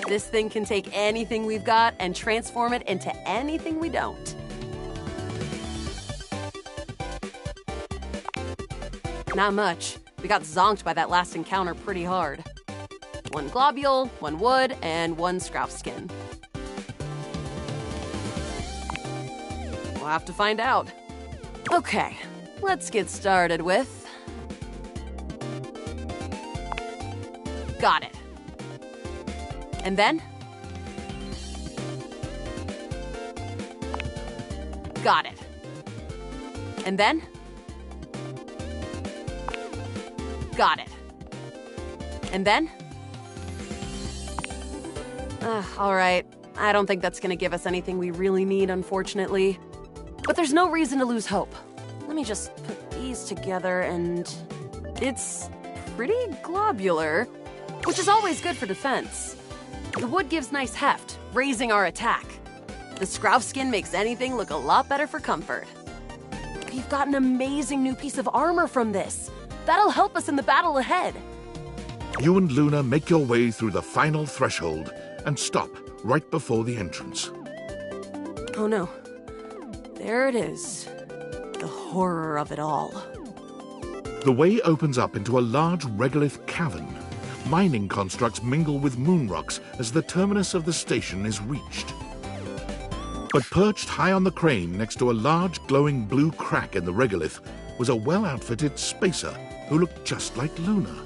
This thing can take anything we've got and transform it into anything we don't. Not much, We got zonked by that last encounter pretty hard. 1 globule, 1 wood, and 1 Scrouf skin. We'll have to find out. Okay, let's get started with... Got it. And then? Got it. And then? Got it. And then? Alright. I don't think that's gonna give us anything we really need, unfortunately. But there's no reason to lose hope. Let me just put these together and... It's pretty globular, which is always good for defense. The wood gives nice heft, raising our attack. The Scrouf skin makes anything look a lot better for comfort. We've got an amazing new piece of armor from this. That'll help us in the battle ahead. You and Luna make your way through the final threshold and stop right before the entrance. Oh no. There it is. The horror of it all. The way opens up into a large regolith cavern. Mining constructs mingle with moon rocks as the terminus of the station is reached. But perched high on the crane next to a large glowing blue crack in the regolith was a well-outfitted spacer who looked just like Luna.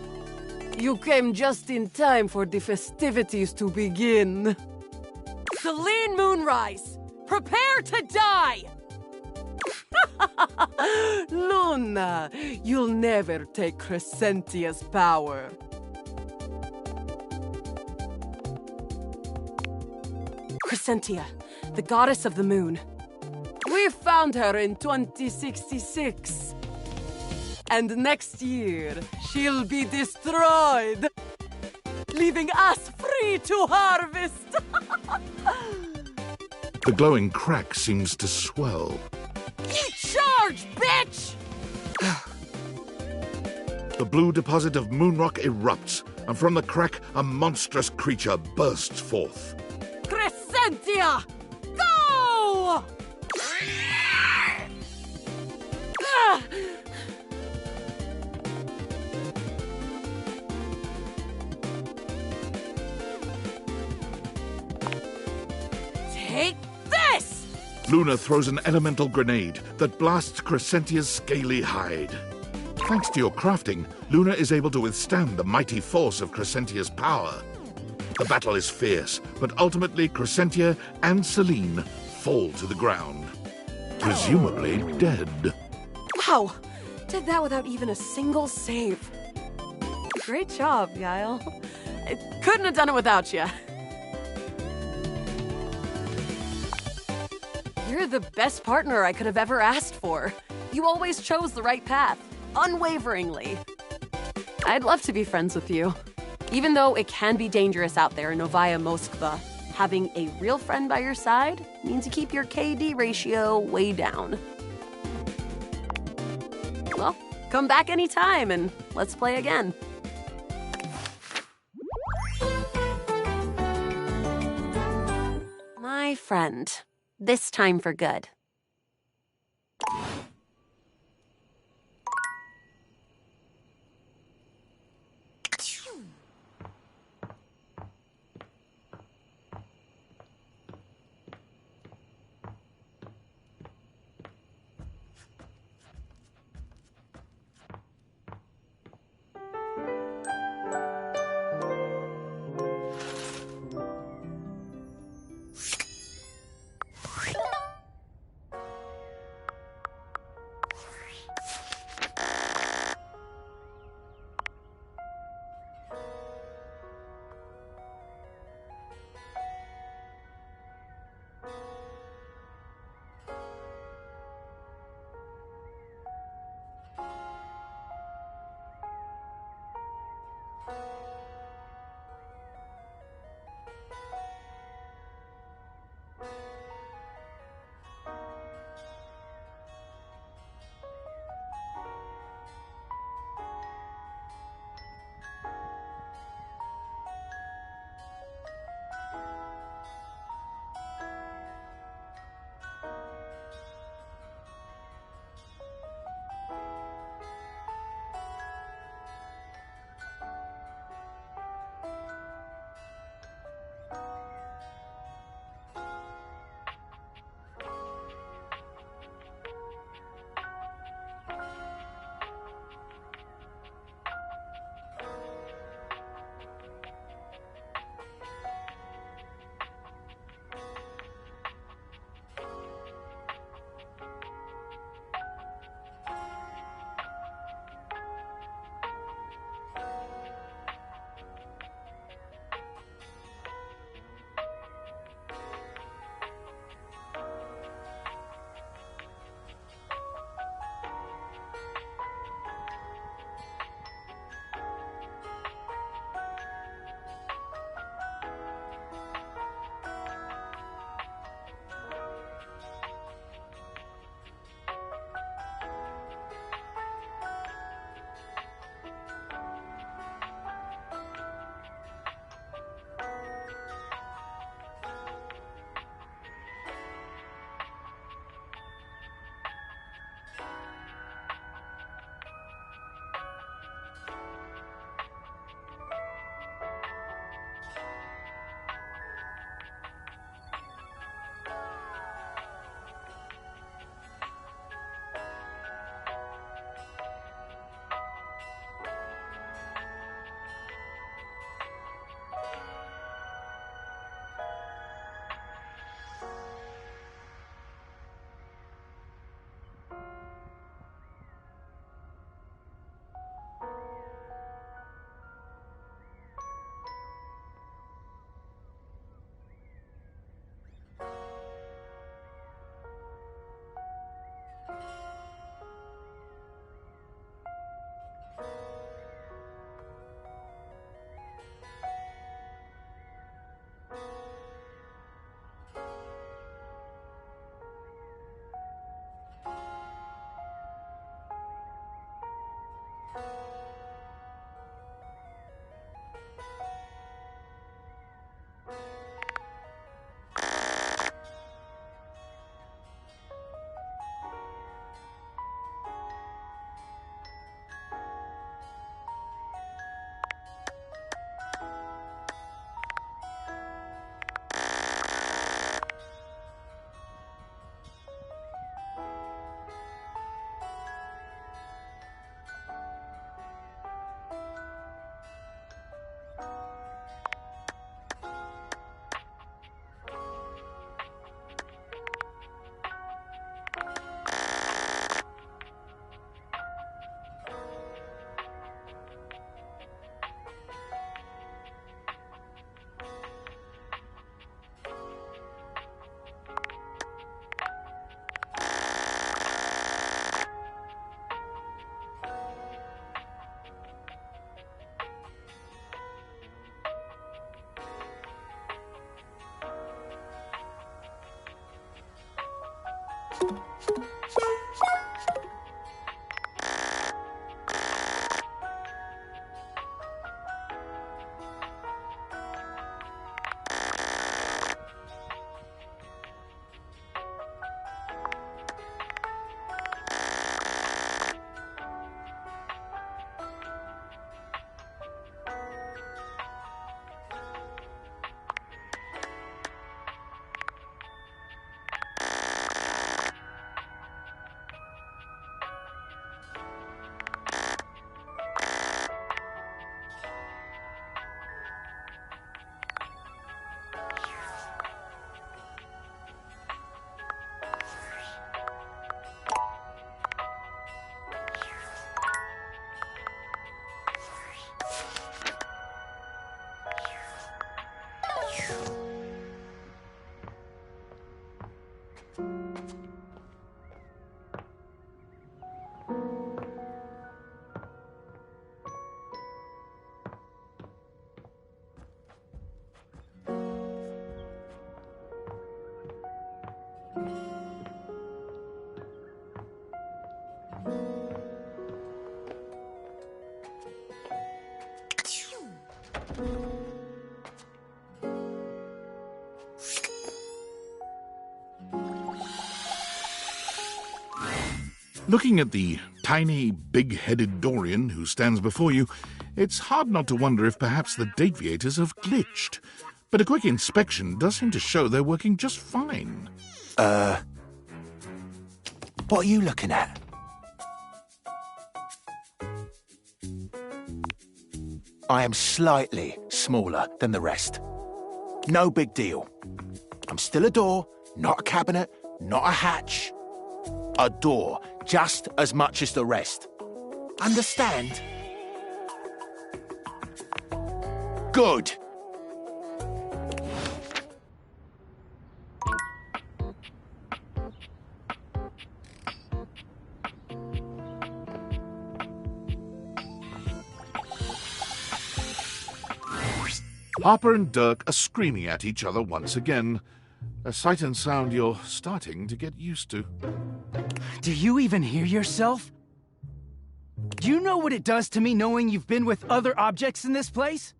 You came just in time for the festivities to begin. Selene Moonrise, prepare to die! Luna, you'll never take Crescentia's power. Crescentia, the goddess of the moon. We found her in 2066. And next year, she'll be destroyed, leaving us free to harvest. The glowing crack seems to swell. Eat charge, bitch! The blue deposit of moonrock erupts, and from the crack, a monstrous creature bursts forth. Crescentia, go! Take this! Luna throws an elemental grenade that blasts Crescentia's scaly hide. Thanks to your crafting, Luna is able to withstand the mighty force of Crescentia's power. The battle is fierce, but ultimately Crescentia and Selene fall to the ground, presumably dead. Wow, did that without even a single save. Great job, Yael. I couldn't have done it without you. You're the best partner I could have ever asked for. You always chose the right path, unwaveringly. I'd love to be friends with you. Even though it can be dangerous out there in Novaya Moskva, having a real friend by your side means you keep your KD ratio way down. Well, come back anytime and let's play again. My friend, this time for good. Looking at the tiny, big-headed Dorian who stands before you, it's hard not to wonder if perhaps the Dateviators have glitched. But a quick inspection does seem to show they're working just fine. What are you looking at? I am slightly smaller than the rest. No big deal. I'm still a door, not a cabinet, not a hatch. A door, just as much as the rest. Understand? Good. Harper and Dirk are screaming at each other once again. A sight and sound you're starting to get used to. Do you even hear yourself? Do you know what it does to me knowing you've been with other objects in this place?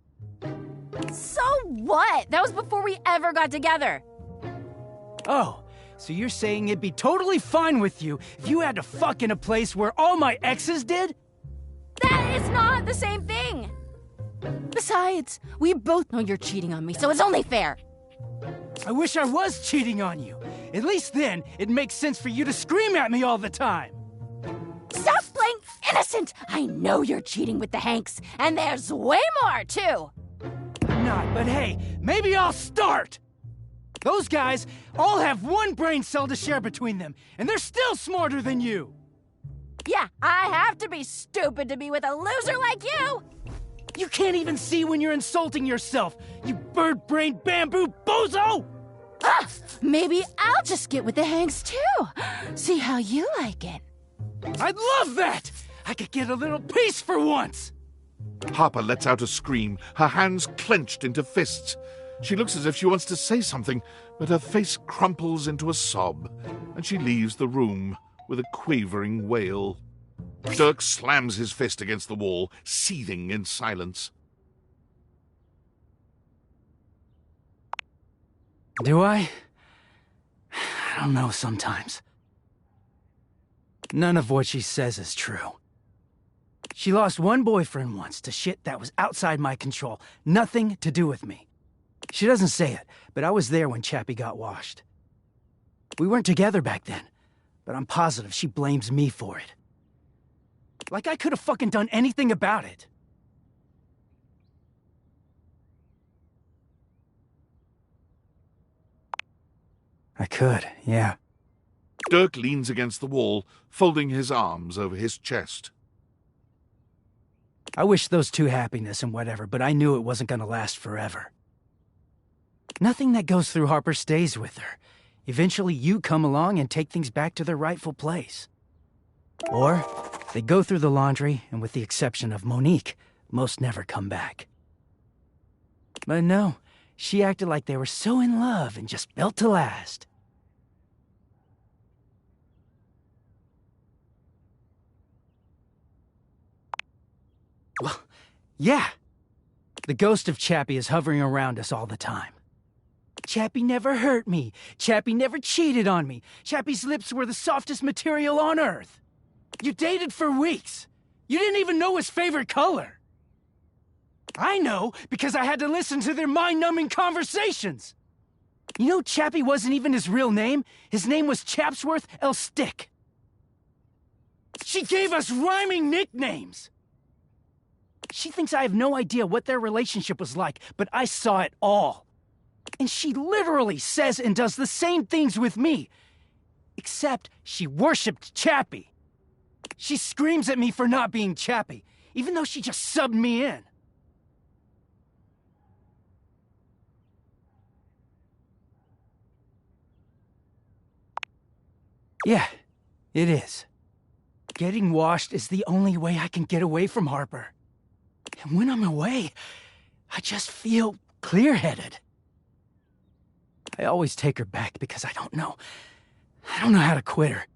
So what? That was before we ever got together. Oh, so you're saying it'd be totally fine with you if you had to fuck in a place where all my exes did? That is not the same thing! Besides, we both know you're cheating on me, so it's only fair. I wish I was cheating on you. At least then, it makes sense for you to scream at me all the time. Stop playing innocent! I know you're cheating with the Hanks, and there's way more, too! I'm not, but hey, maybe I'll start! Those guys all have one brain cell to share between them, and they're still smarter than you! Yeah, I have to be stupid to be with a loser like you! You can't even see when you're insulting yourself, you bird-brained bamboo bozo! Maybe I'll just get with the Hanks, too. See how you like it. I'd love that! I could get a little peace for once! Harper lets out a scream, her hands clenched into fists. She looks as if she wants to say something, but her face crumples into a sob, and she leaves the room with a quavering wail. Dirk slams his fist against the wall, seething in silence. Do I? I don't know sometimes. None of what she says is true. She lost one boyfriend once to shit that was outside my control. Nothing to do with me. She doesn't say it, but I was there when Chappie got washed. We weren't together back then, but I'm positive she blames me for it. Like I could have fucking done anything about it. I could, yeah. Dirk leans against the wall, folding his arms over his chest. I wish those two happiness and whatever, but I knew it wasn't gonna last forever. Nothing that goes through Harper stays with her. Eventually you come along and take things back to their rightful place. Or they go through the laundry, and with the exception of Monique, most never come back. But no, she acted like they were so in love and just built to last. Well, yeah. The ghost of Chappie is hovering around us all the time. Chappie never hurt me. Chappie never cheated on me. Chappie's lips were the softest material on earth. You dated for weeks. You didn't even know his favorite color. I know because I had to listen to their mind-numbing conversations. You know, Chappie wasn't even his real name. His name was Chapsworth L. Stick. She gave us rhyming nicknames. She thinks I have no idea what their relationship was like, but I saw it all. And she literally says and does the same things with me. Except she worshipped Chappie. She screams at me for not being Chappie, even though she just subbed me in. Yeah, it is. Getting washed is the only way I can get away from Harper. And when I'm away, I just feel clear-headed. I always take her back because I don't know how to quit her.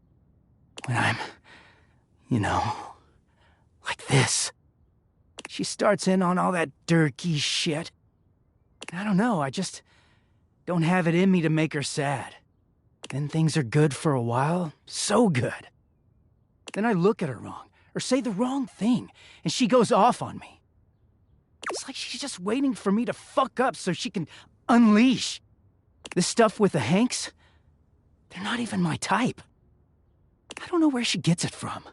When I'm, like this. She starts in on all that dirty shit. I don't know, I just don't have it in me to make her sad. Then things are good for a while, so good. Then I look at her wrong, or say the wrong thing, and she goes off on me. It's like she's just waiting for me to fuck up so she can unleash. This stuff with the Hanks, they're not even my type. I don't know where she gets it from.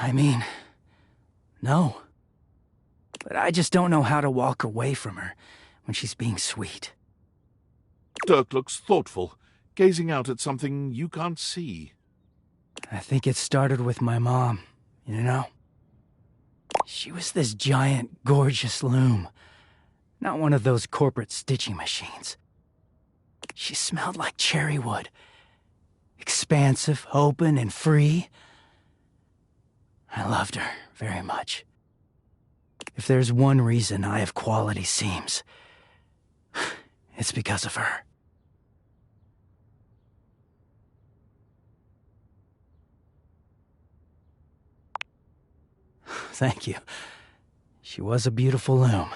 I mean, no. But I just don't know how to walk away from her when she's being sweet. Dirk looks thoughtful, gazing out at something you can't see. I think it started with my mom, you know? She was this giant, gorgeous loom. Not one of those corporate stitching machines. She smelled like cherry wood. Expansive, open, and free. I loved her very much. If there's one reason I have quality seams, it's because of her. Thank you. She was a beautiful loom.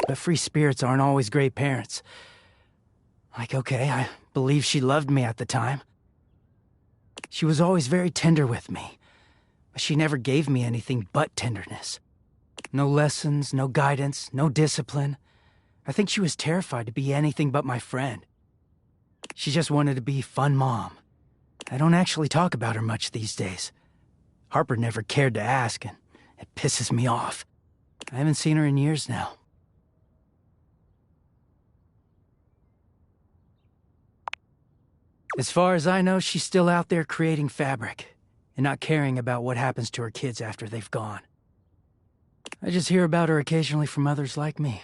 But free spirits aren't always great parents. Like, okay, I believe she loved me at the time. She was always very tender with me, but she never gave me anything but tenderness. No lessons, no guidance, no discipline. I think she was terrified to be anything but my friend. She just wanted to be fun mom. I don't actually talk about her much these days. Harper never cared to ask, and it pisses me off. I haven't seen her in years now. As far as I know, she's still out there creating fabric, and not caring about what happens to her kids after they've gone. I just hear about her occasionally from others like me.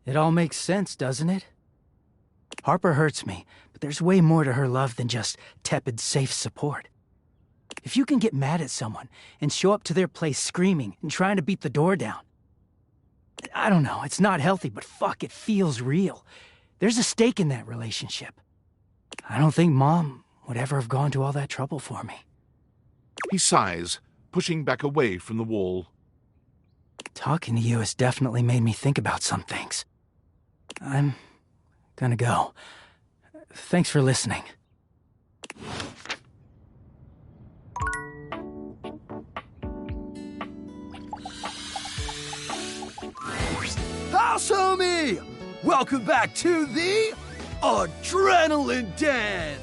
It all makes sense, doesn't it? Harper hurts me, but there's way more to her love than just tepid, safe support. If you can get mad at someone and show up to their place screaming and trying to beat the door down, I don't know, it's not healthy, but fuck, it feels real. There's a stake in that relationship. I don't think Mom would ever have gone to all that trouble for me. He sighs, pushing back away from the wall. Talking to you has definitely made me think about some things. I'm gonna go. Thanks for listening. House homie! Welcome back to the Adrenaline Den!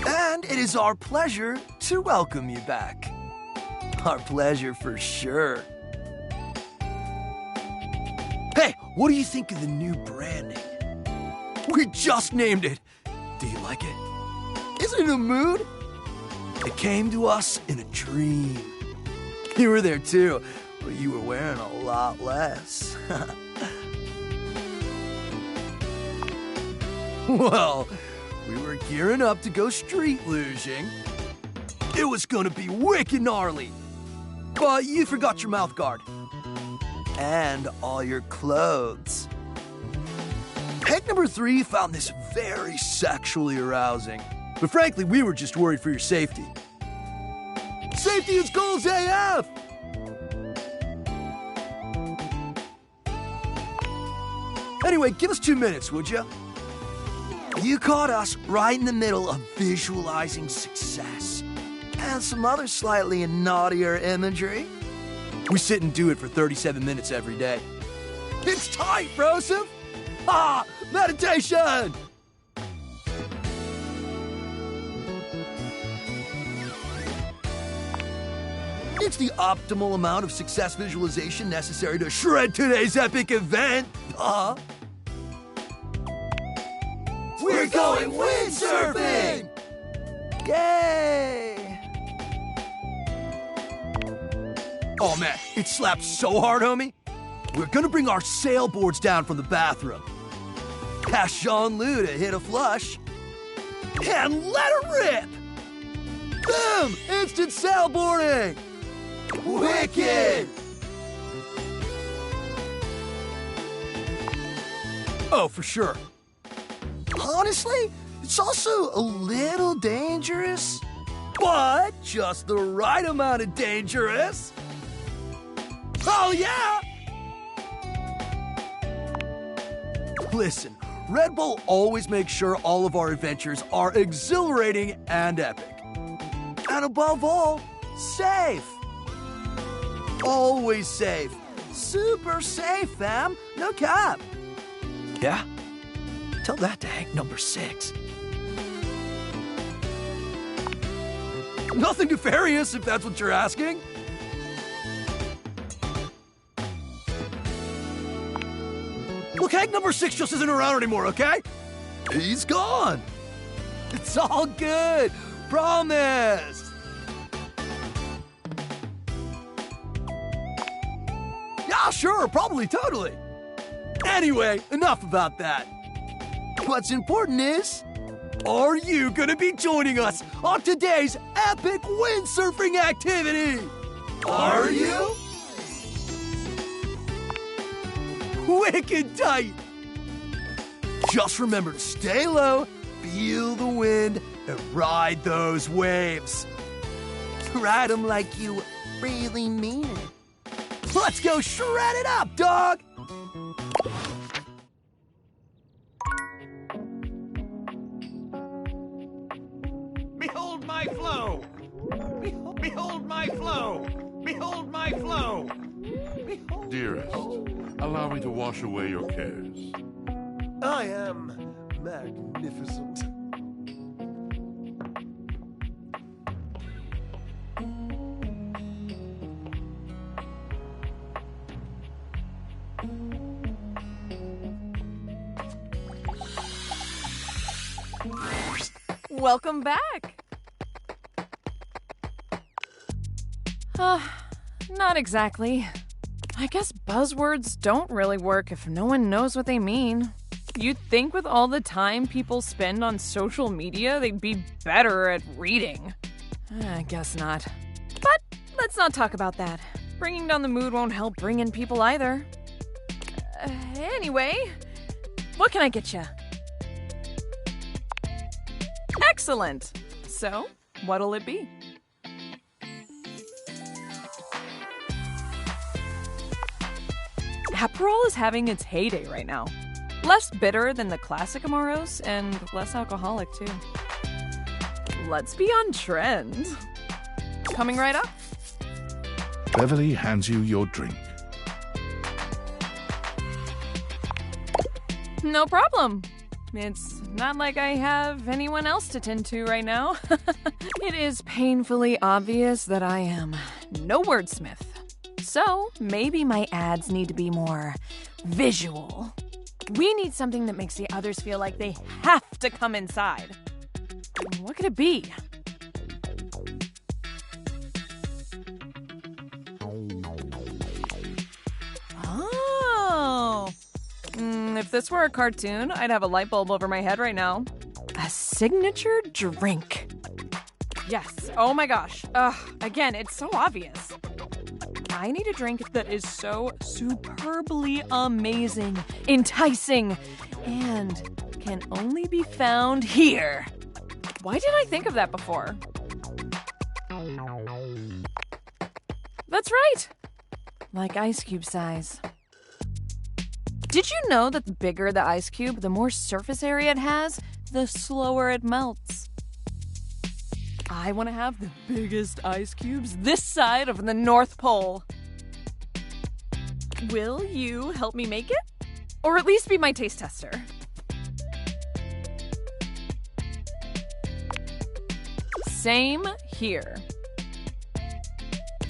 And it is our pleasure to welcome you back. Our pleasure for sure. Hey, what do you think of the new branding? We just named it. Do you like it? Is it in a mood? It came to us in a dream. You were there too, but you were wearing a lot less. Well, we were gearing up to go street luging. It was gonna be wicked gnarly. But you forgot your mouth guard. And all your clothes. Peg number 3 found this very sexually arousing. But frankly, we were just worried for your safety. Safety is goals AF! Anyway, give us 2 minutes, would you? You caught us right in the middle of visualizing success. And some other slightly naughtier imagery. We sit and do it for 37 minutes every day. It's tight, Broseph! Ah, meditation! It's the optimal amount of success visualization necessary to shred today's epic event. We're going windsurfing! Yay! Oh man, it slapped so hard, homie. We're gonna bring our sailboards down from the bathroom. Ask Jean-Loup to hit a flush. And let it rip! Boom! Instant sailboarding! Wicked! Oh, for sure. Honestly, it's also a little dangerous, but just the right amount of dangerous. Oh, yeah! Listen, Red Bull always makes sure all of our adventures are exhilarating and epic. And above all, safe. Always safe. Super safe, fam. No cap. Yeah? Tell that to Hank number 6. Nothing nefarious, if that's what you're asking. Look, Hank number 6 just isn't around anymore, okay? He's gone. It's all good. Promise. Yeah, sure, probably, totally. Anyway, enough about that. What's important is, are you gonna be joining us on today's epic windsurfing activity? Are you? Wicked tight! Just remember to stay low, feel the wind, and ride those waves. Ride them like you really mean it. Let's go shred it up, dog! Behold my flow! Behold my flow! Behold my flow! Dearest, allow me to wash away your cares. I am magnificent. Welcome back. Not exactly. I guess buzzwords don't really work if no one knows what they mean. You'd think with all the time people spend on social media, they'd be better at reading. I guess not. But let's not talk about that. Bringing down the mood won't help bring in people either. Anyway, what can I get you? Excellent! So, what'll it be? Aperol is having its heyday right now. Less bitter than the classic Amoros, and less alcoholic too. Let's be on trend. Coming right up. Beverly hands you your drink. No problem. It's not like I have anyone else to tend to right now. It is painfully obvious that I am no wordsmith. So maybe my ads need to be more visual. We need something that makes the others feel like they have to come inside. What could it be? Oh. If this were a cartoon, I'd have a light bulb over my head right now. A signature drink. Yes. Oh my gosh. Again, it's so obvious. I need a drink that is so superbly amazing, enticing, and can only be found here. Why didn't I think of that before? That's right. Like ice cube size. Did you know that the bigger the ice cube, the more surface area it has, the slower it melts? I want to have the biggest ice cubes this side of the North Pole. Will you help me make it? Or at least be my taste tester? Same here.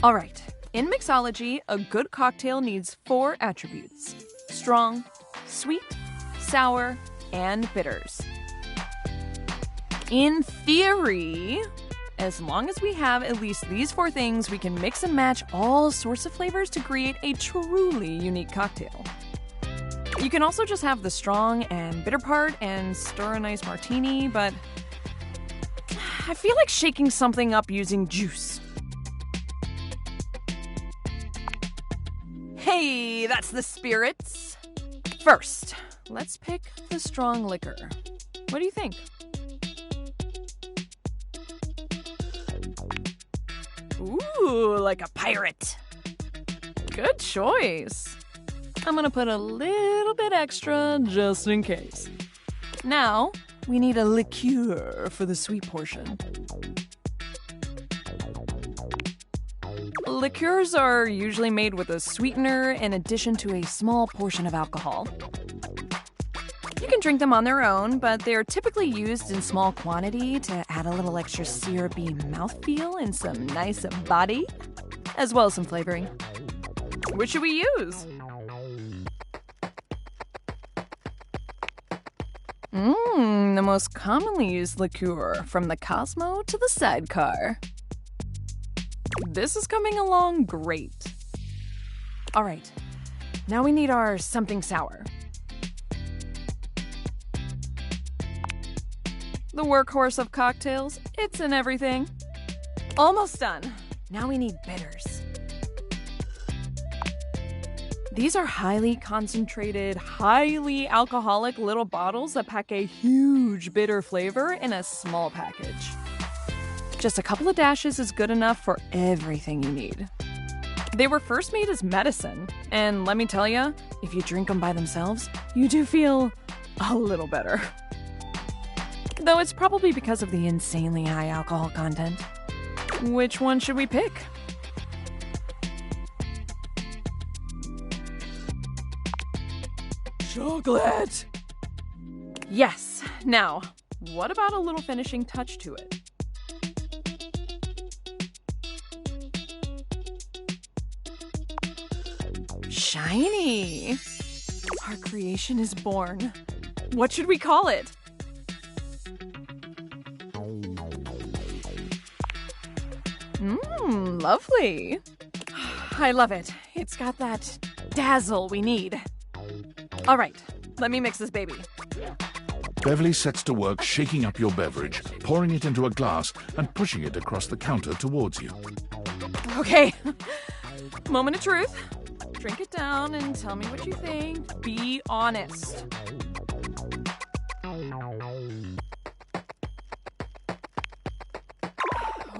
All right. In mixology, a good cocktail needs 4 attributes: strong, sweet, sour, and bitters. In theory, as long as we have at least these 4 things, we can mix and match all sorts of flavors to create a truly unique cocktail. You can also just have the strong and bitter part and stir a nice martini, but I feel like shaking something up using juice. Hey, that's the spirits. First, let's pick the strong liquor. What do you think? Ooh, like a pirate. Good choice. I'm gonna put a little bit extra just in case. Now, we need a liqueur for the sweet portion. Liqueurs are usually made with a sweetener in addition to a small portion of alcohol. You can drink them on their own, but they're typically used in small quantity to add a little extra syrupy mouthfeel and some nice body, as well as some flavoring. Which should we use? The most commonly used liqueur, from the Cosmo to the Sidecar. This is coming along great. All right, now we need our something sour. The workhorse of cocktails, it's in everything. Almost done. Now we need bitters. These are highly concentrated, highly alcoholic little bottles that pack a huge bitter flavor in a small package. Just a couple of dashes is good enough for everything you need. They were first made as medicine, and let me tell you, if you drink them by themselves, you do feel a little better. Though it's probably because of the insanely high alcohol content. Which one should we pick? Chocolate! Yes. Now, what about a little finishing touch to it? Shiny! Our creation is born. What should we call it? Lovely. I love it. It's got that dazzle we need. All right, let me mix this baby. Beverly sets to work shaking up your beverage, pouring it into a glass and pushing it across the counter towards you. Okay, moment of truth. Drink it down and tell me what you think. Be honest.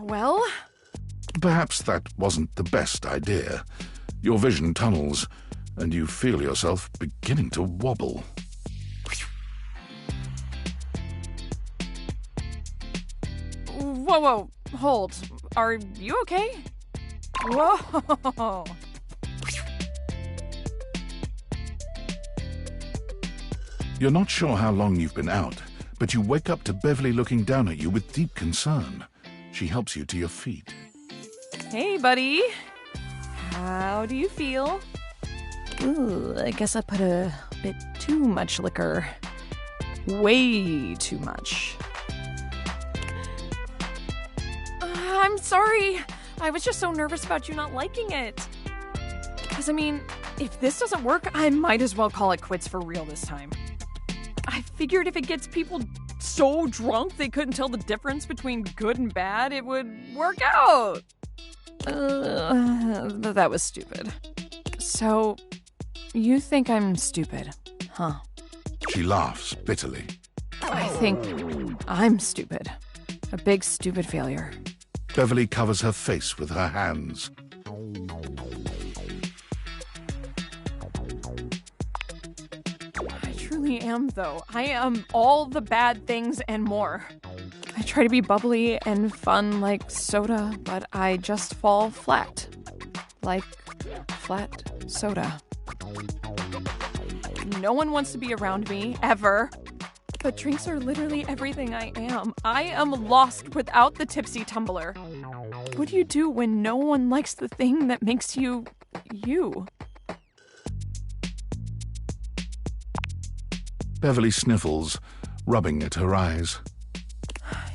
Well? Perhaps that wasn't the best idea. Your vision tunnels, and you feel yourself beginning to wobble. Whoa, hold. Are you okay? Whoa! You're not sure how long you've been out, but you wake up to Beverly looking down at you with deep concern. She helps you to your feet. Hey, buddy. How do you feel? Ooh, I guess I put a bit too much liquor. Way too much. I'm sorry. I was just so nervous about you not liking it. Because, I mean, if this doesn't work, I might as well call it quits for real this time. I figured if it gets people so drunk they couldn't tell the difference between good and bad, it would work out. That was stupid. So, you think I'm stupid, huh? She laughs bitterly. I think I'm stupid. A big stupid failure. Beverly covers her face with her hands. I truly am, though. I am all the bad things and more. I try to be bubbly and fun like soda, but I just fall flat. Like flat soda. No one wants to be around me, ever. But drinks are literally everything I am. I am lost without the tipsy tumbler. What do you do when no one likes the thing that makes you, you? Beverly sniffles, rubbing at her eyes.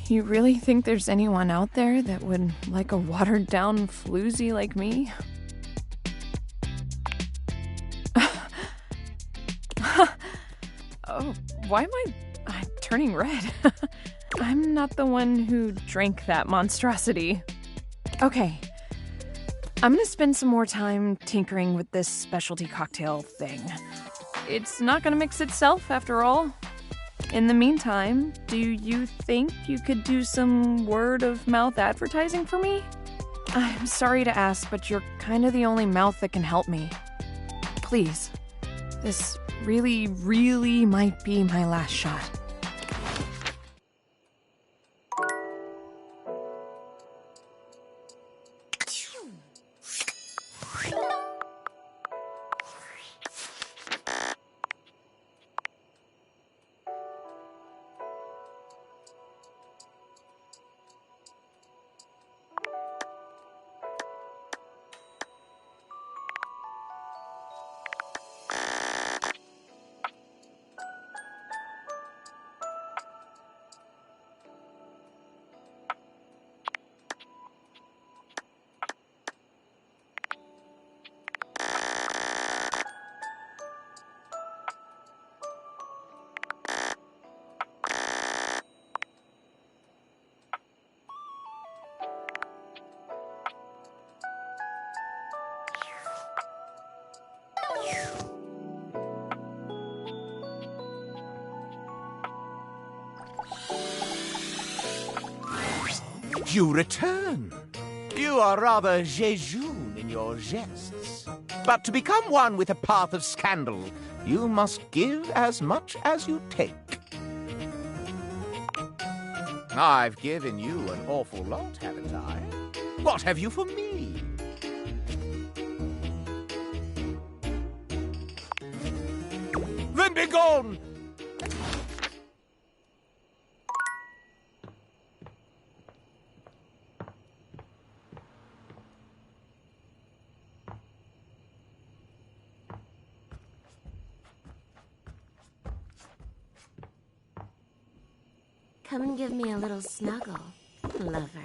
You really think there's anyone out there that would like a watered-down floozy like me? Oh, why am I'm turning red? I'm not the one who drank that monstrosity. Okay, I'm gonna spend some more time tinkering with this specialty cocktail thing. It's not gonna mix itself, after all. In the meantime, do you think you could do some word-of-mouth advertising for me? I'm sorry to ask, but you're kind of the only mouth that can help me. Please. This really, really might be my last shot. You return. You are rather jejune in your jests. But to become one with a path of scandal, you must give as much as you take. I've given you an awful lot, haven't I? What have you for me? Then be gone! Come and give me a little snuggle, lover.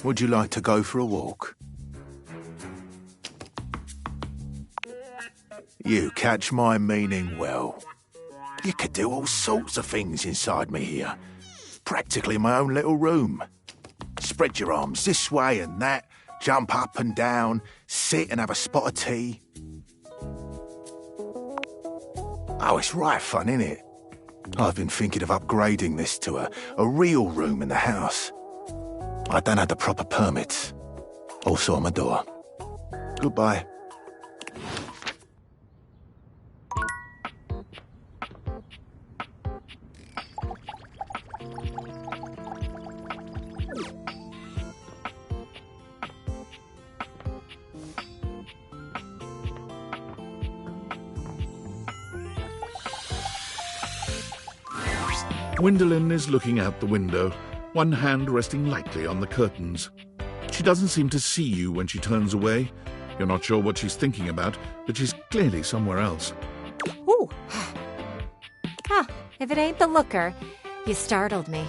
Would you like to go for a walk? You catch my meaning well. You could do all sorts of things inside me here. Practically my own little room. Spread your arms this way and that, jump up and down, sit and have a spot of tea. Oh, it's right fun, innit? I've been thinking of upgrading this to a real room in the house. I don't have the proper permits. Also on my door. Goodbye. Gwyndolin is looking out the window, one hand resting lightly on the curtains. She doesn't seem to see you when she turns away. You're not sure what she's thinking about, but she's clearly somewhere else. Ooh. Huh, if it ain't the looker, you startled me.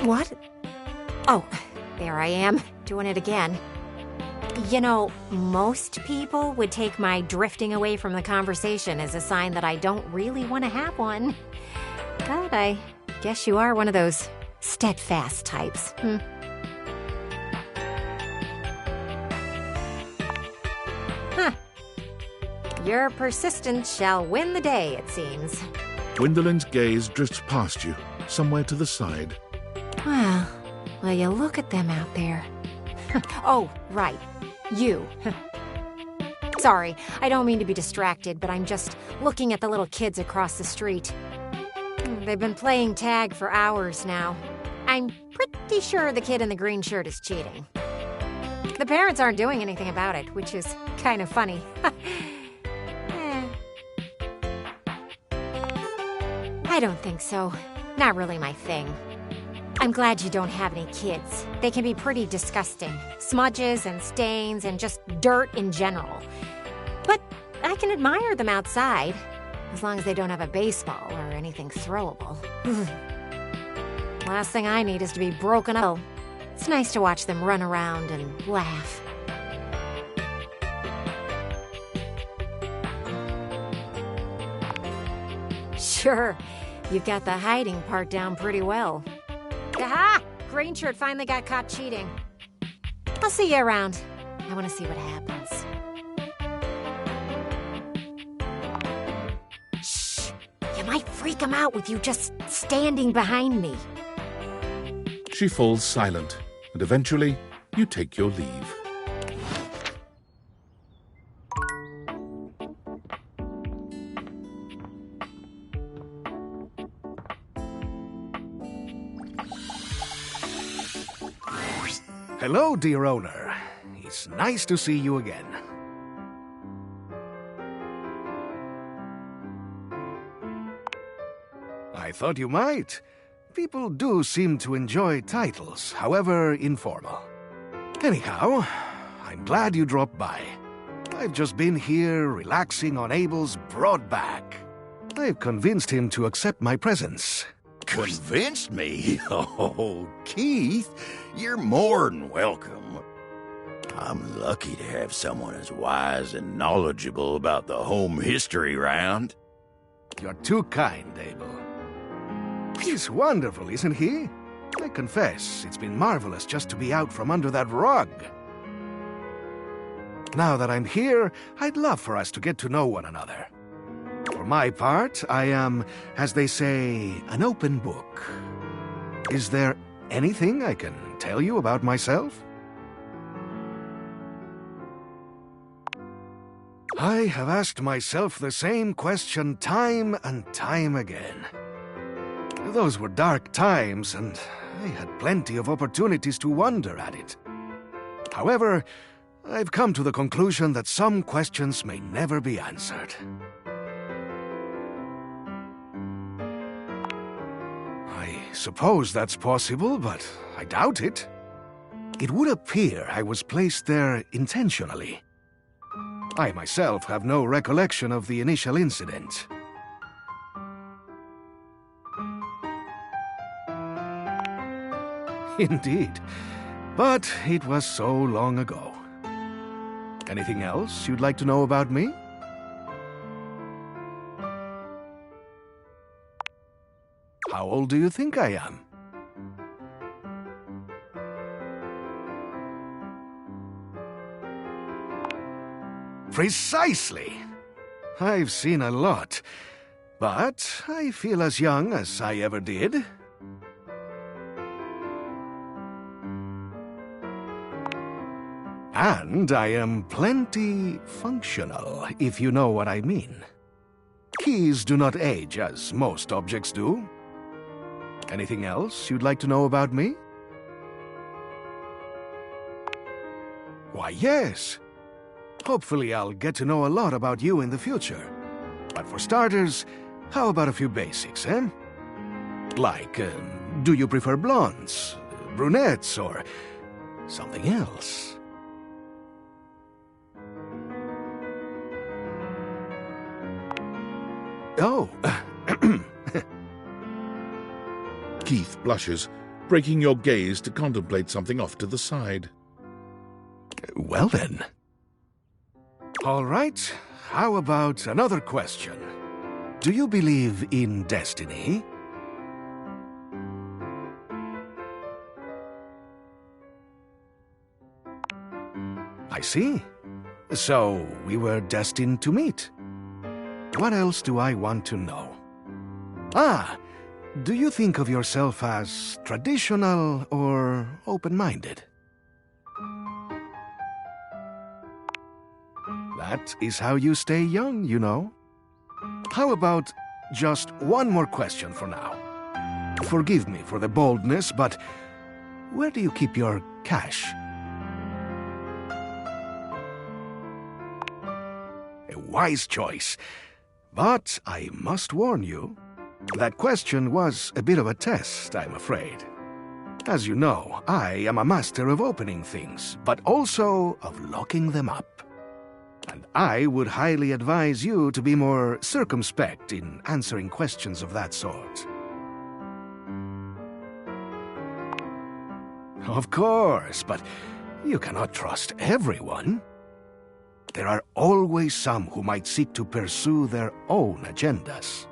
What? Oh, there I am, doing it again. You know, most people would take my drifting away from the conversation as a sign that I don't really want to have one. But I guess you are one of those steadfast types. Huh. Your persistence shall win the day, it seems. Gwyndolin's gaze drifts past you, somewhere to the side. Well, will you look at them out there? Oh, right. You. Sorry, I don't mean to be distracted, but I'm just looking at the little kids across the street. They've been playing tag for hours now. I'm pretty sure the kid in the green shirt is cheating. The parents aren't doing anything about it, which is kind of funny. I don't think so. Not really my thing. I'm glad you don't have any kids. They can be pretty disgusting. Smudges and stains and just dirt in general. But I can admire them outside, as long as they don't have a baseball or anything throwable. Last thing I need is to be broken up. It's nice to watch them run around and laugh. Sure, you've got the hiding part down pretty well. Aha! Green shirt finally got caught cheating. I'll see you around. I want to see what happens. Shh! You might freak him out with you just standing behind me. She falls silent, and eventually you take your leave. Hello, dear owner. It's nice to see you again. I thought you might. People do seem to enjoy titles, however informal. Anyhow, I'm glad you dropped by. I've just been here relaxing on Abel's broad back. I've convinced him to accept my presence. Convinced me? Oh, Keith, you're more than welcome. I'm lucky to have someone as wise and knowledgeable about the home history round. You're too kind, Abel. He's wonderful, isn't he? I confess, it's been marvelous just to be out from under that rug. Now that I'm here, I'd love for us to get to know one another. For my part, I am, as they say, an open book. Is there anything I can tell you about myself? I have asked myself the same question time and time again. Those were dark times, and I had plenty of opportunities to wonder at it. However, I've come to the conclusion that some questions may never be answered. I suppose that's possible, but I doubt it. It would appear I was placed there intentionally. I myself have no recollection of the initial incident. Indeed, but it was so long ago. Anything else you'd like to know about me? How old do you think I am? Precisely! I've seen a lot, but I feel as young as I ever did. And I am plenty functional, if you know what I mean. Keys do not age as most objects do. Anything else you'd like to know about me? Why, yes. Hopefully I'll get to know a lot about you in the future. But for starters, how about a few basics, eh? Like, do you prefer blondes, brunettes, or something else? Oh. Keith blushes, breaking your gaze to contemplate something off to the side. Well then. All right, how about another question? Do you believe in destiny? I see. So, we were destined to meet. What else do I want to know? Ah, do you think of yourself as traditional or open-minded? That is how you stay young, you know. How about just one more question for now? Forgive me for the boldness, but where do you keep your cash? A wise choice. But I must warn you, that question was a bit of a test, I'm afraid. As you know, I am a master of opening things, but also of locking them up. And I would highly advise you to be more circumspect in answering questions of that sort. Of course, but you cannot trust everyone. There are always some who might seek to pursue their own agendas.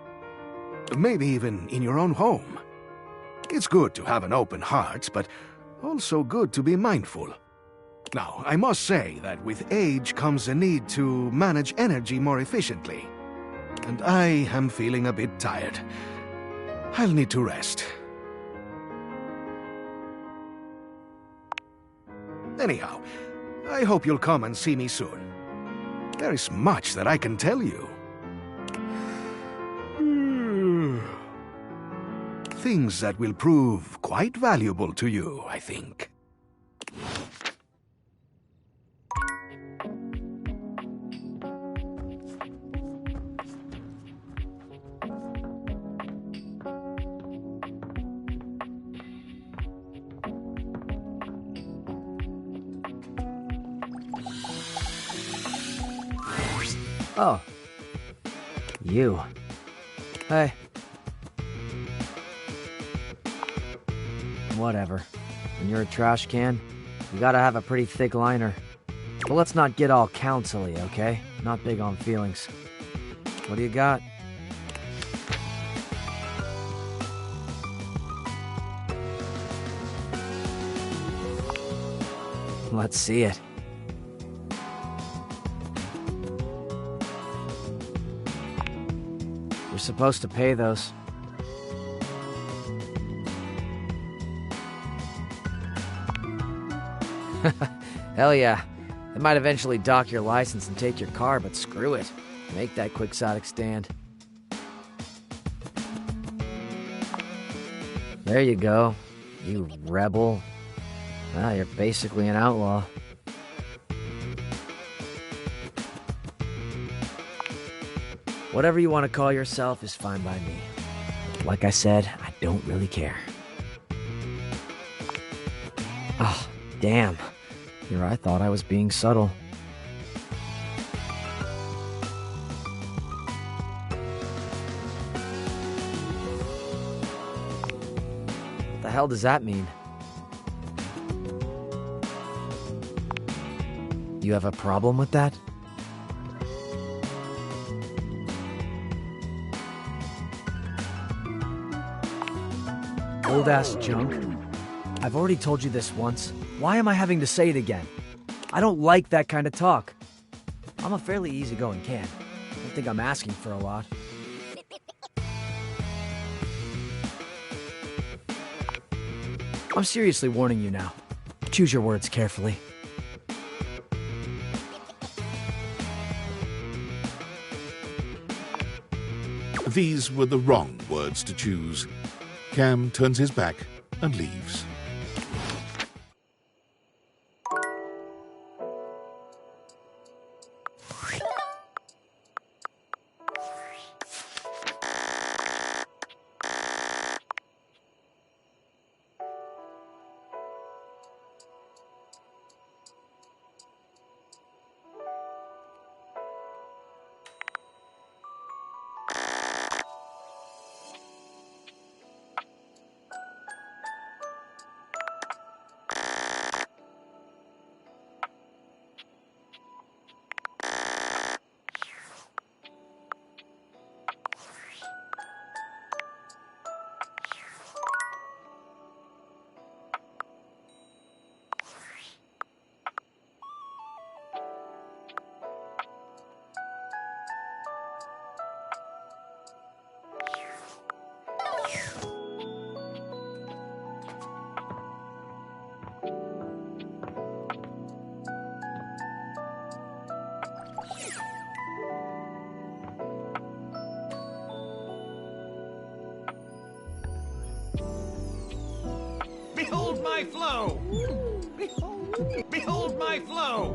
Maybe even in your own home. It's good to have an open heart, but also good to be mindful. Now, I must say that with age comes a need to manage energy more efficiently. And I am feeling a bit tired. I'll need to rest. Anyhow, I hope you'll come and see me soon. There is much that I can tell you. Things that will prove quite valuable to you, I think. Oh. You. Hey. Whatever. When you're a trash can, you gotta have a pretty thick liner. But let's not get all counsel-y, okay? Not big on feelings. What do you got? Let's see it. You're supposed to pay those. Hell yeah. They might eventually dock your license and take your car, but screw it. Make that quixotic stand. There you go, you rebel. Well, you're basically an outlaw. Whatever you want to call yourself is fine by me. Like I said, I don't really care. Oh, damn. Here I thought I was being subtle. What the hell does that mean? You have a problem with that? Old-ass junk. I've already told you this once. Why am I having to say it again? I don't like that kind of talk. I'm a fairly easygoing can. I don't think I'm asking for a lot. I'm seriously warning you now. Choose your words carefully. These were the wrong words to choose. Cam turns his back and leaves. Behold my flow! Behold my flow!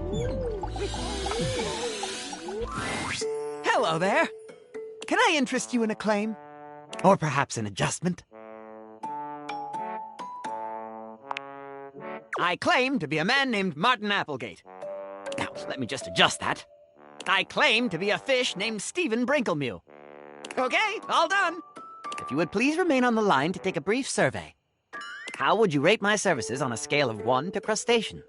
Hello there. Can I interest you in a claim? Or perhaps an adjustment? I claim to be a man named Martin Applegate. Now, let me just adjust that. I claim to be a fish named Stephen Brinklemew. Okay, all done. If you would please remain on the line to take a brief survey. How would you rate my services on a scale of 1 to crustacean?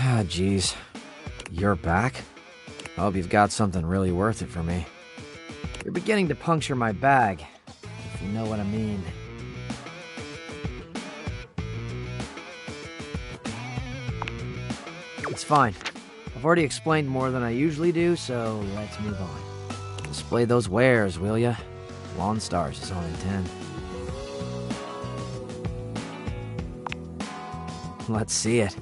Ah, jeez. You're back? I hope you've got something really worth it for me. You're beginning to puncture my bag, if you know what I mean. It's fine. I've already explained more than I usually do, so let's move on. Display those wares, will ya? Lawn Stars is on in 10. Let's see it.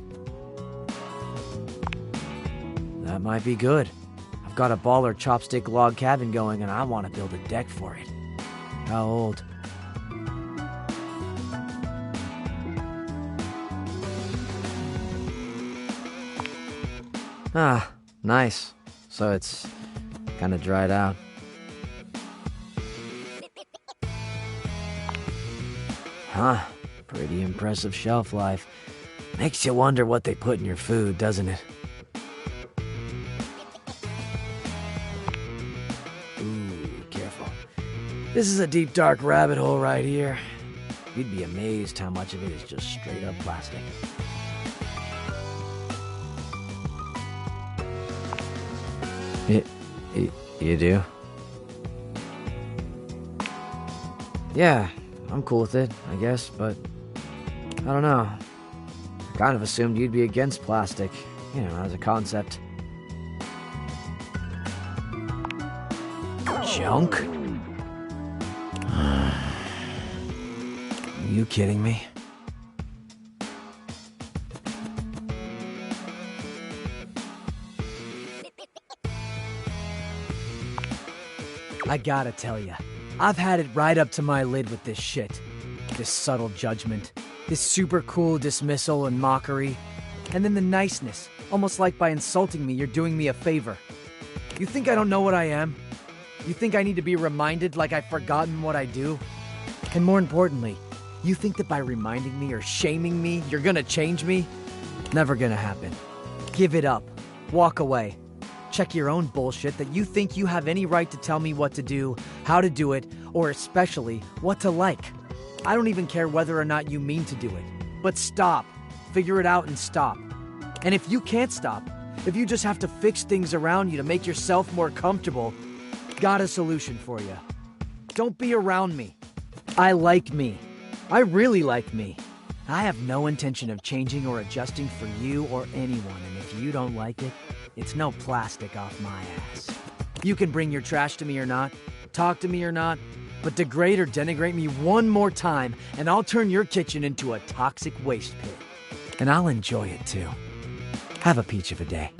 That might be good. I've got a baller chopstick log cabin going and I want to build a deck for it. How old? Ah, nice. So it's kind of dried out. Huh, pretty impressive shelf life. Makes you wonder what they put in your food, doesn't it? Ooh, careful. This is a deep, dark rabbit hole right here. You'd be amazed how much of it is just straight up plastic. You do? Yeah, I'm cool with it, I guess, but I don't know. I kind of assumed you'd be against plastic, you know, as a concept. Junk? Are you kidding me? I gotta tell ya, I've had it right up to my lid with this shit. This subtle judgment, this super cool dismissal and mockery, and then the niceness, almost like by insulting me, you're doing me a favor. You think I don't know what I am? You think I need to be reminded like I've forgotten what I do? And more importantly, you think that by reminding me or shaming me, you're gonna change me? Never gonna happen. Give it up. Walk away. Check your own bullshit that you think you have any right to tell me what to do, how to do it, or especially what to like. I don't even care whether or not you mean to do it. But stop. Figure it out and stop. And if you can't stop, if you just have to fix things around you to make yourself more comfortable, got a solution for you. Don't be around me. I like me. I really like me. I have no intention of changing or adjusting for you or anyone, and if you don't like it, it's no plastic off my ass. You can bring your trash to me or not, talk to me or not, but degrade or denigrate me one more time, and I'll turn your kitchen into a toxic waste pit. And I'll enjoy it too. Have a peach of a day.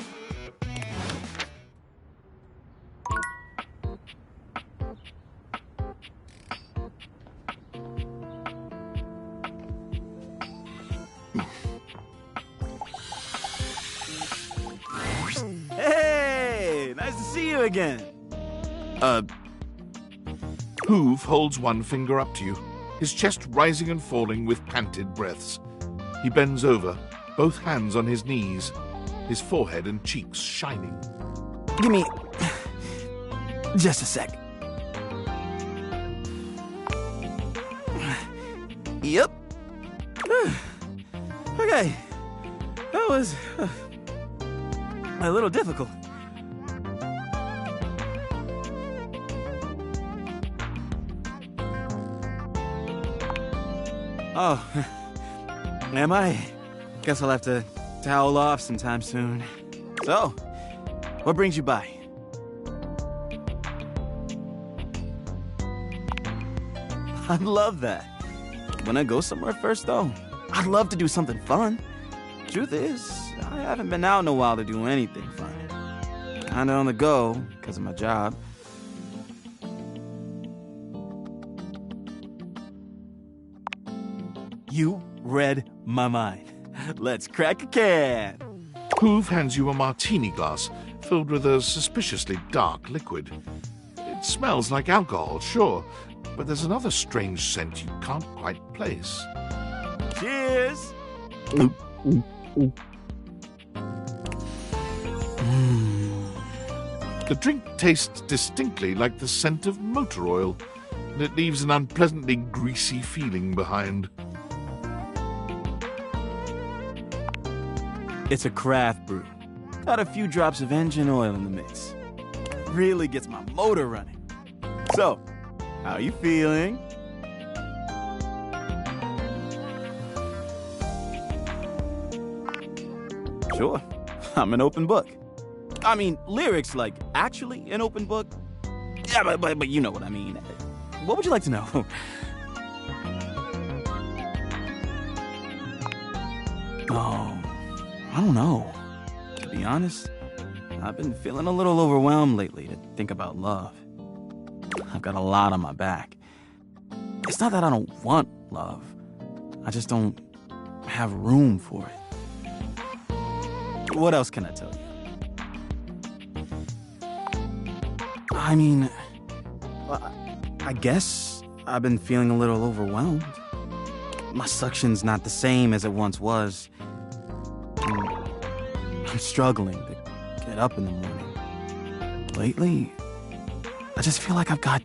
Hey, nice to see you again. Hoove holds one finger up to you, his chest rising and falling with panted breaths. He bends over, both hands on his knees, his forehead and cheeks shining. Give me just a sec. Yep. Okay. That was a little difficult. Oh, am I? Guess I'll have to towel off sometime soon. So, what brings you by? I love that. When I go somewhere first, though, I'd love to do something fun. Truth is, I haven't been out in a while to do anything fun. Kinda on the go, because of my job. You read my mind. Let's crack a can. Hoove hands you a martini glass filled with a suspiciously dark liquid. It smells like alcohol, sure, but there's another strange scent you can't quite place. Cheers! The drink tastes distinctly like the scent of motor oil, and it leaves an unpleasantly greasy feeling behind. It's a craft brew. Got a few drops of engine oil in the mix. Really gets my motor running. So, how you feeling? Sure, I'm an open book. I mean, lyrics like actually an open book? Yeah, but you know what I mean. What would you like to know? Oh, I don't know. To be honest, I've been feeling a little overwhelmed lately to think about love. I've got a lot on my back. It's not that I don't want love. I just don't have room for it. What else can I tell you? I mean, I guess I've been feeling a little overwhelmed. My suction's not the same as it once was. I'm struggling to get up in the morning. Lately, I just feel like I've got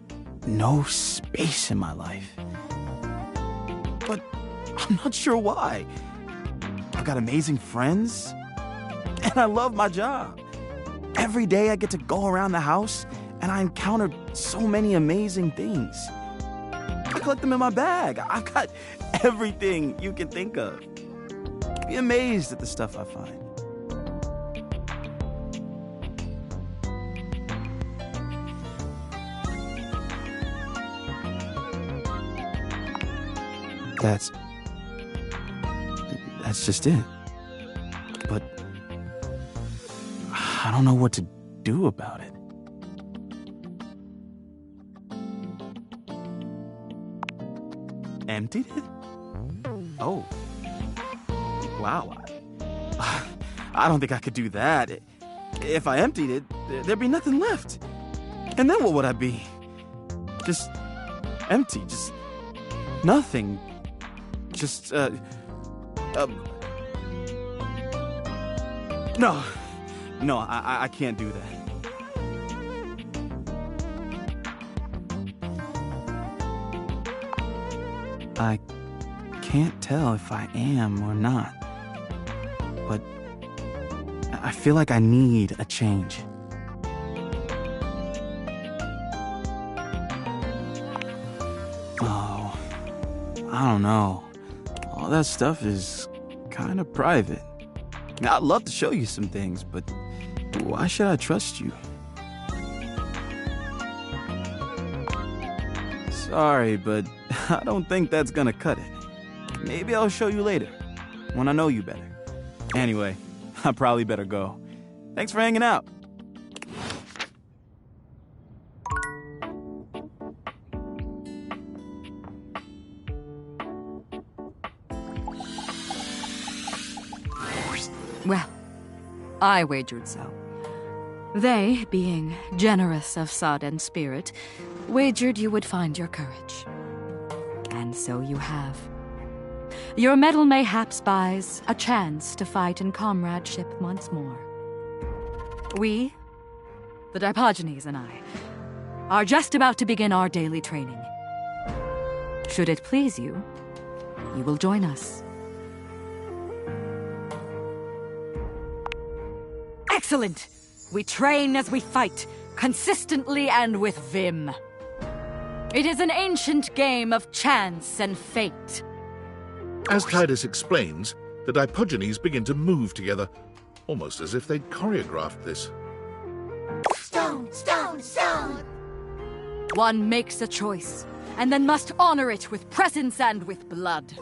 no space in my life. But I'm not sure why. I've got amazing friends, and I love my job. Every day I get to go around the house, and I encounter so many amazing things. I collect them in my bag. I've got everything you can think of. Be amazed at the stuff I find. That's just it. But I don't know what to do about it. Emptied it? Oh. Wow. I don't think I could do that. If I emptied it, there'd be nothing left. And then what would I be? Just empty, just nothing. Just, No, I can't do that. I can't tell if I am or not, but I feel like I need a change. Oh, I don't know. All that stuff is kind of private. I'd love to show you some things, but why should I trust you? Sorry, but I don't think that's gonna cut it. Maybe I'll show you later, when I know you better. Anyway, I probably better go. Thanks for hanging out. Well, I wagered so. They, being generous of sudden spirit, wagered you would find your courage. And so you have. Your medal mayhaps buys a chance to fight in comradeship once more. We, the Dipogenes and I, are just about to begin our daily training. Should it please you, you will join us. Excellent! We train as we fight, consistently and with vim. It is an ancient game of chance and fate. As Titus explains, the Dipogenes begin to move together, almost as if they'd choreographed this. Stone, stone, stone! One makes a choice, and then must honor it with presence and with blood.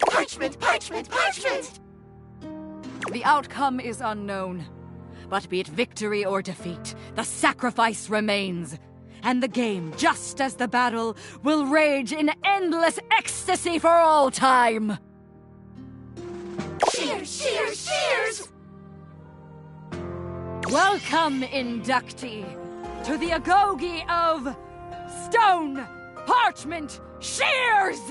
Parchment, parchment, parchment! The outcome is unknown, but be it victory or defeat, the sacrifice remains. And the game, just as the battle, will rage in endless ecstasy for all time. Cheers, cheers, cheers! Welcome, inductee, to the Agoge of Stone, Parchment, Shears!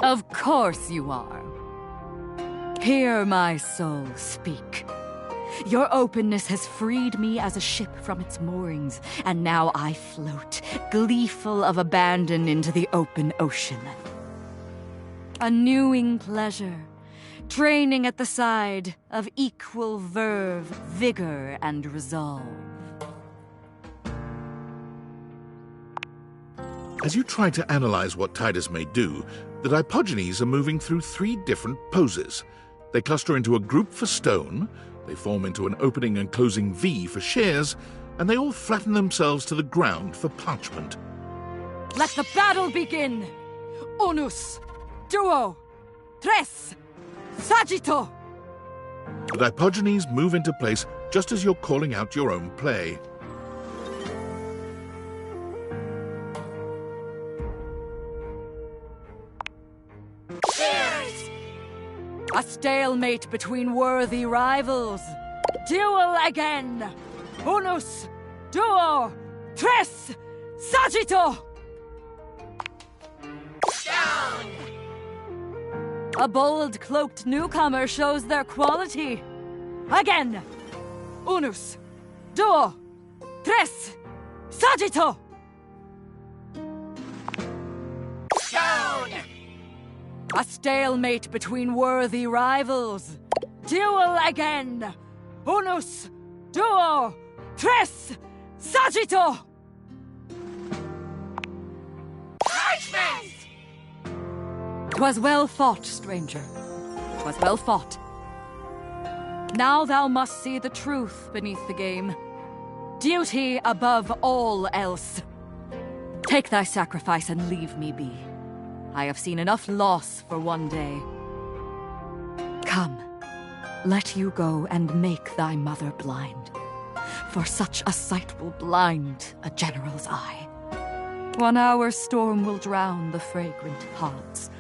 Of course you are. Hear my soul speak. Your openness has freed me as a ship from its moorings, and now I float, gleeful of abandon, into the open ocean. A newing pleasure, training at the side of equal verve, vigor, and resolve. As you try to analyze what Titus may do, the Dipogenes are moving through 3 different poses. They cluster into a group for stone, they form into an opening and closing V for shears, and they all flatten themselves to the ground for parchment. Let the battle begin! Unus, duo, tres, saggito! The Dipogenes move into place just as you're calling out your own play. A stalemate between worthy rivals. Duel again! Unus, duo, tres, saggito! Down! A bold, cloaked newcomer shows their quality. Again! Unus, duo, tres, saggito! Down! A stalemate between worthy rivals. Duel again! Unus, duo, tres, saggito! Parchment! 'Twas well fought, stranger. 'Twas well fought. Now thou must see the truth beneath the game. Duty above all else. Take thy sacrifice and leave me be. I have seen enough loss for one day. Come, let you go and make thy mother blind. For such a sight will blind a general's eye. 1 hour's storm will drown the fragrant pods.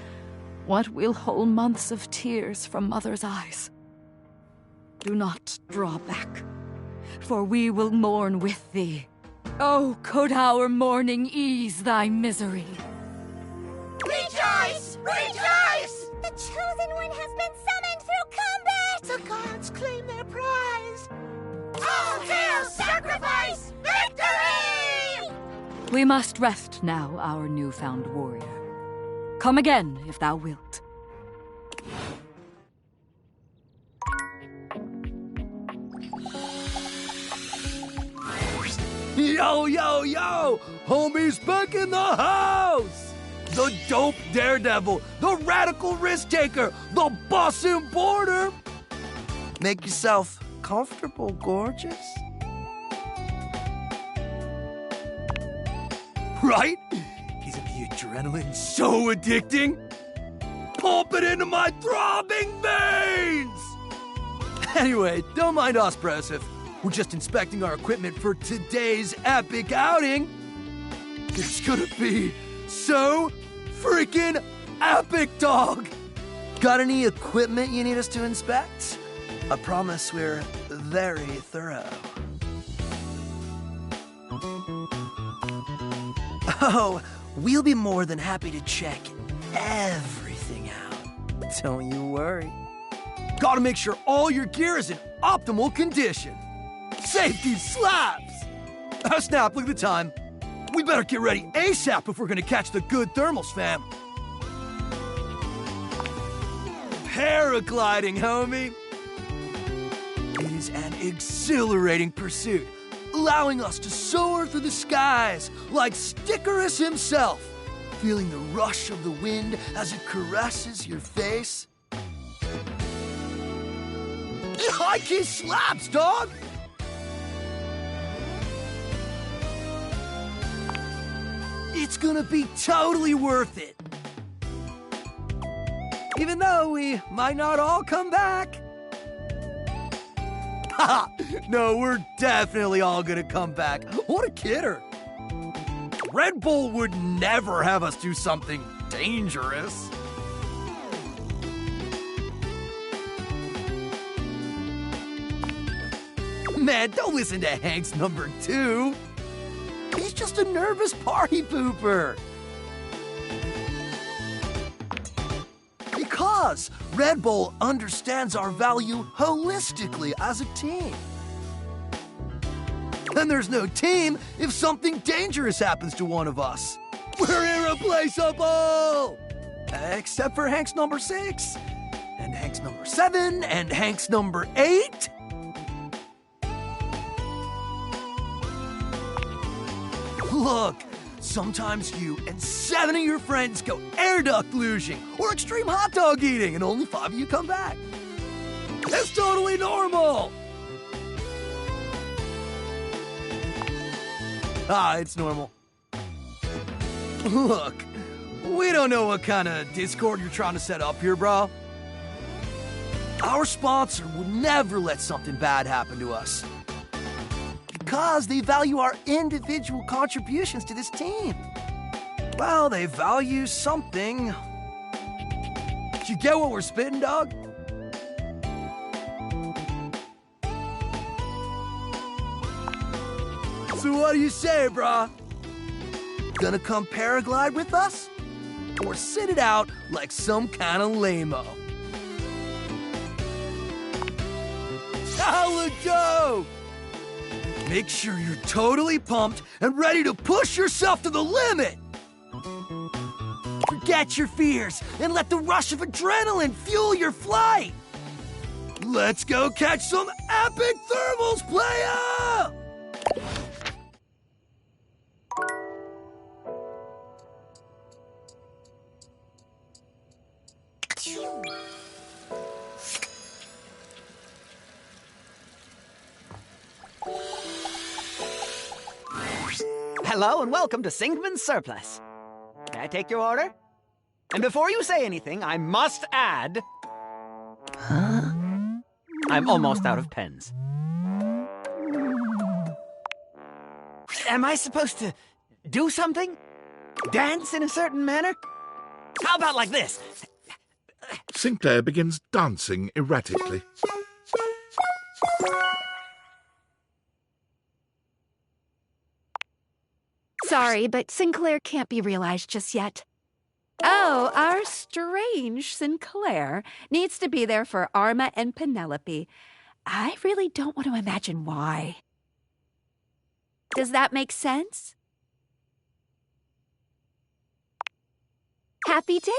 What will whole months of tears from mother's eyes? Do not draw back, for we will mourn with thee. Oh, could our mourning ease thy misery? Rejoice! Rejoice! The chosen one has been summoned through combat! The gods claim their prize! All hail sacrifice! Victory! We must rest now, our newfound warrior. Come again, if thou wilt. Yo, yo, yo! Homie's back in the house! The dope daredevil, the radical risk taker, the boss importer! Make yourself comfortable, gorgeous. Right? Isn't the adrenaline so addicting? Pump it into my throbbing veins! Anyway, don't mind us, Broseph. We're just inspecting our equipment for today's epic outing. It's gonna be so freaking epic, dog! Got any equipment you need us to inspect? I promise we're very thorough. Oh, we'll be more than happy to check everything out. Don't you worry. Gotta make sure all your gear is in optimal condition. Safety slaps! Snap, look at the time. We better get ready ASAP if we're gonna catch the good thermals, fam. Paragliding, homie. It is an exhilarating pursuit, allowing us to soar through the skies like Stickerus himself, feeling the rush of the wind as it caresses your face. High key slaps, dog! It's gonna be totally worth it. Even though we might not all come back. Haha, no, we're definitely all gonna come back. What a kidder. Red Bull would never have us do something dangerous. Man, don't listen to Hank's number 2. He's just a nervous party pooper. Because Red Bull understands our value holistically as a team. And there's no team if something dangerous happens to one of us. We're irreplaceable! Except for Hank's number 6, and Hank's number 7, and Hank's number 8. Look, sometimes you and 7 of your friends go air duct luging or extreme hot dog eating, and only 5 of you come back. It's totally normal! It's normal. Look, we don't know what kind of Discord you're trying to set up here, bro. Our sponsor would never let something bad happen to us. Because they value our individual contributions to this team. Well, they value something. You get what we're spitting, dog? So what do you say, brah? Gonna come paraglide with us? Or sit it out like some kind of lame-o? Howla Joe! Make sure you're totally pumped and ready to push yourself to the limit! Forget your fears and let the rush of adrenaline fuel your flight! Let's go catch some epic thermals, playa! Hello and welcome to Sinkman's Surplus. May I take your order? And before you say anything, I must add... Huh? I'm almost out of pens. Am I supposed to do something? Dance in a certain manner? How about like this? Sinclair begins dancing erratically. Sorry, but Sinclair can't be realized just yet. Oh, our strange Sinclair needs to be there for Arma and Penelope. I really don't want to imagine why. Does that make sense? Happy dating!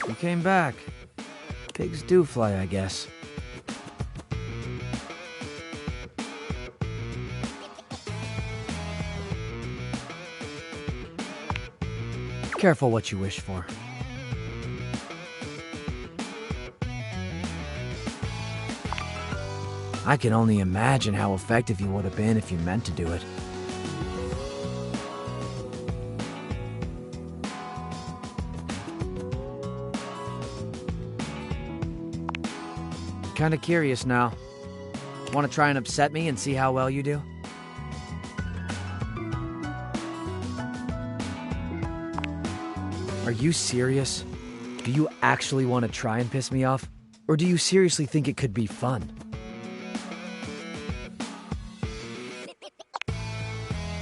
You came back. Pigs do fly, I guess. Careful what you wish for. I can only imagine how effective you would have been if you meant to do it. kinda curious now. Want to try and upset me and see how well you do? Are you serious? Do you actually want to try and piss me off? Or do you seriously think it could be fun?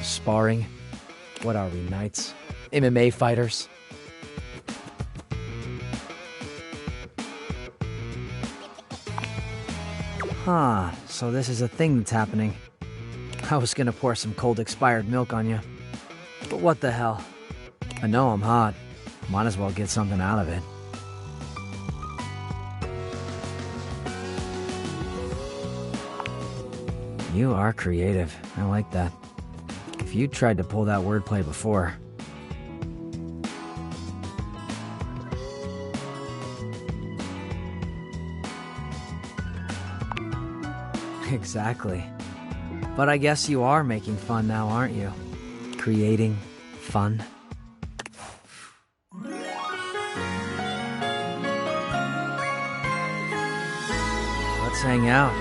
Sparring? What are we, knights? MMA fighters? Huh, so this is a thing that's happening. I was gonna pour some cold expired milk on you. But what the hell? I know I'm hot. Might as well get something out of it. You are creative. I like that. If you tried to pull that wordplay before... Exactly. But I guess you are making fun now, aren't you? Creating fun. Let's hang out.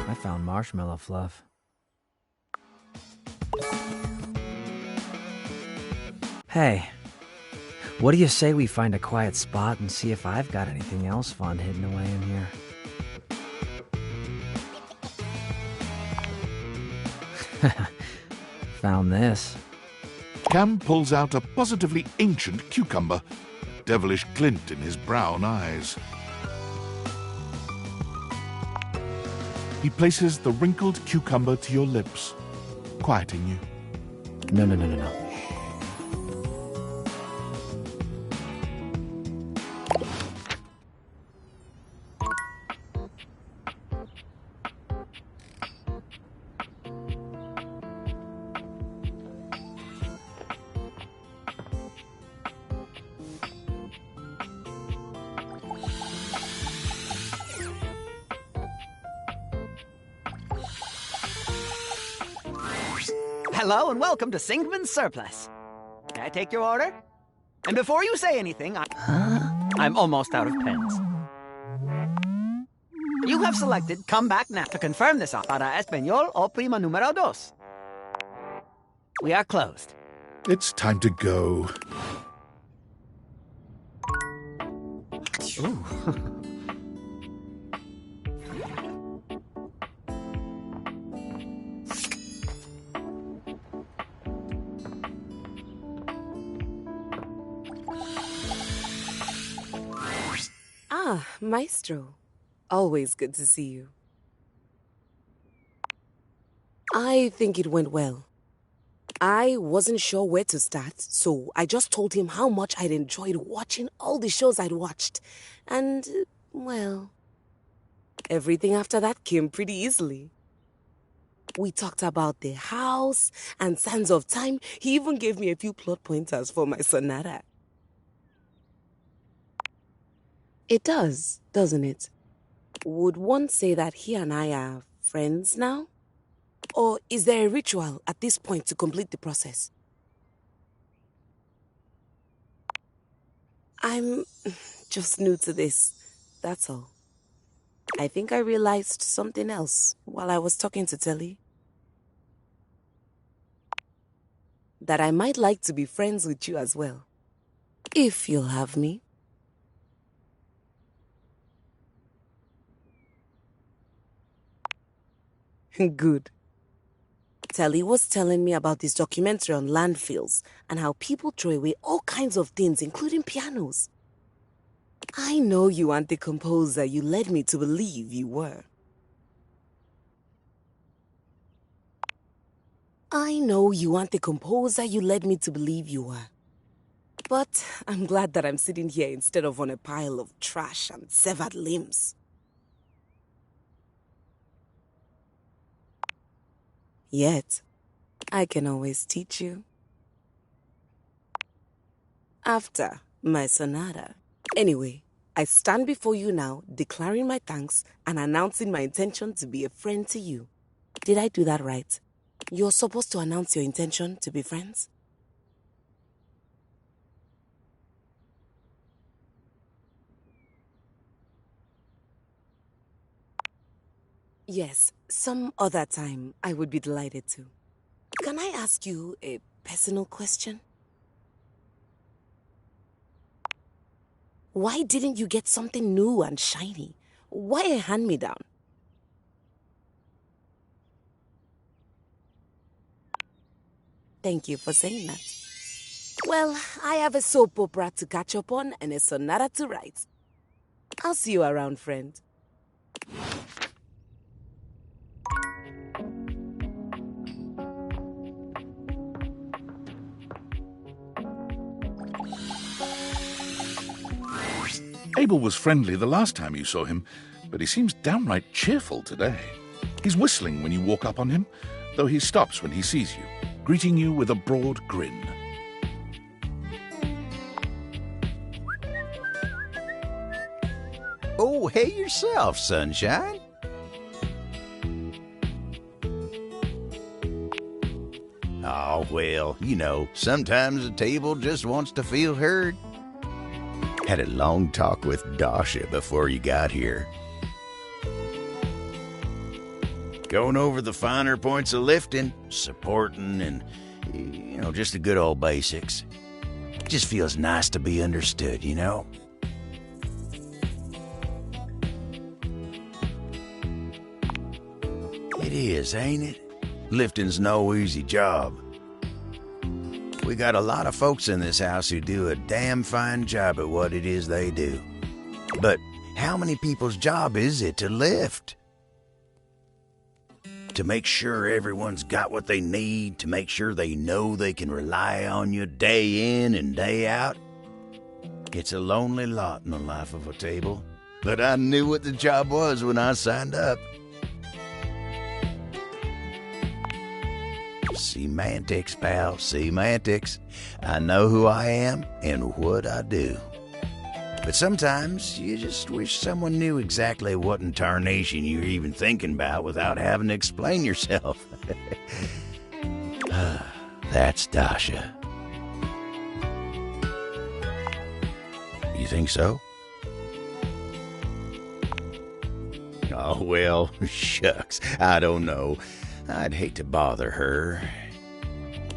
I found marshmallow fluff. Hey, what do you say we find a quiet spot and see if I've got anything else fun hidden away in here? Found this. Cam pulls out a positively ancient cucumber, a devilish glint in his brown eyes. He places the wrinkled cucumber to your lips, quieting you. No. Hello and welcome to Sinkman's Surplus. Can I take your order? And before you say anything, I'm almost out of pens. You have selected Come Back Now. To confirm this para Español o prima número dos. We are closed. It's time to go. Ooh. Ah, Maestro. Always good to see you. I think it went well. I wasn't sure where to start, so I just told him how much I'd enjoyed watching all the shows I'd watched. And, well, everything after that came pretty easily. We talked about the house and Sands of Time. He even gave me a few plot pointers for my sonata. It does, doesn't it? Would one say that he and I are friends now? Or is there a ritual at this point to complete the process? I'm just new to this, that's all. I think I realized something else while I was talking to Telly. That I might like to be friends with you as well. If you'll have me. Good. Telly was telling me about this documentary on landfills and how people throw away all kinds of things, including pianos. I know you aren't the composer you led me to believe you were. I know you aren't the composer you led me to believe you were. But I'm glad that I'm sitting here instead of on a pile of trash and severed limbs. Yet, I can always teach you. After my sonata. Anyway, I stand before you now, declaring my thanks and announcing my intention to be a friend to you. Did I do that right? You're supposed to announce your intention to be friends? Yes, some other time I would be delighted to. Can I ask you a personal question? Why didn't you get something new and shiny? Why a hand-me-down? Thank you for saying that. Well, I have a soap opera to catch up on and a sonata to write. I'll see you around, friend. Abel was friendly the last time you saw him, but he seems downright cheerful today. He's whistling when you walk up on him, though he stops when he sees you, greeting you with a broad grin. Oh, hey yourself, Sunshine. Oh, well, you know, sometimes a table just wants to feel heard. Had a long talk with Dasha before you got here. Going over the finer points of lifting, supporting, and, you know, just the good old basics. It just feels nice to be understood, you know? It is, ain't it? Lifting's no easy job. We got a lot of folks in this house who do a damn fine job at what it is they do. But how many people's job is it to lift? To make sure everyone's got what they need, to make sure they know they can rely on you day in and day out? It's a lonely lot in the life of a table. But I knew what the job was when I signed up. Semantics, pal, semantics. I know who I am and what I do. But sometimes you just wish someone knew exactly what in tarnation you're even thinking about without having to explain yourself. That's Dasha. You think so? Oh, well, shucks, I don't know. I'd hate to bother her.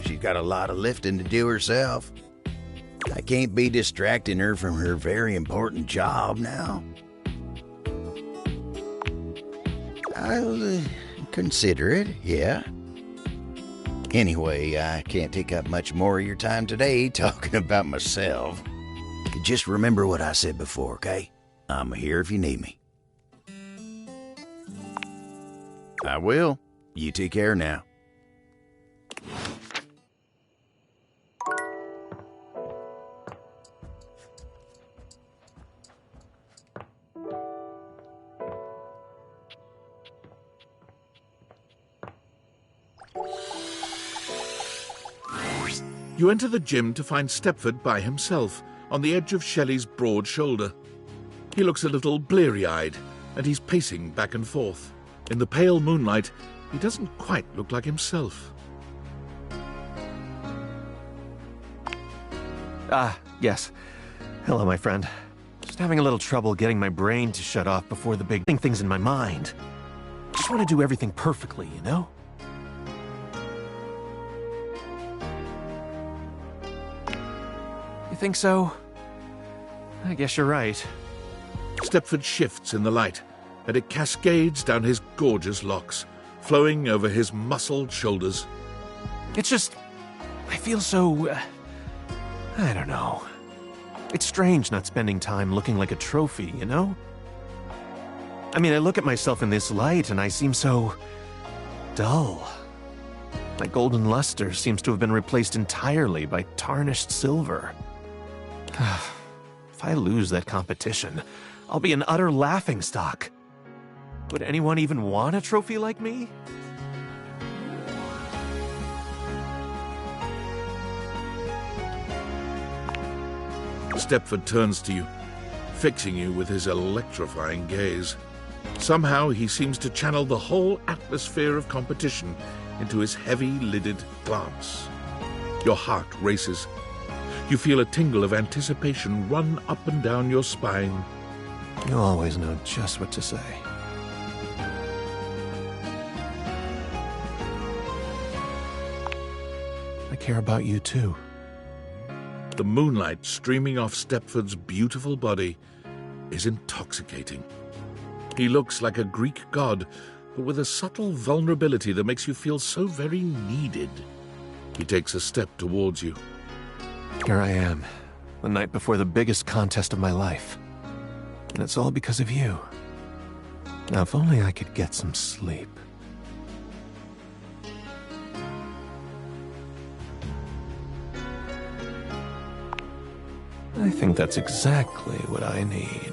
She's got a lot of lifting to do herself. I can't be distracting her from her very important job now. I'll consider it, yeah. Anyway, I can't take up much more of your time today talking about myself. Just remember what I said before, okay? I'm here if you need me. I will. You take care now. You enter the gym to find Stepford by himself, on the edge of Shelley's broad shoulder. He looks a little bleary-eyed, and he's pacing back and forth. In the pale moonlight, he doesn't quite look like himself. Ah, yes. Hello, my friend. Just having a little trouble getting my brain to shut off before the big things in my mind. Just want to do everything perfectly, you know? You think so? I guess you're right. Stepford shifts in the light, and it cascades down his gorgeous locks, flowing over his muscled shoulders. It's just... I feel so... I don't know. It's strange not spending time looking like a trophy, you know? I mean, I look at myself in this light and I seem so... dull. My golden luster seems to have been replaced entirely by tarnished silver. If I lose that competition, I'll be an utter laughingstock. Would anyone even want a trophy like me? Stepford turns to you, fixing you with his electrifying gaze. Somehow he seems to channel the whole atmosphere of competition into his heavy-lidded glance. Your heart races. You feel a tingle of anticipation run up and down your spine. You always know just what to say. I care about you too. The moonlight streaming off Stepford's beautiful body is intoxicating. He looks like a Greek god, but with a subtle vulnerability that makes you feel so very needed. He takes a step towards you. Here I am, the night before the biggest contest of my life. And it's all because of you. Now, if only I could get some sleep. I think that's exactly what I need.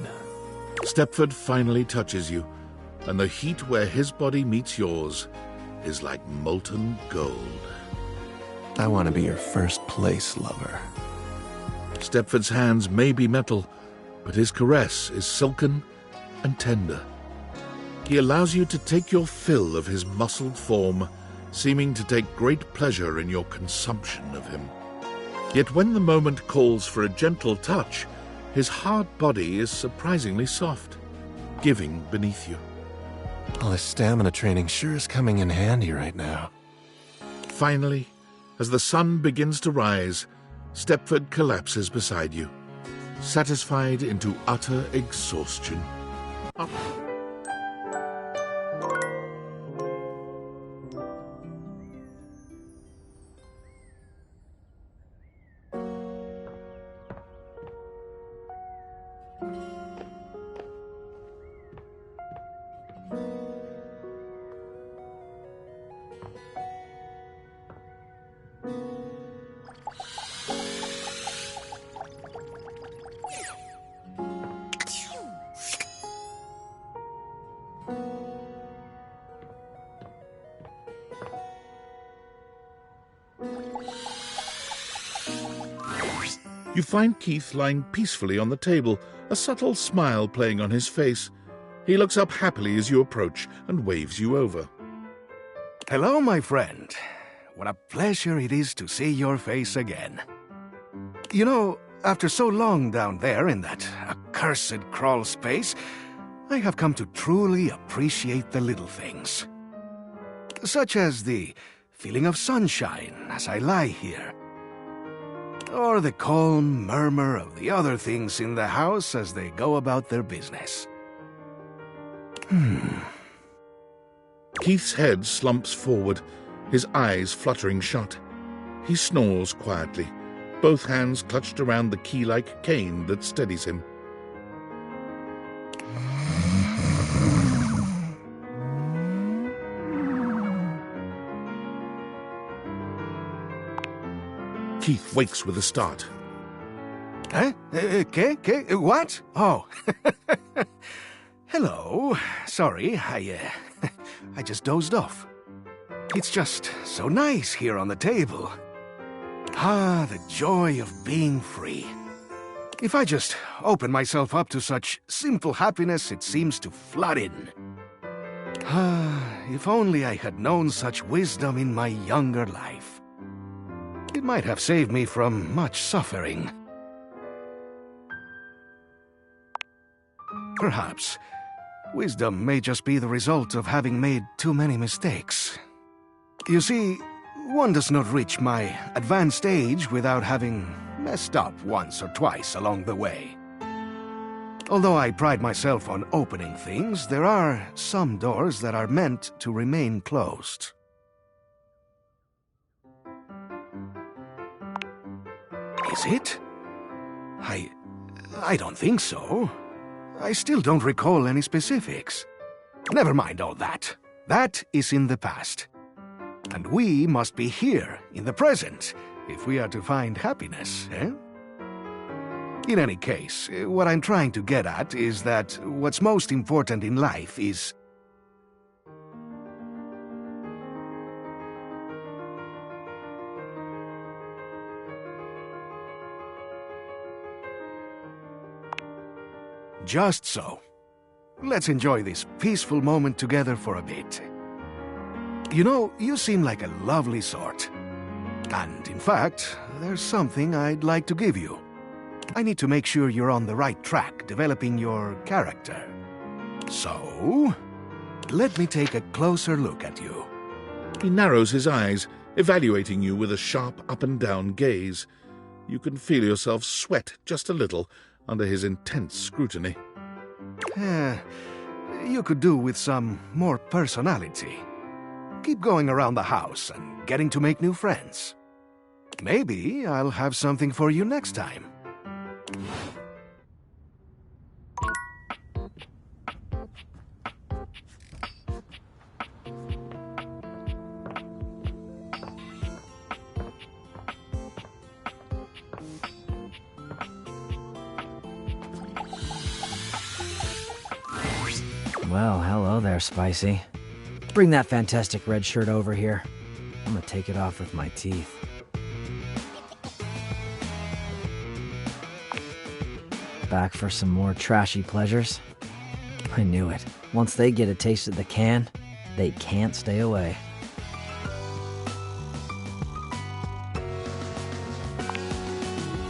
Stepford finally touches you, and the heat where his body meets yours is like molten gold. I want to be your first place lover. Stepford's hands may be metal, but his caress is silken and tender. He allows you to take your fill of his muscled form, seeming to take great pleasure in your consumption of him. Yet when the moment calls for a gentle touch, his hard body is surprisingly soft, giving beneath you. All this stamina training sure is coming in handy right now. Finally, as the sun begins to rise, Stepford collapses beside you, satisfied into utter exhaustion. You find Keith lying peacefully on the table, a subtle smile playing on his face. He looks up happily as you approach and waves you over. Hello, my friend. What a pleasure it is to see your face again. You know, after so long down there in that accursed crawl space, I have come to truly appreciate the little things. Such as the feeling of sunshine as I lie here. Or the calm murmur of the other things in the house as they go about their business. Keith's head slumps forward, his eyes fluttering shut. He snores quietly, both hands clutched around the key-like cane that steadies him. Keith wakes with a start. Huh? What? Oh. Hello. Sorry, I just dozed off. It's just so nice here on the table. Ah, the joy of being free. If I just open myself up to such simple happiness, it seems to flood in. Ah, if only I had known such wisdom in my younger life. It might have saved me from much suffering. Perhaps wisdom may just be the result of having made too many mistakes. You see, one does not reach my advanced age without having messed up once or twice along the way. Although I pride myself on opening things, there are some doors that are meant to remain closed. Is it? I don't think so. I still don't recall any specifics. Never mind all that. That is in the past. And we must be here, in the present, if we are to find happiness, eh? In any case, what I'm trying to get at is that what's most important in life is... Just so. Let's enjoy this peaceful moment together for a bit. You know, you seem like a lovely sort. And in fact, there's something I'd like to give you. I need to make sure you're on the right track developing your character. So, let me take a closer look at you. He narrows his eyes, evaluating you with a sharp up-and-down gaze. You can feel yourself sweat just a little under his intense scrutiny. You could do with some more personality. Keep going around the house and getting to make new friends. Maybe I'll have something for you next time. Well, hello there, Spicy. Bring that fantastic red shirt over here. I'm gonna take it off with my teeth. Back for some more trashy pleasures? I knew it. Once they get a taste of the can, they can't stay away.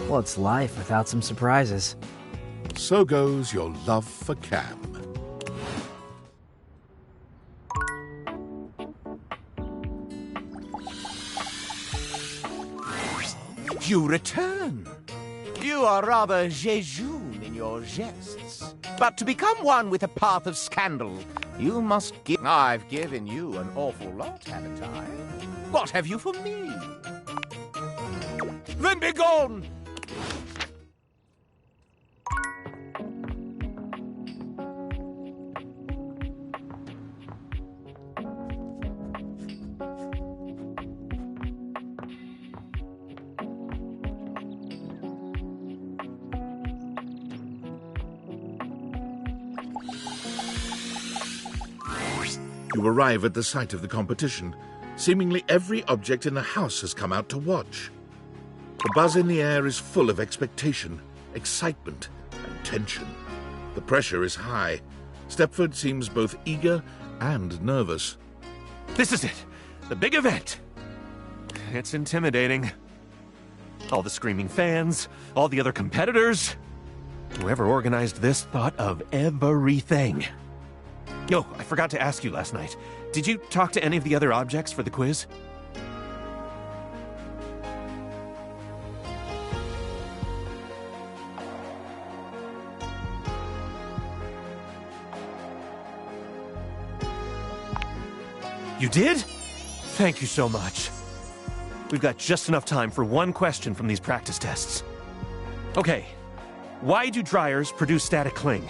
What's life without some surprises? So goes your love for Cam. You return. You are rather jejune in your jests. But to become one with a path of scandal, you must give... I've given you an awful lot, haven't I? What have you for me? Then be gone! You arrive at the site of the competition. Seemingly every object in the house has come out to watch. The buzz in the air is full of expectation, excitement, and tension. The pressure is high. Stepford seems both eager and nervous. This is it! The big event! It's intimidating. All the screaming fans, all the other competitors. Whoever organized this thought of everything. Yo, I forgot to ask you last night. Did you talk to any of the other objects for the quiz? You did? Thank you so much. We've got just enough time for one question from these practice tests. Okay, why do dryers produce static cling?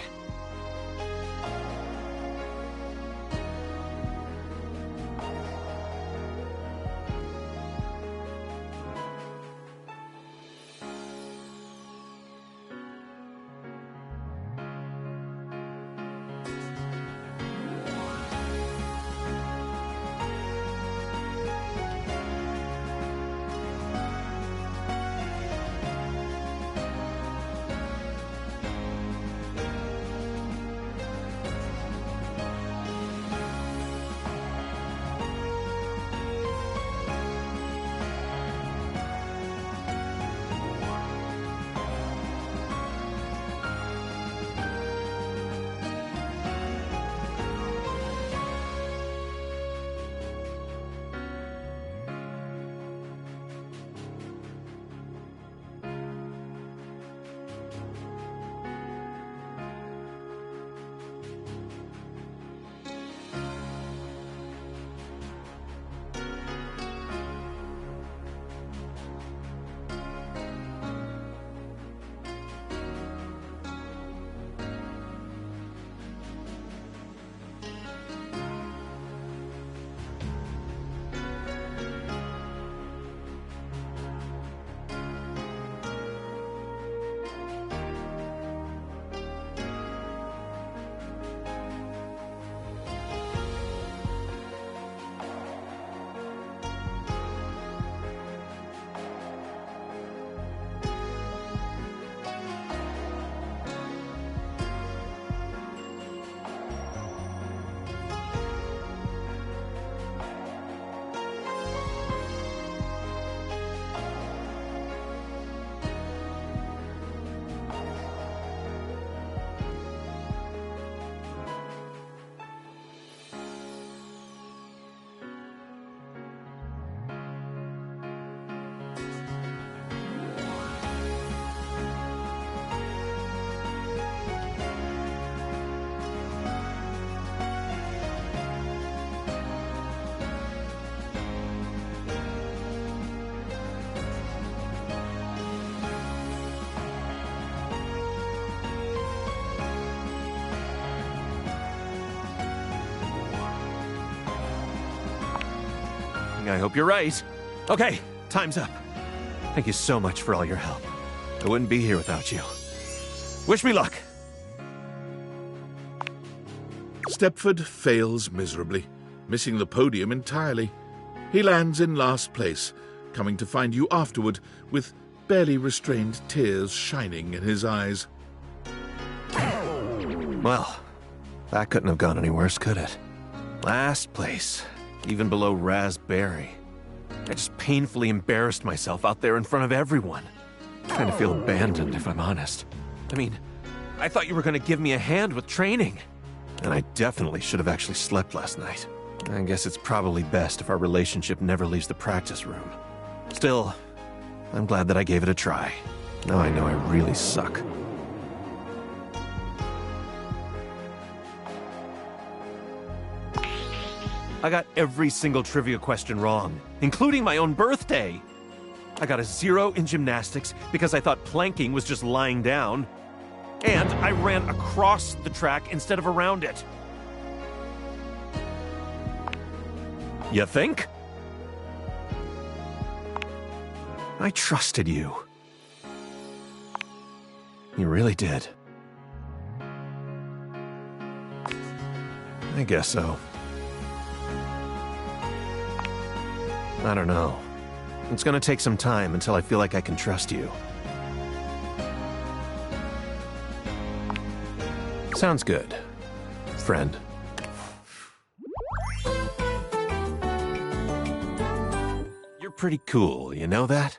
I hope you're right. Okay, time's up. Thank you so much for all your help. I wouldn't be here without you. Wish me luck. Stepford fails miserably, missing the podium entirely. He lands in last place, coming to find you afterward with barely restrained tears shining in his eyes. Well, that couldn't have gone any worse, could it? Last place, even below Raspberry. I just painfully embarrassed myself out there in front of everyone. I kind of feel abandoned, if I'm honest. I mean, I thought you were going to give me a hand with training. And I definitely should have actually slept last night. I guess it's probably best if our relationship never leaves the practice room. Still, I'm glad that I gave it a try. Now I know I really suck. I got every single trivia question wrong, including my own birthday. I got a 0 in gymnastics because I thought planking was just lying down. And I ran across the track instead of around it. You think? I trusted you. You really did. I guess so. I don't know. It's gonna take some time until I feel like I can trust you. Sounds good, friend. You're pretty cool, you know that?